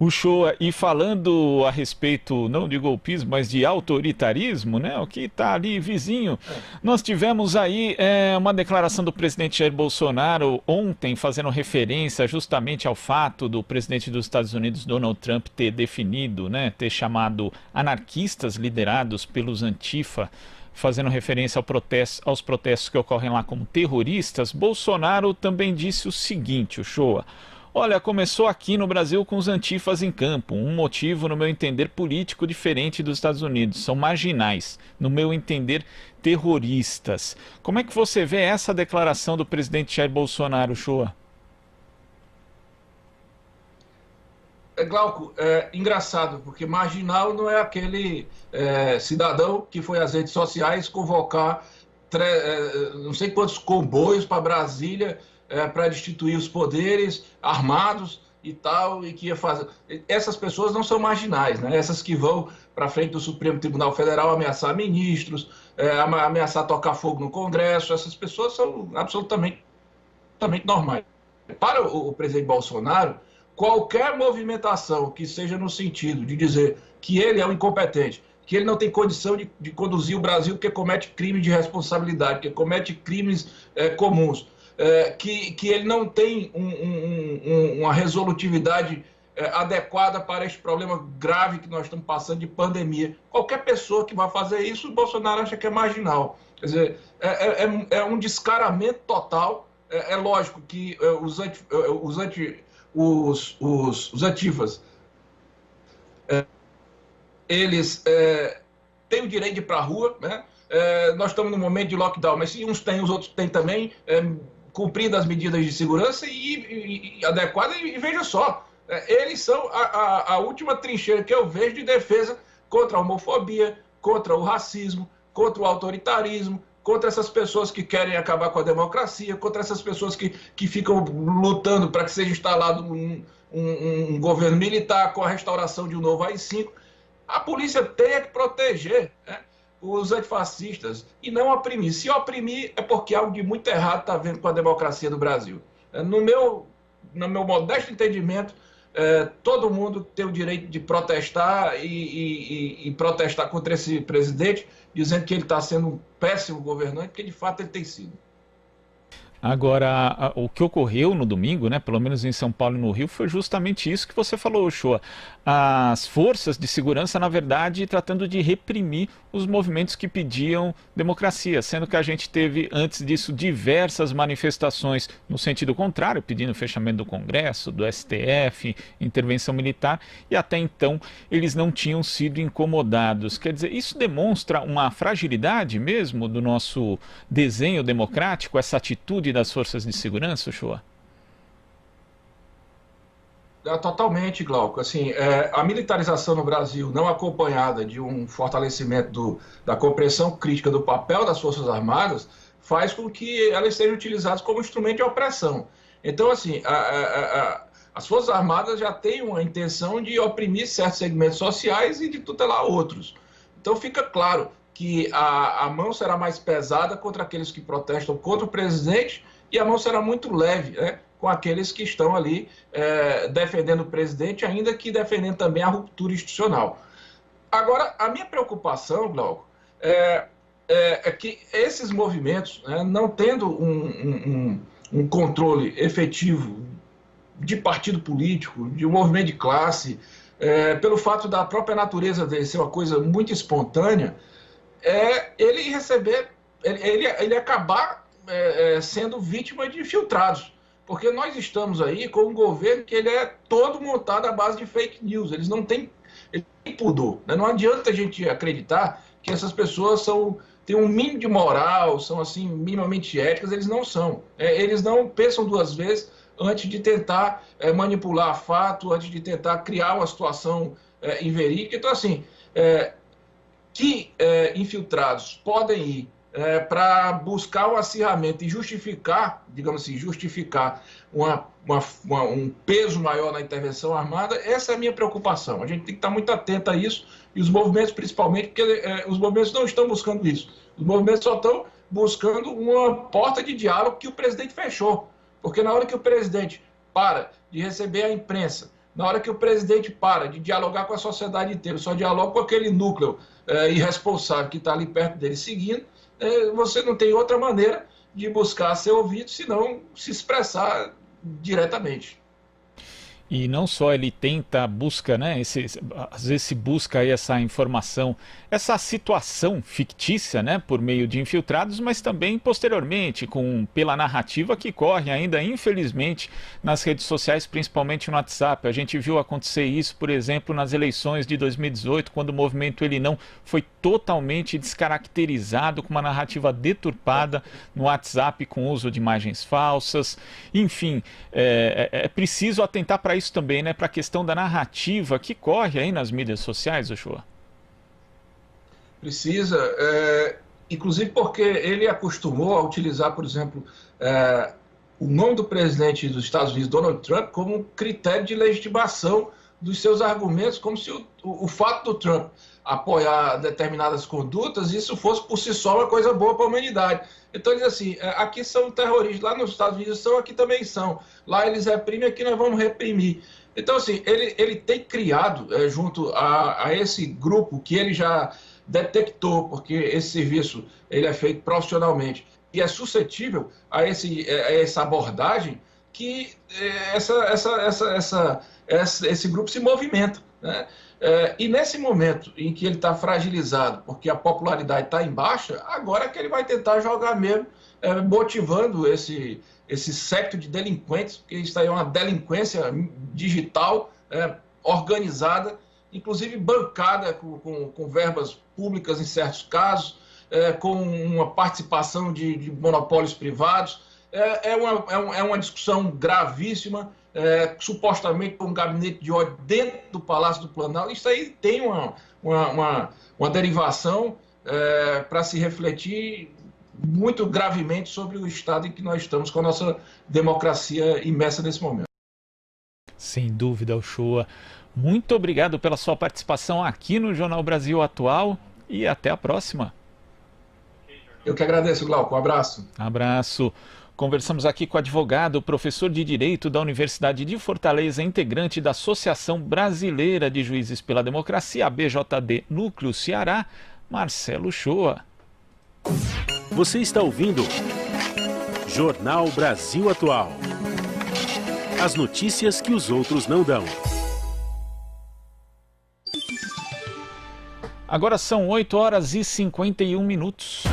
Speaker 2: Uchoa, e falando a respeito, não de golpismo, mas de autoritarismo, né? O que está ali vizinho. Nós tivemos aí uma declaração do presidente Jair Bolsonaro ontem, fazendo referência justamente ao fato do presidente dos Estados Unidos, Donald Trump, ter definido, né? Ter chamado anarquistas liderados pelos Antifa, fazendo referência aos protestos que ocorrem lá como terroristas. Bolsonaro também disse o seguinte, Uchoa: olha, começou aqui no Brasil com os antifas em campo. Um motivo, no meu entender, político diferente dos Estados Unidos. São marginais, no meu entender, terroristas. Como é que você vê essa declaração do presidente Jair Bolsonaro, Uchoa?
Speaker 6: Glauco, engraçado, porque marginal não é aquele cidadão que foi às redes sociais convocar não sei quantos comboios para Brasília para destituir os poderes armados e tal, e que ia fazer... Essas pessoas não são marginais, né? Essas que vão para frente do Supremo Tribunal Federal ameaçar ministros, ameaçar tocar fogo no Congresso, essas pessoas são absolutamente normais. Para o presidente Bolsonaro, qualquer movimentação que seja no sentido de dizer que ele é um incompetente, que ele não tem condição de conduzir o Brasil porque comete crime de responsabilidade, que comete crimes comuns, que ele não tem uma resolutividade adequada para este problema grave que nós estamos passando de pandemia. Qualquer pessoa que vai fazer isso, o Bolsonaro acha que é marginal. Quer dizer, é um descaramento total. É lógico que os antifas, eles têm o direito de ir para a rua, né? Nós estamos num momento de lockdown, mas se uns têm, os outros têm também, cumprindo as medidas de segurança e adequadas. E veja só, eles são a última trincheira que eu vejo de defesa contra a homofobia, contra o racismo, contra o autoritarismo, contra essas pessoas que querem acabar com a democracia, contra essas pessoas que ficam lutando para que seja instalado um governo militar com a restauração de um novo AI-5. A polícia tem que proteger, né, os antifascistas e não oprimir. Se oprimir é porque algo de muito errado está havendo com a democracia do Brasil. No meu modesto entendimento, todo mundo tem o direito de protestar e protestar contra esse presidente, dizendo que ele está sendo um péssimo governante, porque de fato ele tem sido.
Speaker 2: Agora, o que ocorreu no domingo, né, pelo menos em São Paulo e no Rio, foi justamente isso que você falou, Uchoa. As forças de segurança, na verdade, tratando de reprimir os movimentos que pediam democracia, sendo que a gente teve, antes disso, diversas manifestações no sentido contrário, pedindo fechamento do Congresso, do STF, intervenção militar, e até então eles não tinham sido incomodados. Quer dizer, isso demonstra uma fragilidade mesmo do nosso desenho democrático, essa atitude das forças de segurança, Uchoa?
Speaker 6: Totalmente, Glauco. Assim, a militarização no Brasil, não acompanhada de um fortalecimento da compreensão crítica do papel das Forças Armadas, faz com que elas sejam utilizadas como instrumento de opressão. Então, assim, as Forças Armadas já têm uma intenção de oprimir certos segmentos sociais e de tutelar outros. Então, fica claro que a mão será mais pesada contra aqueles que protestam contra o presidente e a mão será muito leve, né, com aqueles que estão ali defendendo o presidente, ainda que defendendo também a ruptura institucional. Agora, a minha preocupação, Glauco, é que esses movimentos, né, não tendo um controle efetivo de partido político, de um movimento de classe, pelo fato da própria natureza dele ser uma coisa muito espontânea, ele acabar sendo vítima de infiltrados. Porque nós estamos aí com um governo que ele é todo montado à base de fake news. Eles não têm pudor, né? Não adianta a gente acreditar que essas pessoas têm um mínimo de moral, são assim minimamente éticas. Eles não são. Eles não pensam duas vezes antes de tentar manipular fato, antes de tentar criar uma situação inverídica. Então, assim, que infiltrados podem ir para buscar um acirramento e justificar, digamos assim, um peso maior na intervenção armada, essa é a minha preocupação. A gente tem que estar muito atento a isso, e os movimentos principalmente, porque os movimentos não estão buscando isso. Os movimentos só estão buscando uma porta de diálogo que o presidente fechou. Porque na hora que o presidente para de receber a imprensa, Na hora que o presidente para de dialogar com a sociedade inteira, só dialoga com aquele núcleo irresponsável que está ali perto dele seguindo, você não tem outra maneira de buscar ser ouvido, senão se expressar diretamente.
Speaker 2: E não só ele busca, né, às vezes se busca aí essa informação, essa situação fictícia, né, por meio de infiltrados, mas também posteriormente, pela narrativa que corre ainda, infelizmente, nas redes sociais, principalmente no WhatsApp. A gente viu acontecer isso, por exemplo, nas eleições de 2018, quando o movimento Ele Não foi totalmente descaracterizado, com uma narrativa deturpada no WhatsApp, com uso de imagens falsas. Enfim, é preciso atentar para isso também, né, para a questão da narrativa que corre aí nas mídias sociais, Uchoa.
Speaker 6: Precisa, inclusive porque ele acostumou a utilizar, por exemplo, o nome do presidente dos Estados Unidos, Donald Trump, como critério de legitimação dos seus argumentos, como se o fato do Trump apoiar determinadas condutas, isso fosse por si só uma coisa boa para a humanidade. Então ele diz assim, aqui são terroristas, lá nos Estados Unidos são, aqui também são. Lá eles reprimem, aqui nós vamos reprimir. Então assim, ele tem criado, junto a esse grupo que ele já detectou, porque esse serviço ele é feito profissionalmente e é suscetível a essa abordagem, que esse grupo se movimenta, né? E nesse momento em que ele está fragilizado, porque a popularidade está em baixa, agora é que ele vai tentar jogar mesmo, motivando esse séquito de delinquentes, porque isso aí é uma delinquência digital organizada, inclusive bancada com verbas públicas em certos casos, com uma participação de monopólios privados. É uma discussão gravíssima, supostamente com um gabinete de ódio dentro do Palácio do Planalto. Isso aí tem uma derivação para se refletir muito gravemente sobre o estado em que nós estamos com a nossa democracia imersa nesse momento.
Speaker 2: Sem dúvida, Uchoa. Muito obrigado pela sua participação aqui no Jornal Brasil Atual e até a próxima.
Speaker 6: Eu que agradeço, Glauco. Um abraço.
Speaker 2: Abraço. Conversamos aqui com o advogado, professor de Direito da Universidade de Fortaleza, integrante da Associação Brasileira de Juízes pela Democracia, ABJD Núcleo Ceará, Marcelo Uchoa.
Speaker 1: Você está ouvindo Jornal Brasil Atual. As notícias que os outros não dão.
Speaker 2: Agora são 8h51.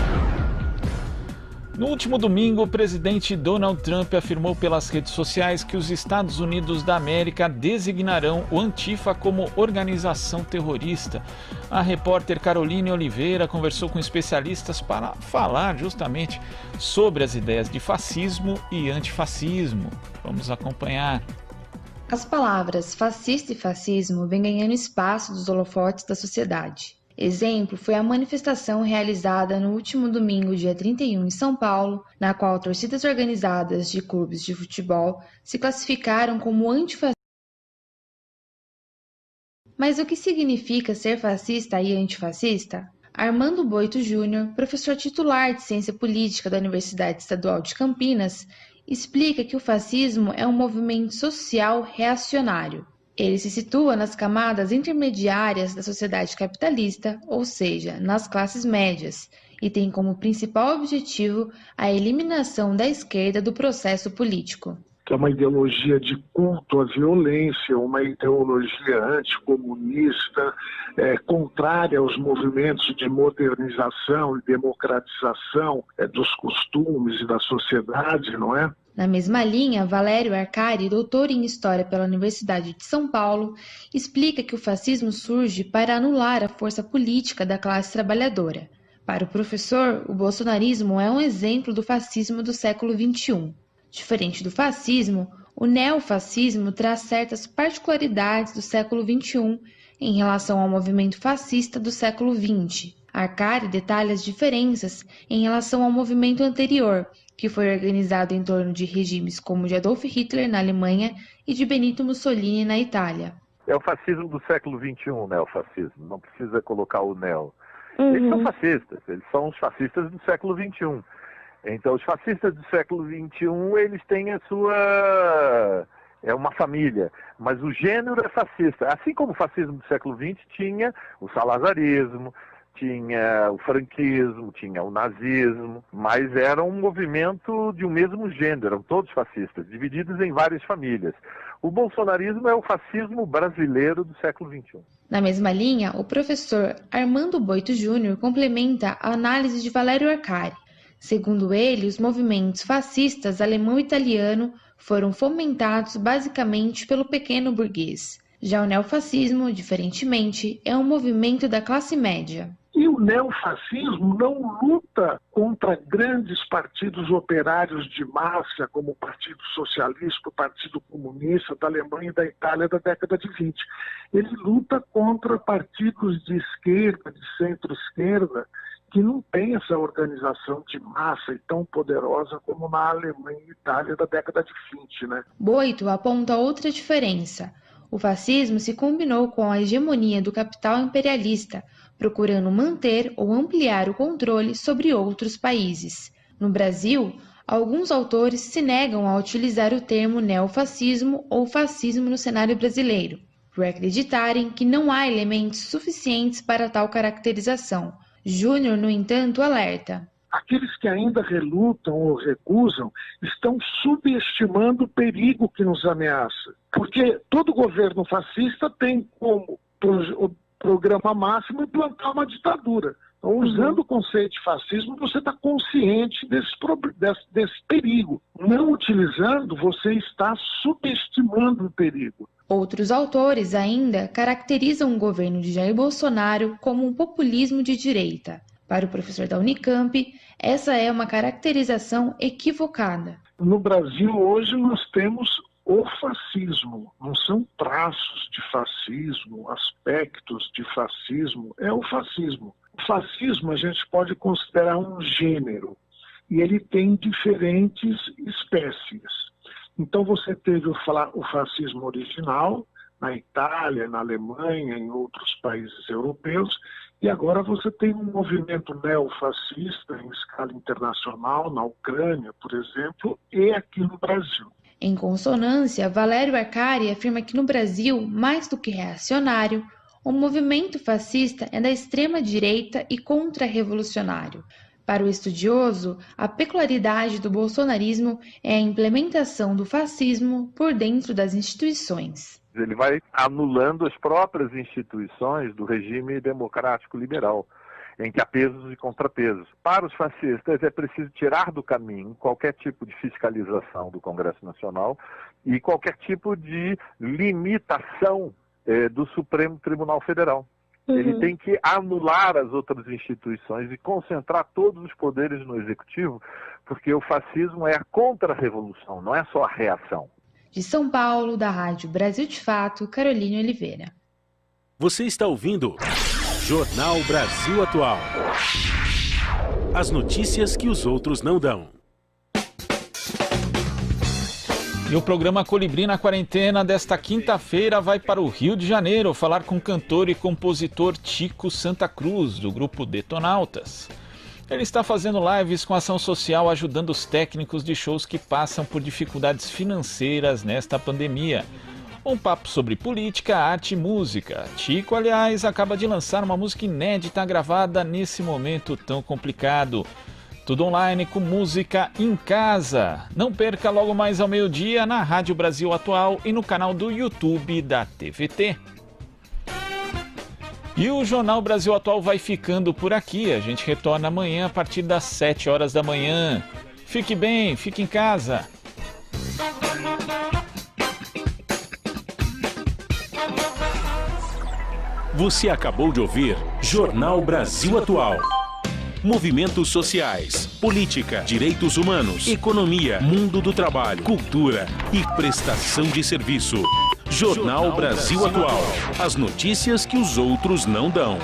Speaker 2: No último domingo, o presidente Donald Trump afirmou pelas redes sociais que os Estados Unidos da América designarão o Antifa como organização terrorista. A repórter Caroline Oliveira conversou com especialistas para falar justamente sobre as ideias de fascismo e antifascismo. Vamos acompanhar.
Speaker 7: As palavras fascista e fascismo vêm ganhando espaço dos holofotes da sociedade. Exemplo foi a manifestação realizada no último domingo, dia 31, em São Paulo, na qual torcidas organizadas de clubes de futebol se classificaram como antifascistas. Mas o que significa ser fascista e antifascista? Armando Boito Júnior, professor titular de Ciência Política da Universidade Estadual de Campinas, explica que o fascismo é um movimento social reacionário. Ele se situa nas camadas intermediárias da sociedade capitalista, ou seja, nas classes médias, e tem como principal objetivo a eliminação da esquerda do processo político.
Speaker 8: Que é uma ideologia de culto à violência, uma ideologia anticomunista, contrária aos movimentos de modernização e democratização dos costumes e da sociedade, não é?
Speaker 7: Na mesma linha, Valério Arcari, doutor em História pela Universidade de São Paulo, explica que o fascismo surge para anular a força política da classe trabalhadora. Para o professor, o bolsonarismo é um exemplo do fascismo do século XXI. Diferente do fascismo, o neofascismo traz certas particularidades do século XXI em relação ao movimento fascista do século XX. Arcari detalha as diferenças em relação ao movimento anterior, que foi organizado em torno de regimes como o de Adolf Hitler na Alemanha e de Benito Mussolini na Itália.
Speaker 9: É o fascismo do século XXI, né, o fascismo. Não precisa colocar o neo. Eles são fascistas, eles são os fascistas do século XXI. Então, os fascistas do século XXI, eles têm a sua é uma família, mas o gênero é fascista. Assim como o fascismo do século XX tinha o salazarismo, tinha o franquismo, tinha o nazismo, mas era um movimento de um mesmo gênero, eram todos fascistas, divididos em várias famílias. O bolsonarismo é o fascismo brasileiro do século XXI.
Speaker 7: Na mesma linha, o professor Armando Boito Júnior complementa a análise de Valério Arcari. Segundo ele, os movimentos fascistas alemão e italiano foram fomentados basicamente pelo pequeno burguês. Já o neofascismo, diferentemente, é um movimento da classe média.
Speaker 8: E o neofascismo não luta contra grandes partidos operários de massa, como o Partido Socialista, o Partido Comunista da Alemanha e da Itália da década de 20. Ele luta contra partidos de esquerda, de centro-esquerda, que não tem essa organização de massa e tão poderosa como na Alemanha e Itália da década de 20, né?
Speaker 7: Boito aponta outra diferença. O fascismo se combinou com a hegemonia do capital imperialista, procurando manter ou ampliar o controle sobre outros países. No Brasil, alguns autores se negam a utilizar o termo neofascismo ou fascismo no cenário brasileiro, por acreditarem que não há elementos suficientes para tal caracterização. Júnior, no entanto, alerta.
Speaker 8: Aqueles que ainda relutam ou recusam estão subestimando o perigo que nos ameaça. Porque todo governo fascista tem como programa máximo implantar uma ditadura. Então, usando o conceito de fascismo, você está consciente desse perigo. Não utilizando, você está subestimando o perigo.
Speaker 7: Outros autores ainda caracterizam o governo de Jair Bolsonaro como um populismo de direita. Para o professor da Unicamp, essa é uma caracterização equivocada.
Speaker 8: No Brasil, hoje, nós temos o fascismo. Não são traços de fascismo, aspectos de fascismo. É o fascismo. O fascismo a gente pode considerar um gênero. E ele tem diferentes espécies. Então, você teve o fascismo original, na Itália, na Alemanha, em outros países europeus, e agora você tem um movimento neofascista em escala internacional, na Ucrânia, por exemplo, e aqui no Brasil.
Speaker 7: Em consonância, Valério Arcari afirma que no Brasil, mais do que reacionário, o movimento fascista é da extrema-direita e contra-revolucionário. Para o estudioso, a peculiaridade do bolsonarismo é a implementação do fascismo por dentro das instituições.
Speaker 9: Ele vai anulando as próprias instituições do regime democrático liberal, em que há pesos e contrapesos. Para os fascistas é preciso tirar do caminho qualquer tipo de fiscalização do Congresso Nacional e qualquer tipo de limitação do Supremo Tribunal Federal. Ele tem que anular as outras instituições e concentrar todos os poderes no executivo, porque o fascismo é a contra-revolução, não é só a reação.
Speaker 7: De São Paulo, da Rádio Brasil de Fato, Caroline Oliveira.
Speaker 1: Você está ouvindo Jornal Brasil Atual. As notícias que os outros não dão.
Speaker 2: E o programa Colibri na Quarentena desta quinta-feira vai para o Rio de Janeiro falar com o cantor e compositor Tico Santa Cruz, do grupo Detonautas. Ele está fazendo lives com ação social, ajudando os técnicos de shows que passam por dificuldades financeiras nesta pandemia. Um papo sobre política, arte e música. Tico, aliás, acaba de lançar uma música inédita gravada nesse momento tão complicado. Tudo online com música em casa. Não perca logo mais ao meio-dia na Rádio Brasil Atual e no canal do YouTube da TVT. E o Jornal Brasil Atual vai ficando por aqui. A gente retorna amanhã a partir das 7 horas da manhã. Fique bem, fique em casa.
Speaker 1: Você acabou de ouvir Jornal Brasil Atual. Movimentos sociais, política, direitos humanos, economia, mundo do trabalho, cultura e prestação de serviço. Jornal Brasil Atual. As notícias que os outros não dão.